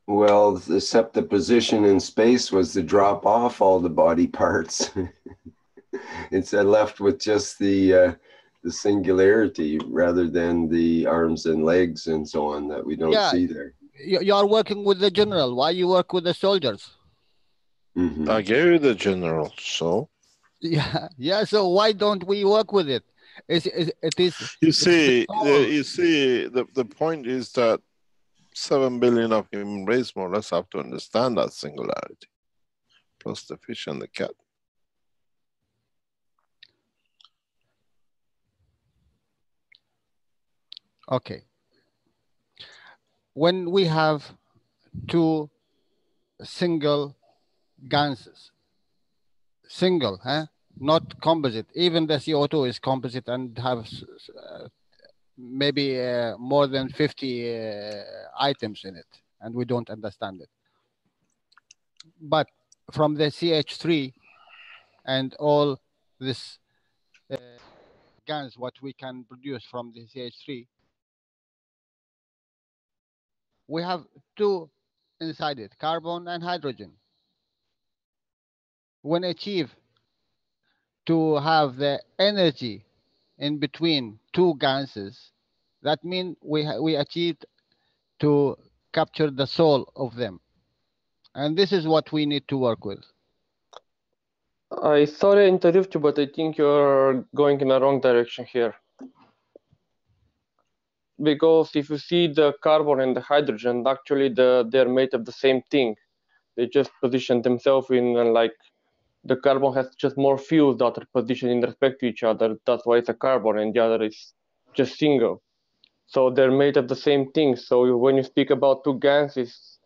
Speaker 2: Well, except the position in space was to drop off all the body parts. It's left with just the singularity rather than the arms and legs and so on that we don't see there.
Speaker 8: You are working with the general. Why you work with the soldiers?
Speaker 2: Mm-hmm.
Speaker 9: I gave you the general, so.
Speaker 8: Yeah. So why don't we work with it? It is.
Speaker 9: You see, the point is that 7 billion of human race more or less have to understand that singularity, plus the fish and the cat.
Speaker 8: Okay. When we have two single ganses, single, not composite. Even the CO2 is composite and have maybe more than 50 items in it, and we don't understand it. But from the CH3 and all this GANs, what we can produce from the CH3, we have two inside it, carbon and hydrogen. When achieve to have the energy in between two gases, that means we achieved to capture the soul of them. And this is what we need to work with.
Speaker 7: I sorry to interrupt you, but I think you're going in the wrong direction here. Because if you see the carbon and the hydrogen, actually they're made of the same thing. They just position themselves in like the carbon has just more fuels that are positioned in respect to each other. That's why it's a carbon, and the other is just single. So they're made of the same thing. So when you speak about two gases,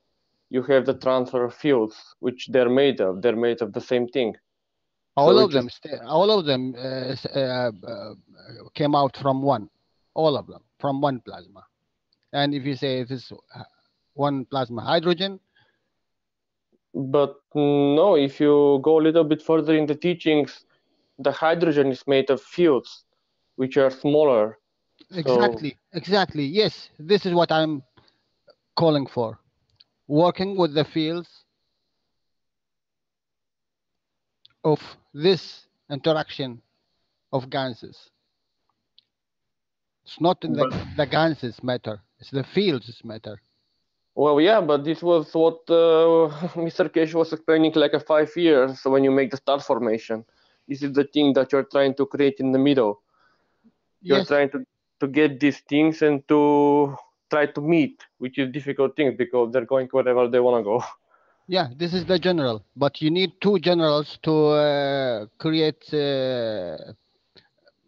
Speaker 7: you have the transfer of fuels, which they're made of. They're made of the same thing.
Speaker 8: All of them came out from one. All of them from one plasma. And if you say it is one plasma hydrogen.
Speaker 7: But no, if you go a little bit further in the teachings, the hydrogen is made of fields, which are smaller.
Speaker 8: Exactly. Yes, this is what I'm calling for. Working with the fields of this interaction of gases. It's not in the gases matter, it's the fields matter.
Speaker 7: Well, yeah, but this was what Mr. Keshe was explaining like 5 years when you make the star formation. This is the thing that you're trying to create in the middle. You're trying to get these things and to try to meet, which is difficult thing because they're going wherever they want to go.
Speaker 8: Yeah, this is the general, but you need two generals to create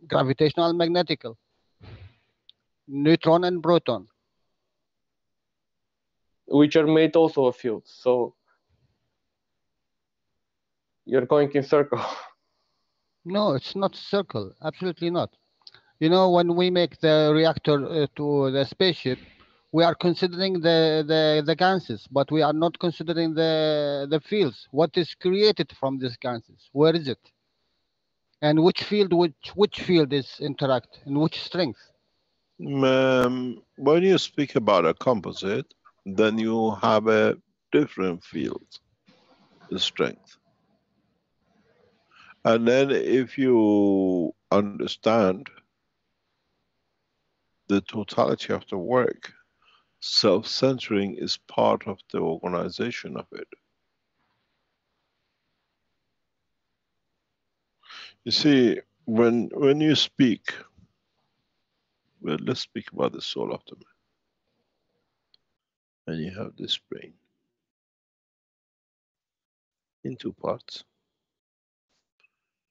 Speaker 8: gravitational magnetical, neutron and proton.
Speaker 7: Which are made also of fields. So you're going in circle.
Speaker 8: No, it's not circle. Absolutely not. You know, when we make the reactor to the spaceship, we are considering the gases, but we are not considering the fields. What is created from these gases? Where is it? And which field is interact and which strength?
Speaker 1: When you speak about a composite, then you have a different field, the strength.
Speaker 9: And then if you understand the totality of the work, self-centering is part of the organization of it. You see, when you speak, well, let's speak about the soul of the man. And you have this brain in two parts.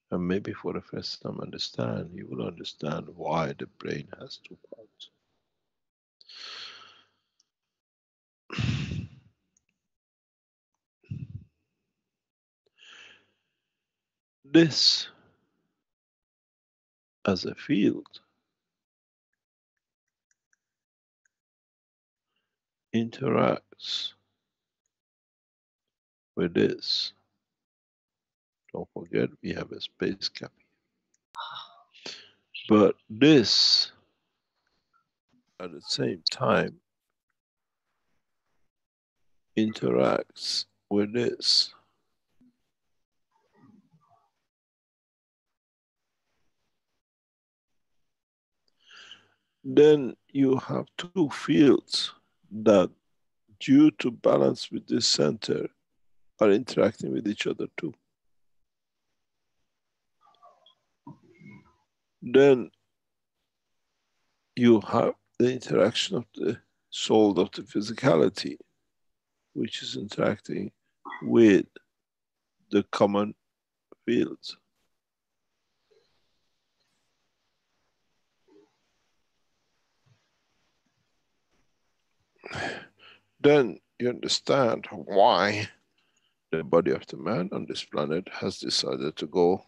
Speaker 9: And maybe for the first time you will understand why the brain has two parts. This, as a field, interacts with this. Don't forget we have a space cap. But this, at the same time, interacts with this. Then you have two fields that, due to balance with this center, are interacting with each other too. Then you have the interaction of the soul of the physicality, which is interacting with the common fields. Then you understand why the body of the man on this planet has decided to go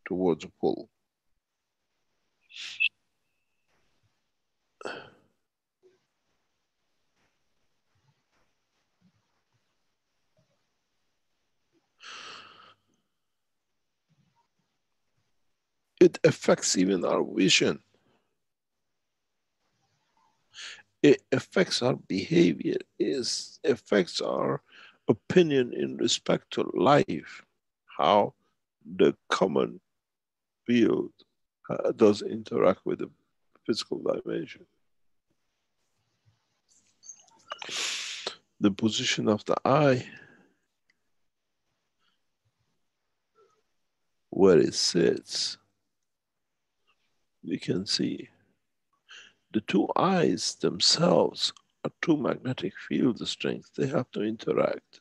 Speaker 9: towards a pole. It affects even our vision. It affects our behavior. It affects our opinion in respect to life. How the common field does interact with the physical dimension. The position of the eye, where it sits, you can see the two eyes themselves are two magnetic field strengths. They have to interact.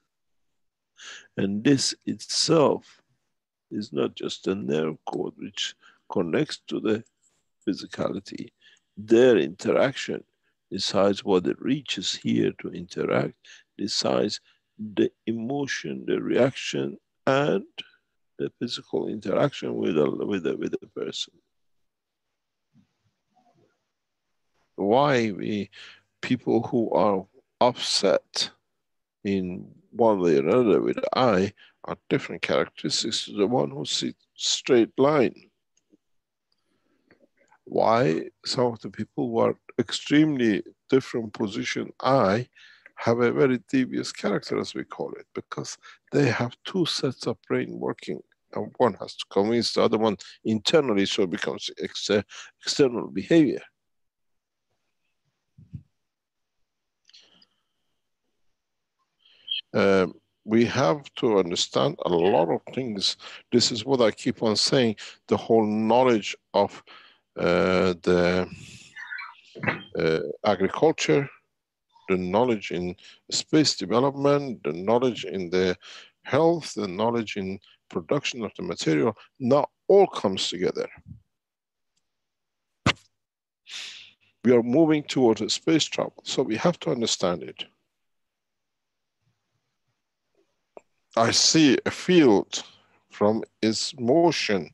Speaker 9: And this itself is not just a nerve cord which connects to the physicality. Their interaction decides what it reaches here to interact, decides the emotion, the reaction, and the physical interaction with a person. Why people who are upset in one way or another with the eye are different characteristics to the one who sees straight line. Why some of the people who are extremely different position eye have a very devious character, as we call it, because they have two sets of brain working, and one has to convince the other one internally, so it becomes external behavior. We have to understand a lot of things. This is what I keep on saying, the whole knowledge of the agriculture, the knowledge in space development, the knowledge in the health, the knowledge in production of the material, now all comes together. We are moving towards a space travel, so we have to understand it. I see a field from its motion.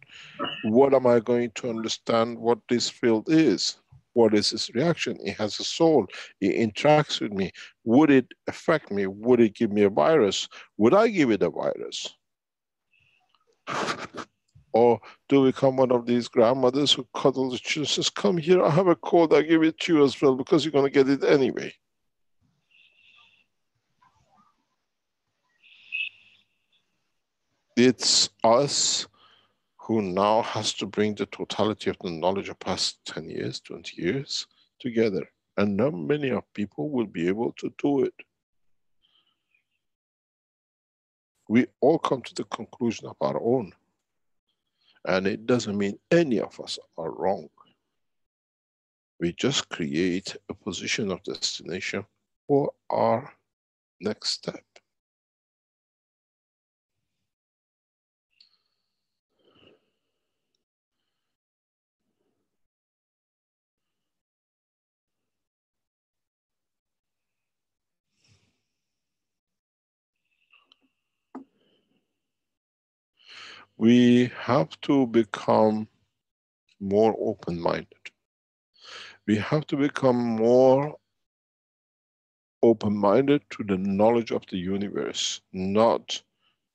Speaker 9: What am I going to understand what this field is? What is its reaction? It has a soul. It interacts with me. Would it affect me? Would it give me a virus? Would I give it a virus? Or do we become one of these grandmothers who cuddle the children, says, come here, I have a cold, I give it to you as well, because you're going to get it anyway. It's us who now has to bring the totality of the knowledge of past 10 years, 20 years together. And not many of people will be able to do it. We all come to the conclusion of our own. And it doesn't mean any of us are wrong. We just create a position of destination for our next step. We have to become more open-minded. We have to become more open-minded to the knowledge of the universe, not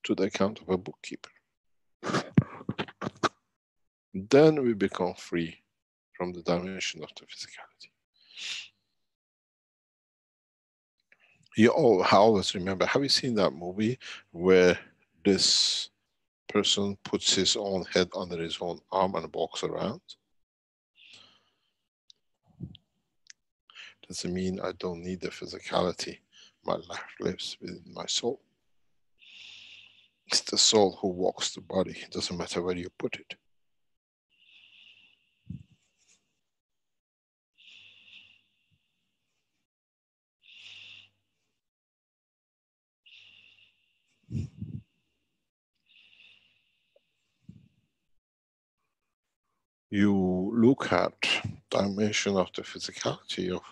Speaker 9: to the account of a bookkeeper. Then we become free from the dimension of the physicality. You all always remember, have you seen that movie where this person puts his own head under his own arm and walks around? Doesn't mean I don't need the physicality. My life lives within my soul. It's the soul who walks the body. It doesn't matter where you put it. You look at dimension of the physicality of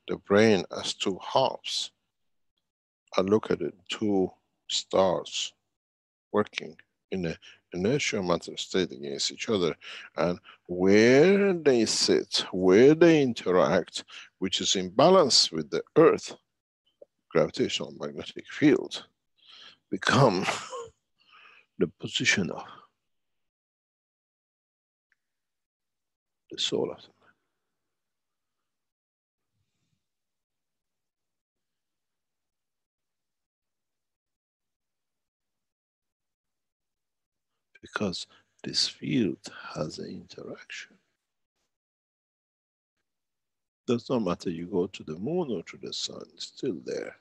Speaker 9: the brain as two halves. I look at it, two stars working in an inertial matter state against each other, and where they sit, where they interact, which is in balance with the Earth gravitational magnetic field, become the position of the soul of the man. Because this field has an interaction. Does not matter you go to the moon or to the sun, it's still there.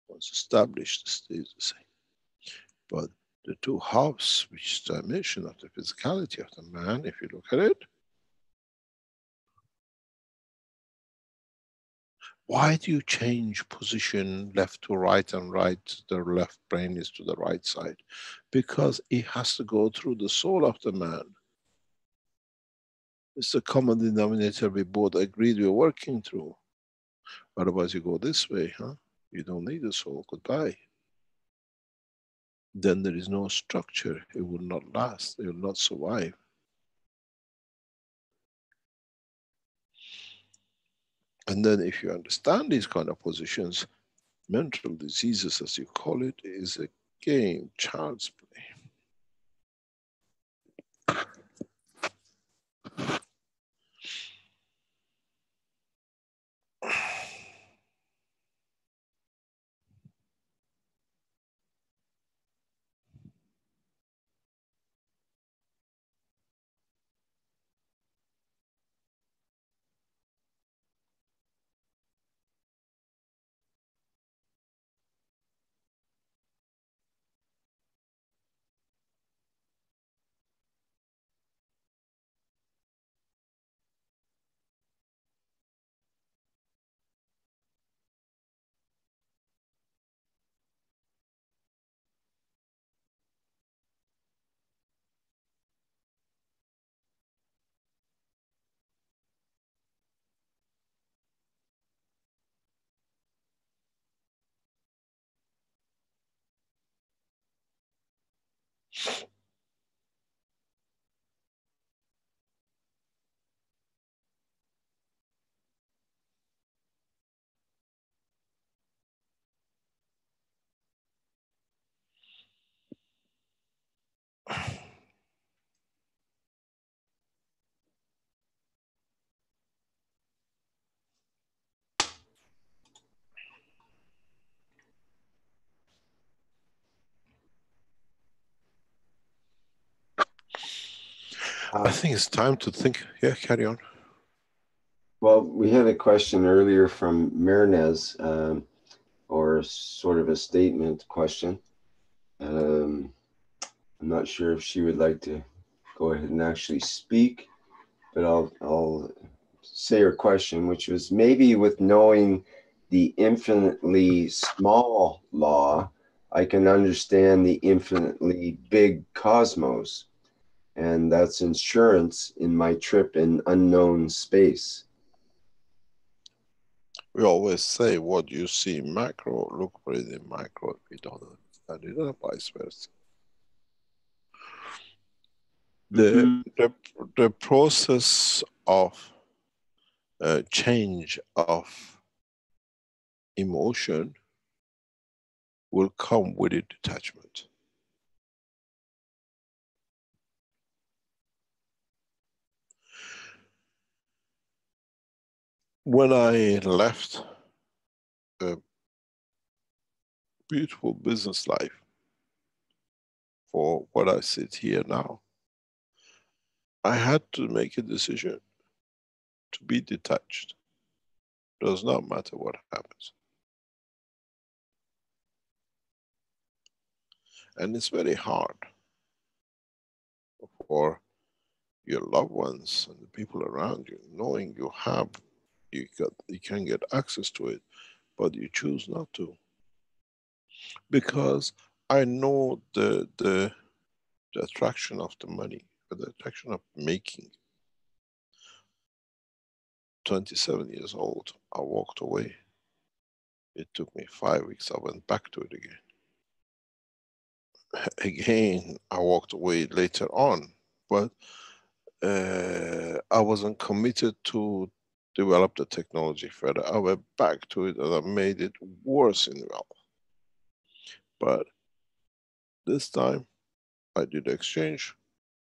Speaker 9: Once established, it stays the same. But the two halves, which is the dimension of the physicality of the man, if you look at it, why do you change position left to right and right, the left brain is to the right side? Because it has to go through the soul of the man. It's the common denominator we both agreed we're working through. Otherwise you go this way, huh? You don't need the soul, goodbye. Then there is no structure, it will not last, it will not survive. And then if you understand these kind of positions, mental diseases, as you call it, is a game, child's play. I think it's time to think. Yeah, carry on.
Speaker 2: Well, we had a question earlier from Mernez, or sort of a statement question. I'm not sure if she would like to go ahead and actually speak, but I'll say her question, which was, maybe with knowing the infinitely small law, I can understand the infinitely big cosmos, and that's insurance in my trip in unknown space.
Speaker 9: We always say what you see in macro, look for it in micro. If we don't understand it, and vice versa. The process of change of emotion will come with a detachment. When I left a beautiful business life for what I sit here now, I had to make a decision to be detached. Does not matter what happens. And it's very hard for your loved ones and the people around you, knowing you can get access to it, but you choose not to. Because I know the attraction of the money, the attraction of making. 27 years old, I walked away. It took me 5 weeks, I went back to it again. Again, I walked away later on, but I wasn't committed to develop the technology further. I went back to it and I made it worse in wealth. But this time, I did exchange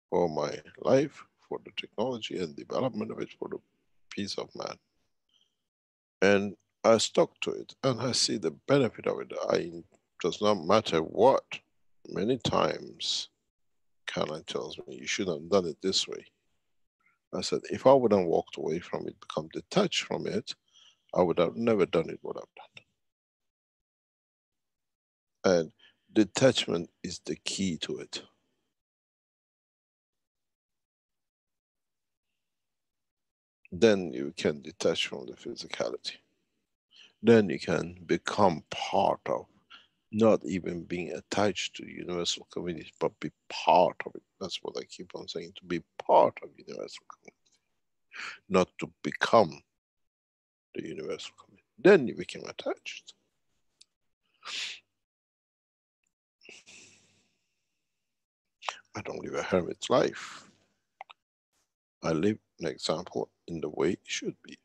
Speaker 9: for my life, for the technology and development of it, for the peace of man. And I stuck to it and I see the benefit of it. Does not matter what. Many times, Caroline tells me, you should have done it this way. I said, if I wouldn't walked away from it, become detached from it, I would have never done it what I've done. And detachment is the key to it. Then you can detach from the physicality. Then you can become part of, not even being attached to universal community, but be part of it. That's what I keep on saying, to be part of universal community, not to become the universal community. Then you become attached. I don't live a hermit's life. I live an example in the way it should be.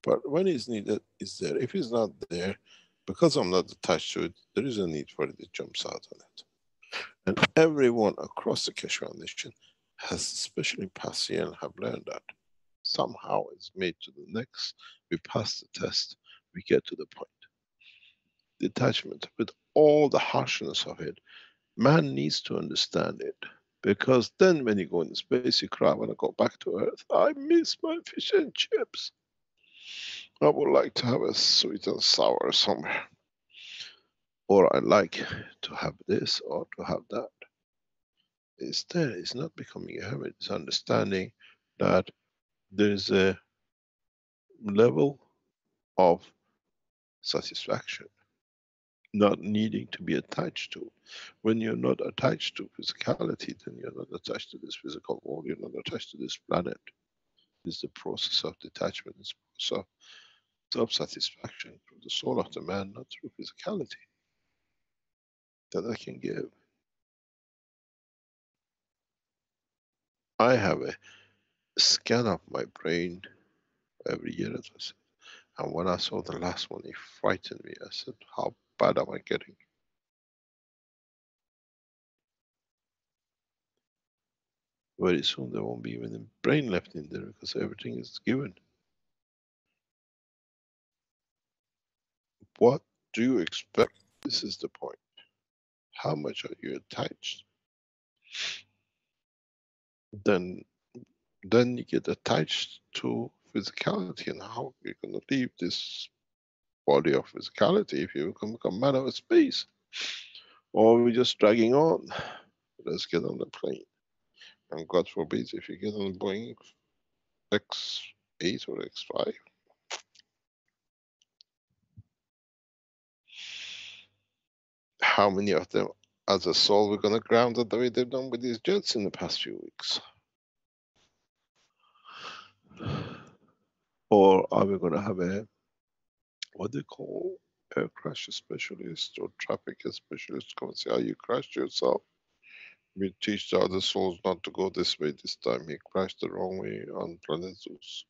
Speaker 9: But when it's needed, it's there. If it's not there, because I'm not attached to it, there is a need for it, it jumps out on it. And everyone across the Keshe Foundation has, especially past year, have learned that. Somehow it's made to the next, we pass the test, we get to the point. Detachment, with all the harshness of it, man needs to understand it. Because then when you go in space, you cry, when I go back to Earth, I miss my fish and chips. I would like to have a sweet and sour somewhere. Or I like to have this or to have that. It's there, it's not becoming a hermit, it's understanding that there's a level of satisfaction, not needing to be attached to. When you're not attached to physicality, then you're not attached to this physical world, you're not attached to this planet. It's the process of detachment, it's the process of self-satisfaction through the soul of the man, not through physicality, that I can give. I have a scan of my brain every year, as I said. And when I saw the last one, it frightened me. I said, how bad am I getting? Very soon there won't be even a brain left in there because everything is given. What do you expect? This is the point. How much are you attached? then you get attached to physicality, and how you're going to leave this body of physicality if you become man of space, or we're just dragging on. Let's get on the plane, and God forbid if you get on Boeing X8 or X5, how many of them as a soul we're going to ground it the way they've done with these jets in the past few weeks? Or are we going to have a, what they call, air crash specialist or traffic specialist come and say, oh, you crashed yourself? We teach the other souls not to go this way this time. He crashed the wrong way on planet Zeus.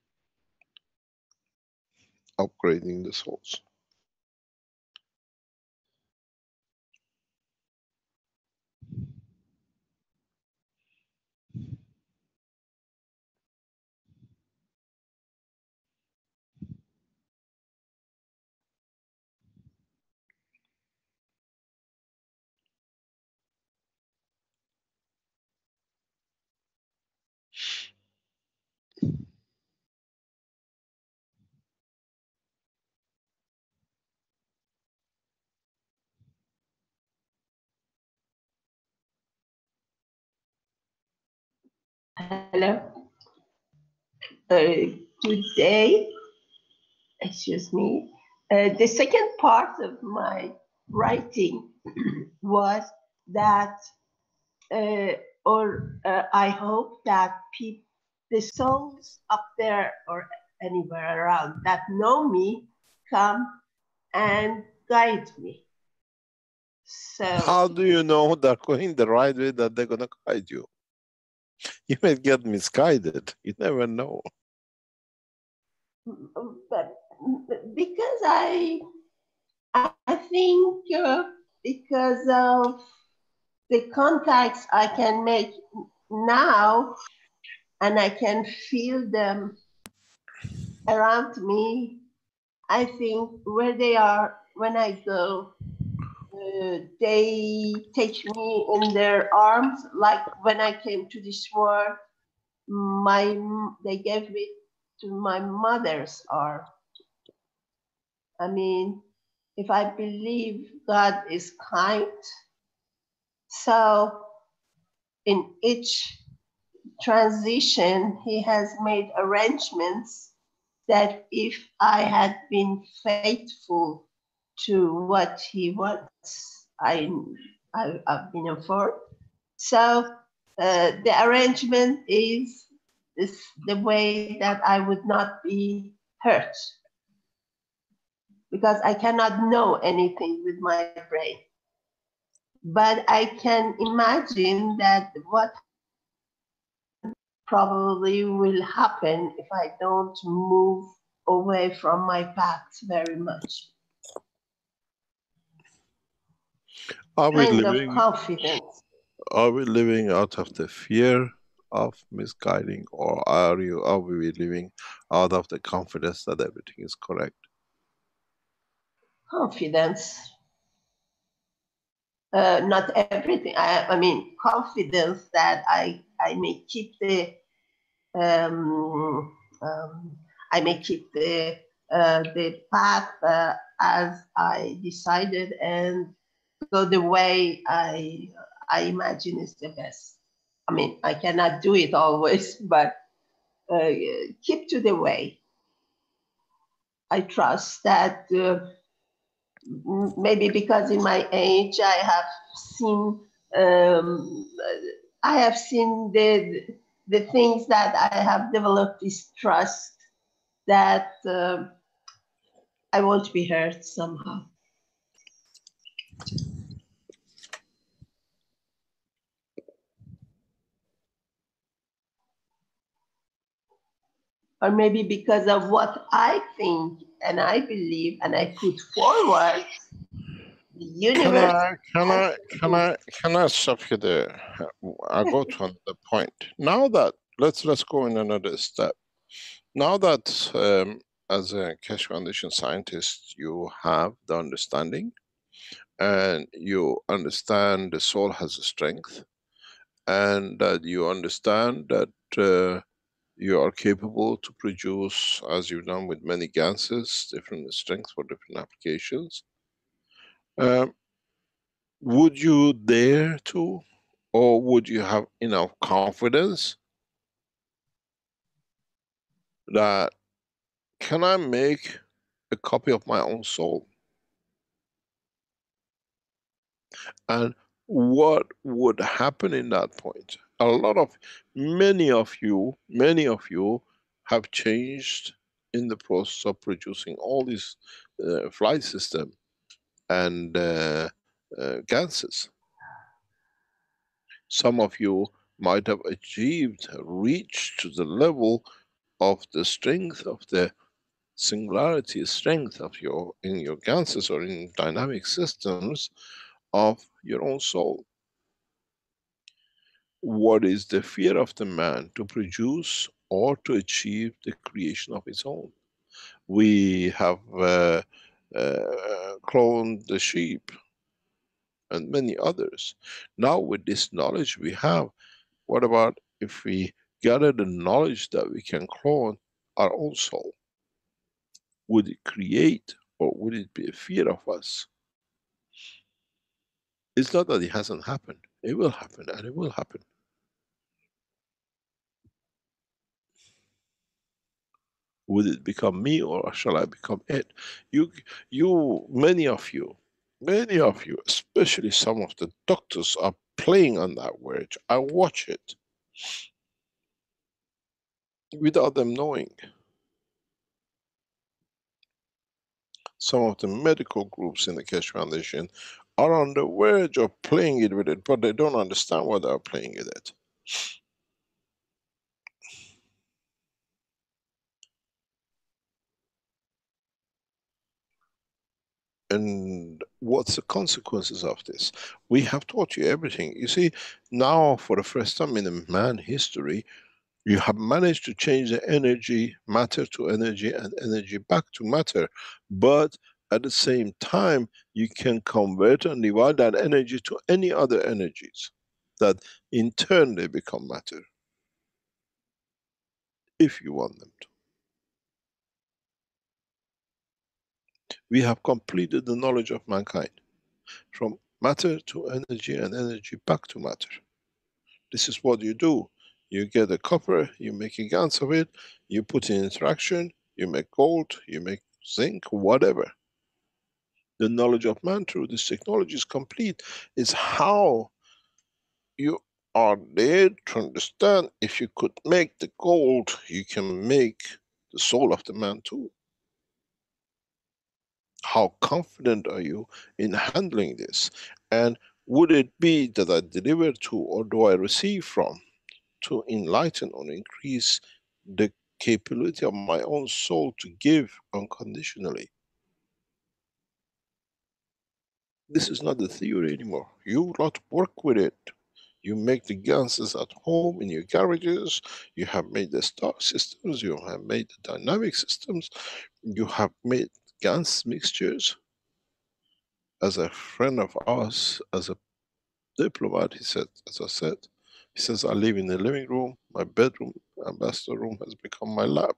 Speaker 9: Upgrading the souls.
Speaker 10: Hello. Today, excuse me, the second part of my writing was that, I hope that the souls up there or anywhere around that know me come and guide me. So
Speaker 9: how do you know they're going the right way, that they're going to guide you? You may get misguided. You never know.
Speaker 10: but because I think because of the contacts I can make now, and I can feel them around me, I think where they are when I go, they take me in their arms. Like when I came to this world, they gave me to my mother's arm. I mean, if I believe God is kind, so in each transition, He has made arrangements that if I had been faithful to what He wants, I've been informed. So the arrangement is the way that I would not be hurt, because I cannot know anything with my brain. But I can imagine that what probably will happen if I don't move away from my path very much.
Speaker 9: Are we
Speaker 10: Kind of
Speaker 9: living?
Speaker 10: confidence.
Speaker 9: Are we living out of the fear of misguiding, or are we living out of the confidence that everything is correct?
Speaker 10: Confidence. Not everything. I mean, confidence that I may keep the path as I decided, and go the way I imagine is the best. I mean, I cannot do it always, but keep to the way. I trust that maybe because in my age I have seen the things that I have developed this trust that I won't be hurt somehow. Or maybe because of what I think and I believe and I put forward, the universe.
Speaker 9: Can I stop you there? I go to another point. Now that let's go in another step. Now that as a Keshe Foundation scientist, you have the understanding, and you understand the soul has a strength, and that you understand that you are capable to produce, as you've done with many ganses, different strengths for different applications. Um, would you dare to, or would you have enough confidence that can I make a copy of my own soul? And what would happen in that point? Many of you have changed in the process of producing all these flight system and ganses. Some of you might have achieved, reached to the level of the strength of the singularity strength of in your ganses or in dynamic systems of your own soul. What is the fear of the man to produce or to achieve the creation of his own? We have cloned the sheep and many others. Now with this knowledge we have, what about if we gather the knowledge that we can clone our own soul? Would it create or would it be a fear of us? It's not that it hasn't happened. It will happen and it will happen. Would it become me or shall I become it? Many of you, especially some of the doctors are playing on that word. I watch it without them knowing. Some of the medical groups in the Keshe Foundation are on the verge of playing it with it, but they don't understand why they're playing with it. And what's the consequences of this? We have taught you everything. You see, now for the first time in man history, you have managed to change the energy, matter to energy, and energy back to matter. But at the same time, you can convert and divide that energy to any other energies that in turn they become matter, if you want them to. We have completed the knowledge of mankind from matter to energy and energy back to matter. This is what you do. You get a copper, you make a gans of it, you put in interaction, you make gold, you make zinc, whatever. The knowledge of man through this technology is complete. It's how you are there to understand if you could make the gold, you can make the soul of the man too. How confident are you in handling this? And would it be that I deliver to or do I receive from to enlighten or increase the capability of my own soul to give unconditionally? This is not the theory anymore. You lot work with it. You make the ganses at home in your garages. You have made the star systems. You have made the dynamic systems. You have made GANS mixtures. As a friend of ours, as a diplomat, he said, as I said, he says, I live in the living room. My bedroom, ambassador room has become my lab.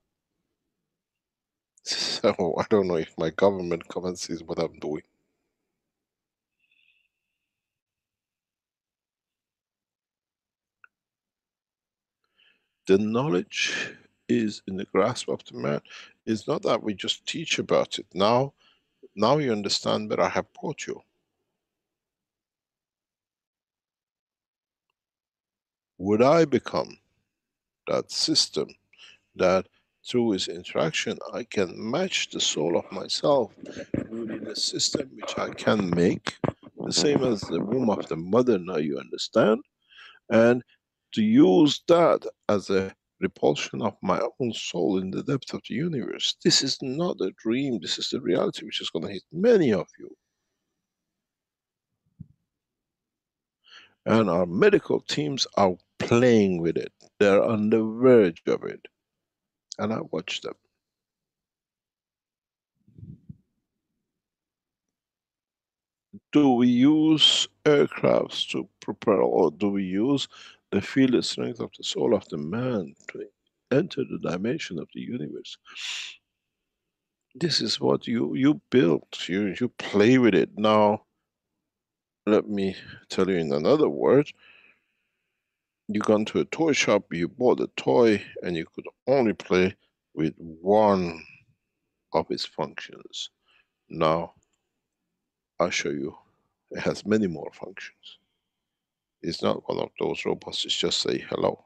Speaker 9: So I don't know if my government comes and sees what I'm doing. The knowledge is in the grasp of the man. It's not that we just teach about it. Now you understand that I have taught you. Would I become that system that through its interaction I can match the soul of myself within a system which I can make, the same as the womb of the mother, now you understand, and to use that as a repulsion of my own soul in the depth of the universe. This is not a dream, this is the reality which is going to hit many of you. And our medical teams are playing with it. They're on the verge of it. And I watch them. Do we use aircrafts to prepare, or do we use They feel the strength of the soul of the man to enter the dimension of the universe. This is what you built. You play with it. Now, let me tell you in another word. You gone to a toy shop, you bought a toy, and you could only play with one of its functions. Now, I'll show you. It has many more functions. It's not one of those robots, it's just say hello.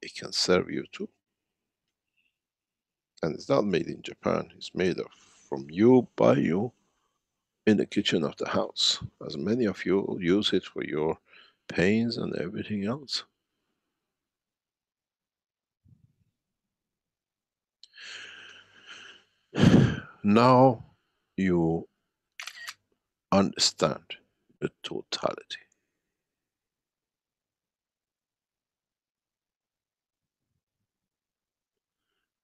Speaker 9: It can serve you too. And it's not made in Japan, it's made from you, by you, in the kitchen of the house. As many of you use it for your pains and everything else. Now you understand the totality.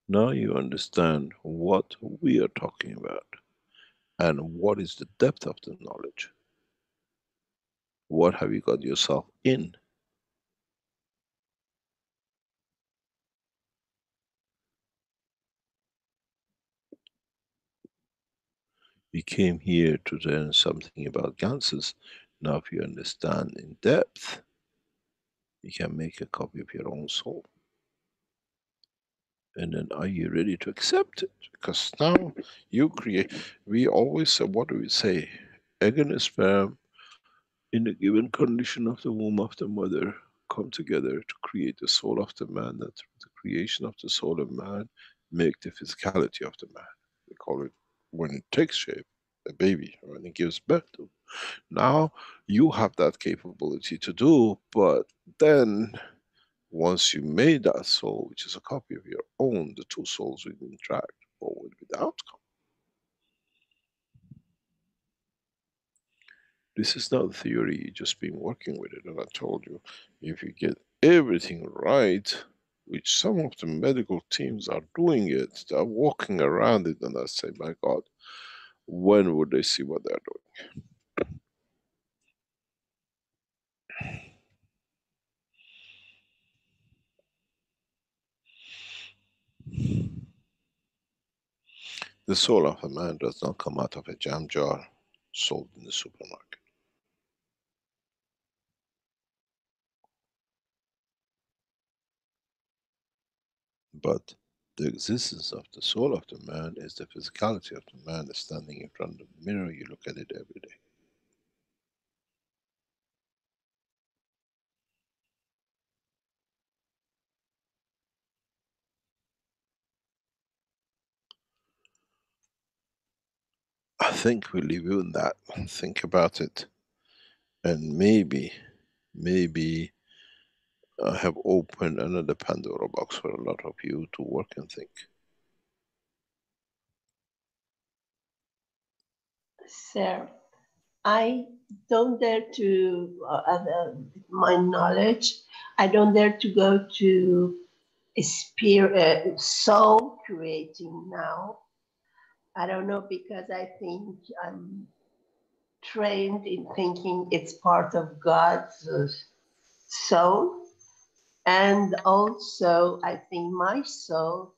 Speaker 9: Now you understand what we are talking about and what is the depth of the knowledge. What have you got yourself in? We came here to learn something about Ganses. Now if you understand in depth, you can make a copy of your own soul. And then are you ready to accept it? Because now you create, we always say, what do we say? Egg and sperm in a given condition of the womb of the mother come together to create the soul of the man, that through the creation of the soul of man make the physicality of the man. We call it, when it takes shape, a baby, when it gives birth to. Now you have that capability to do, but then once you made that soul, which is a copy of your own, the two souls will interact. What will be the outcome? This is not theory, you've just been working with it. And I told you, if you get everything right, which some of the medical teams are doing it, they're walking around it, and I say, my God, when would they see what they're doing? The soul of a man does not come out of a jam jar sold in the supermarket. But the existence of the soul of the man is the physicality of the man standing in front of the mirror. You look at it every day. I think we leave you in that. Think about it. And maybe I have opened another Pandora box for a lot of you to work and think.
Speaker 10: Sir, I don't dare to, my knowledge, I don't dare to go to soul creating now. I don't know, because I think I'm trained in thinking it's part of God's soul. And also, I think my soul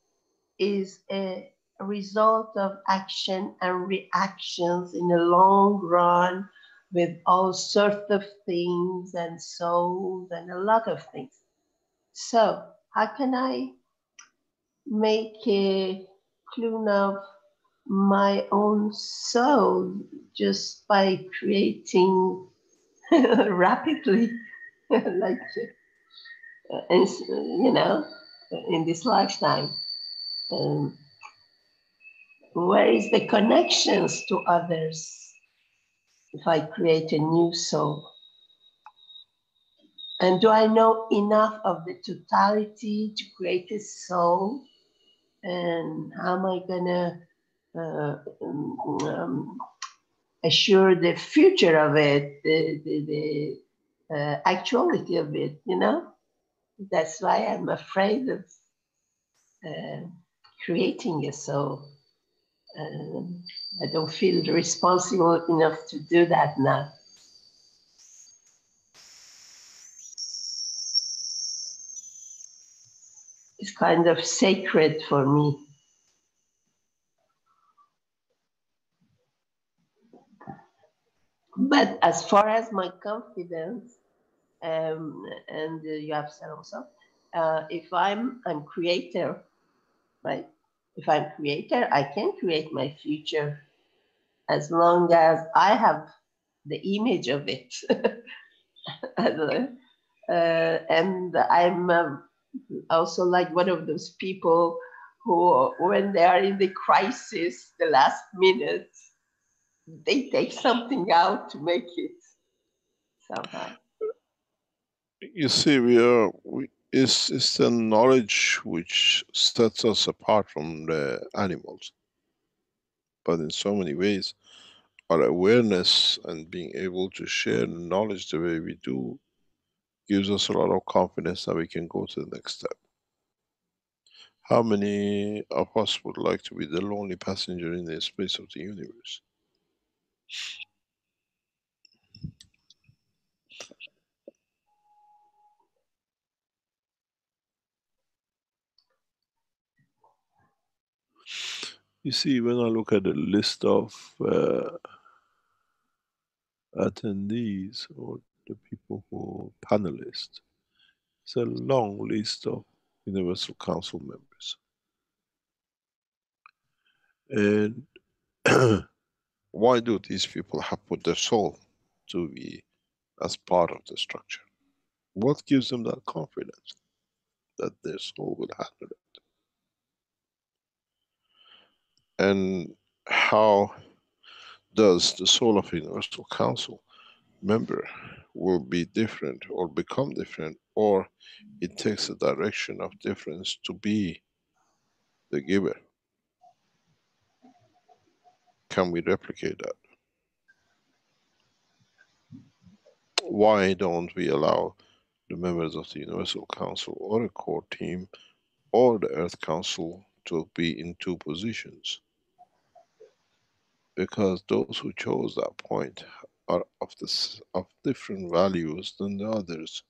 Speaker 10: is a result of action and reactions in the long run with all sorts of things and souls and a lot of things. So how can I make a clone of my own soul just by creating rapidly, like, you know, in this lifetime? Where is the connections to others if I create a new soul? And do I know enough of the totality to create a soul? And how am I gonna assure the future of it, the actuality of it, you know? That's why I'm afraid of creating a soul. I don't feel responsible enough to do that now. is kind of sacred for me. But as far as my confidence, and you have said also, if I'm creator, right? If I'm creator, I can create my future as long as I have the image of it. And I'm also like one of those people who, when they are in the crisis, the last minute, they take something out to make it somehow.
Speaker 9: You see, it's the knowledge which sets us apart from the animals. But in so many ways, our awareness and being able to share knowledge the way we do gives us a lot of confidence that we can go to the next step. How many of us would like to be the lonely passenger in the space of the universe? You see, when I look at the list of attendees or the people who panelists, it's a long list of Universal Council members. And why do these people have put their soul to be as part of the structure? What gives them that confidence that their soul will handle it? And how does the soul of Universal Council member will be different or become different, or it takes a direction of difference to be the giver? Can we replicate that? Why don't we allow the members of the Universal Council or a core team or the Earth Council to be in two positions? Because those who chose that point are of different values than the others,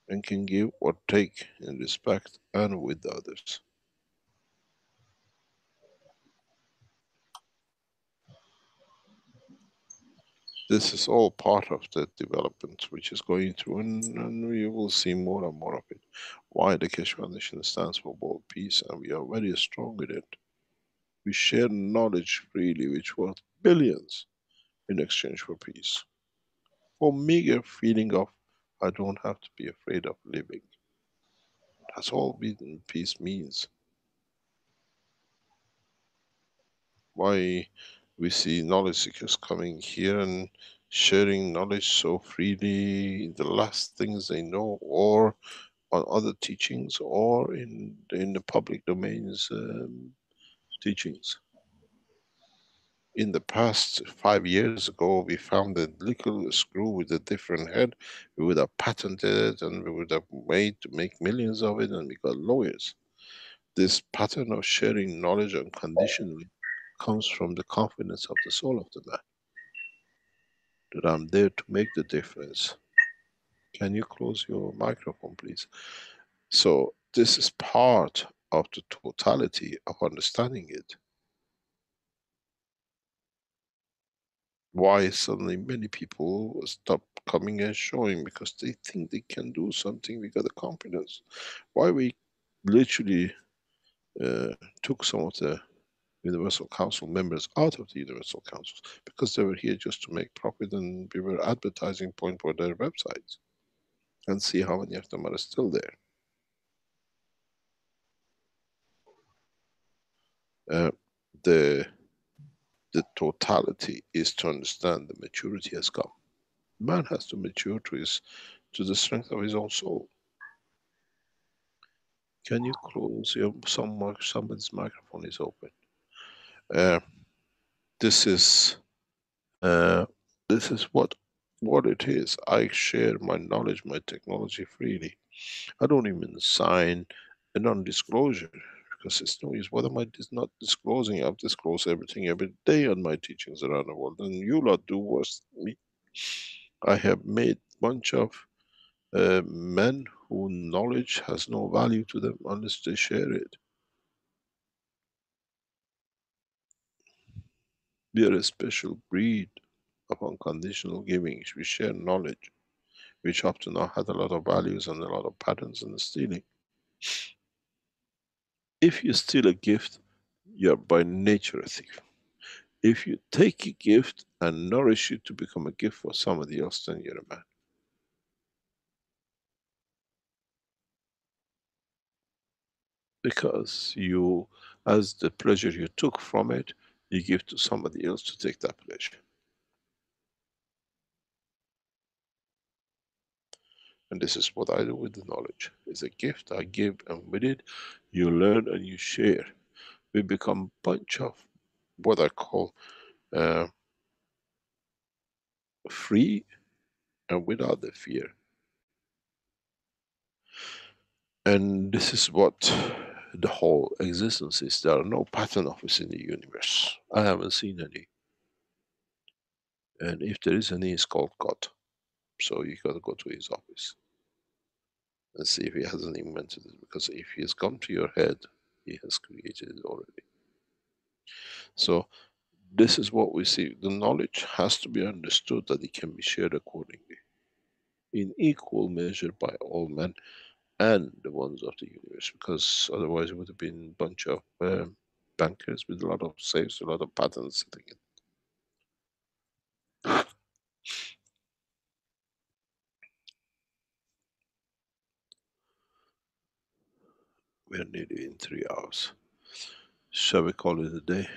Speaker 9: and can give or take in respect and with the others. This is all part of the development which is going through, and we will see more and more of it. Why the Keshe Foundation stands for world peace, and we are very strong in it. We share knowledge freely, which worth billions in exchange for peace. For meager feeling of, I don't have to be afraid of living. That's all peace means. Why we see knowledge seekers coming here and sharing knowledge so freely, the last things they know, or on other teachings, or in the public domains teachings. In the past 5 years ago, we found a little screw with a different head. We would have patented it, and we would have made to make millions of it, and we got lawyers. This pattern of sharing knowledge unconditionally comes from the confidence of the soul of the man, that I'm there to make the difference. Can you close your microphone, please? So this is part of the totality of understanding it. Why suddenly many people stop coming and showing? Because they think they can do something. We got the confidence. Why we literally took some of the Universal Council members out of the Universal Councils, because they were here just to make profit, and we were advertising point for their websites, and see how many of them are still there. The totality is to understand the maturity has come. Man has to mature to the strength of his own soul. Can you close your somebody's microphone is open? This is what it is. I share my knowledge, my technology freely. I don't even sign a non-disclosure, because it's no use. What am I not disclosing? I've disclosed everything every day on my teachings around the world, and you lot do worse than me. I have made bunch of men who knowledge has no value to them unless they share it. We are a special breed of unconditional giving. We share knowledge, which up to now had a lot of values and a lot of patterns in the stealing. If you steal a gift, you're by nature a thief. If you take a gift and nourish it to become a gift for somebody else, then you're a man. Because you, as the pleasure you took from it, you give to somebody else to take that pleasure. And this is what I do with the knowledge. It's a gift I give, and with it, you learn and you share. We become a bunch of what I call free and without the fear. And this is what the whole existence is. There are no pattern office in the universe. I haven't seen any. And if there is any, it's called God. So you got to go to his office and see if he hasn't invented it. Because if he has come to your head, he has created it already. So this is what we see. The knowledge has to be understood that it can be shared accordingly, in equal measure by all men and the ones of the universe, because otherwise it would have been a bunch of bankers with a lot of safes, a lot of patents sitting in. We are nearly in 3 hours. Shall we call it a day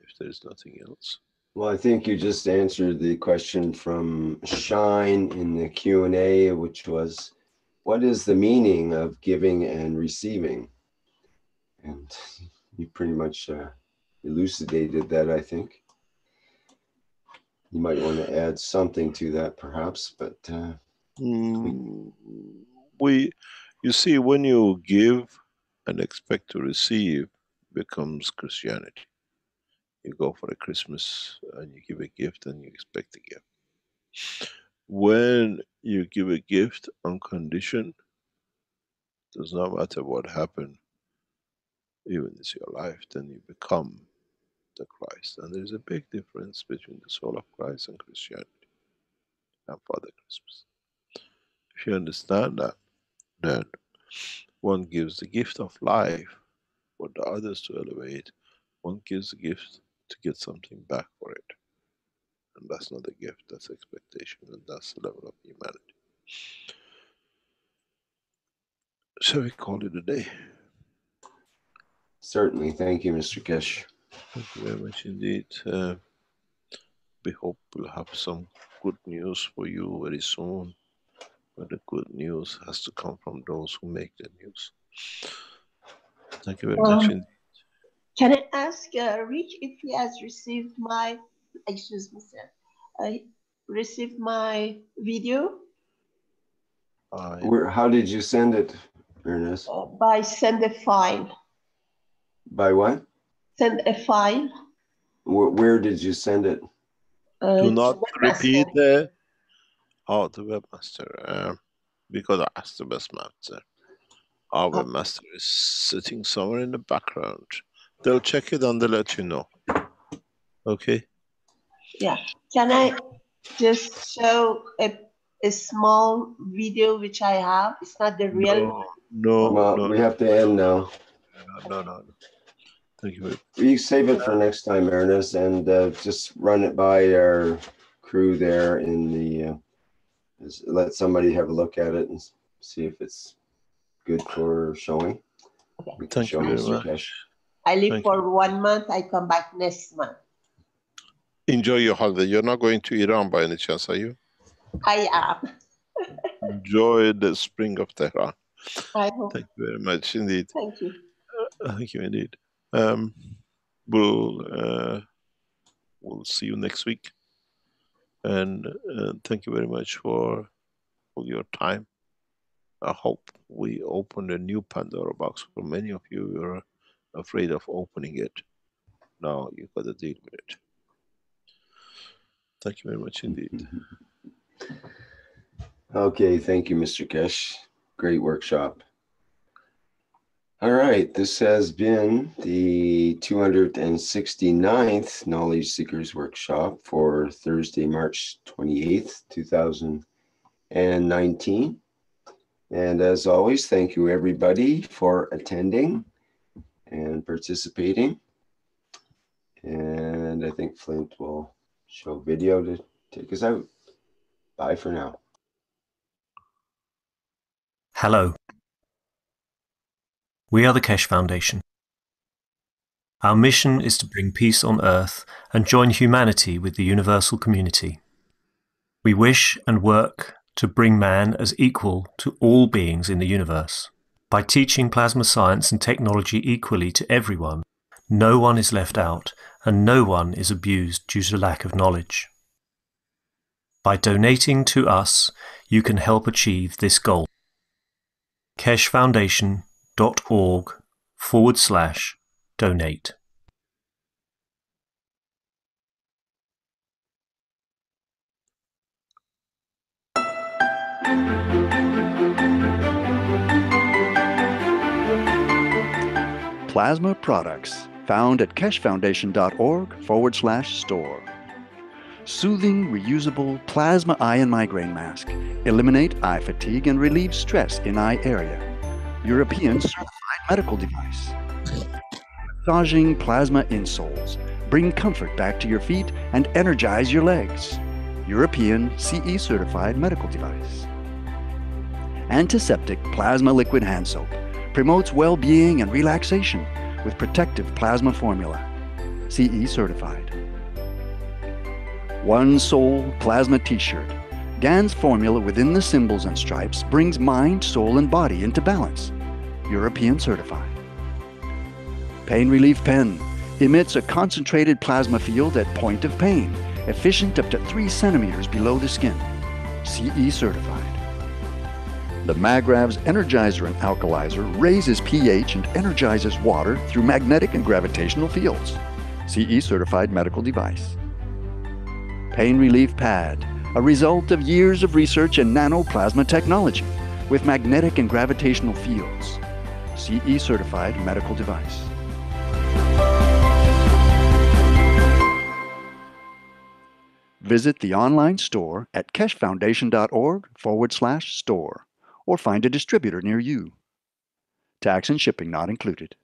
Speaker 9: if there is nothing else?
Speaker 2: Well, I think you just answered the question from Shine in the Q&A, which was, what is the meaning of giving and receiving? And you pretty much elucidated that, I think. You might want to add something to that, perhaps, but...
Speaker 9: You see, when you give and expect to receive, becomes Christianity. You go for a Christmas and you give a gift and you expect a gift. When you give a gift on condition, does not matter what happened, even it's your life, then you become the Christ. And there's a big difference between the soul of Christ and Christianity and Father Christmas. If you understand that, then one gives the gift of life for the others to elevate. One gives the gift to get something back for it. And that's not a gift, that's expectation, and that's the level of humanity. Shall we call it a day?
Speaker 2: Certainly. Thank you, Mr. Keshe.
Speaker 9: Thank you very much indeed. We hope we'll have some good news for you very soon. But the good news has to come from those who make the news. Thank you very much indeed.
Speaker 10: Can I ask Rich if he has received my, excuse me, sir, received my video?
Speaker 2: How did you send it, Ernest?
Speaker 10: By send a file.
Speaker 2: By what?
Speaker 10: Send a file.
Speaker 2: Where did you send it?
Speaker 9: Do not repeat the webmaster. Because I asked the webmaster. Our webmaster is sitting somewhere in the background. They'll check it and they'll let you know. Okay?
Speaker 10: Yeah. Can I just show a small video which I have? It's not the real one.
Speaker 2: No, we have to end now.
Speaker 9: No. Thank you very much.
Speaker 2: You save it for next time, Ernest, and just run it by our crew there in the... let somebody have a look at it and see if it's good for showing.
Speaker 10: Okay.
Speaker 9: Thank you very much.
Speaker 10: I leave for 1 month. I come back next month.
Speaker 9: Enjoy your holiday. You're not going to Iran by any chance, are you?
Speaker 10: I am.
Speaker 9: Enjoy the spring of Tehran.
Speaker 10: I hope.
Speaker 9: Thank you very much indeed.
Speaker 10: Thank you.
Speaker 9: Thank you indeed. We'll see you next week. And thank you very much for your time. I hope we opened a new Pandora box for many of you. You're afraid of opening it. Now you've got to deal with it. Thank you very much indeed.
Speaker 2: Okay, thank you, Mr. Keshe. great workshop. All right, this has been the 269th Knowledge Seekers Workshop for Thursday, March 28th, 2019. And as always, thank you everybody for attending and participating. And I think Flint will show video to take us out. Bye for now.
Speaker 11: Hello. We are the Keshe Foundation. Our mission is to bring peace on Earth and join humanity with the universal community. We wish and work to bring man as equal to all beings in the universe. By teaching plasma science and technology equally to everyone, no one is left out and no one is abused due to lack of knowledge. By donating to us, you can help achieve this goal. keshefoundation.org/donate.
Speaker 12: Plasma products found at keshefoundation.org/store. Soothing, reusable plasma eye and migraine mask. Eliminate eye fatigue and relieve stress in eye area. European certified medical device. Massaging plasma insoles. Bring comfort back to your feet and energize your legs. European CE certified medical device. Antiseptic plasma liquid hand soap. Promotes well-being and relaxation with protective plasma formula. CE certified. One Soul Plasma T-shirt. GAN's formula within the symbols and stripes brings mind, soul, and body into balance. European certified. Pain Relief Pen. Emits a concentrated plasma field at point of pain, efficient up to 3 centimeters below the skin. CE certified. The Magrav's Energizer and Alkalizer raises pH and energizes water through magnetic and gravitational fields. CE certified medical device. Pain Relief Pad, a result of years of research in nanoplasma technology with magnetic and gravitational fields. CE certified medical device. Visit the online store at keshefoundation.org/store or find a distributor near you. Tax and shipping not included.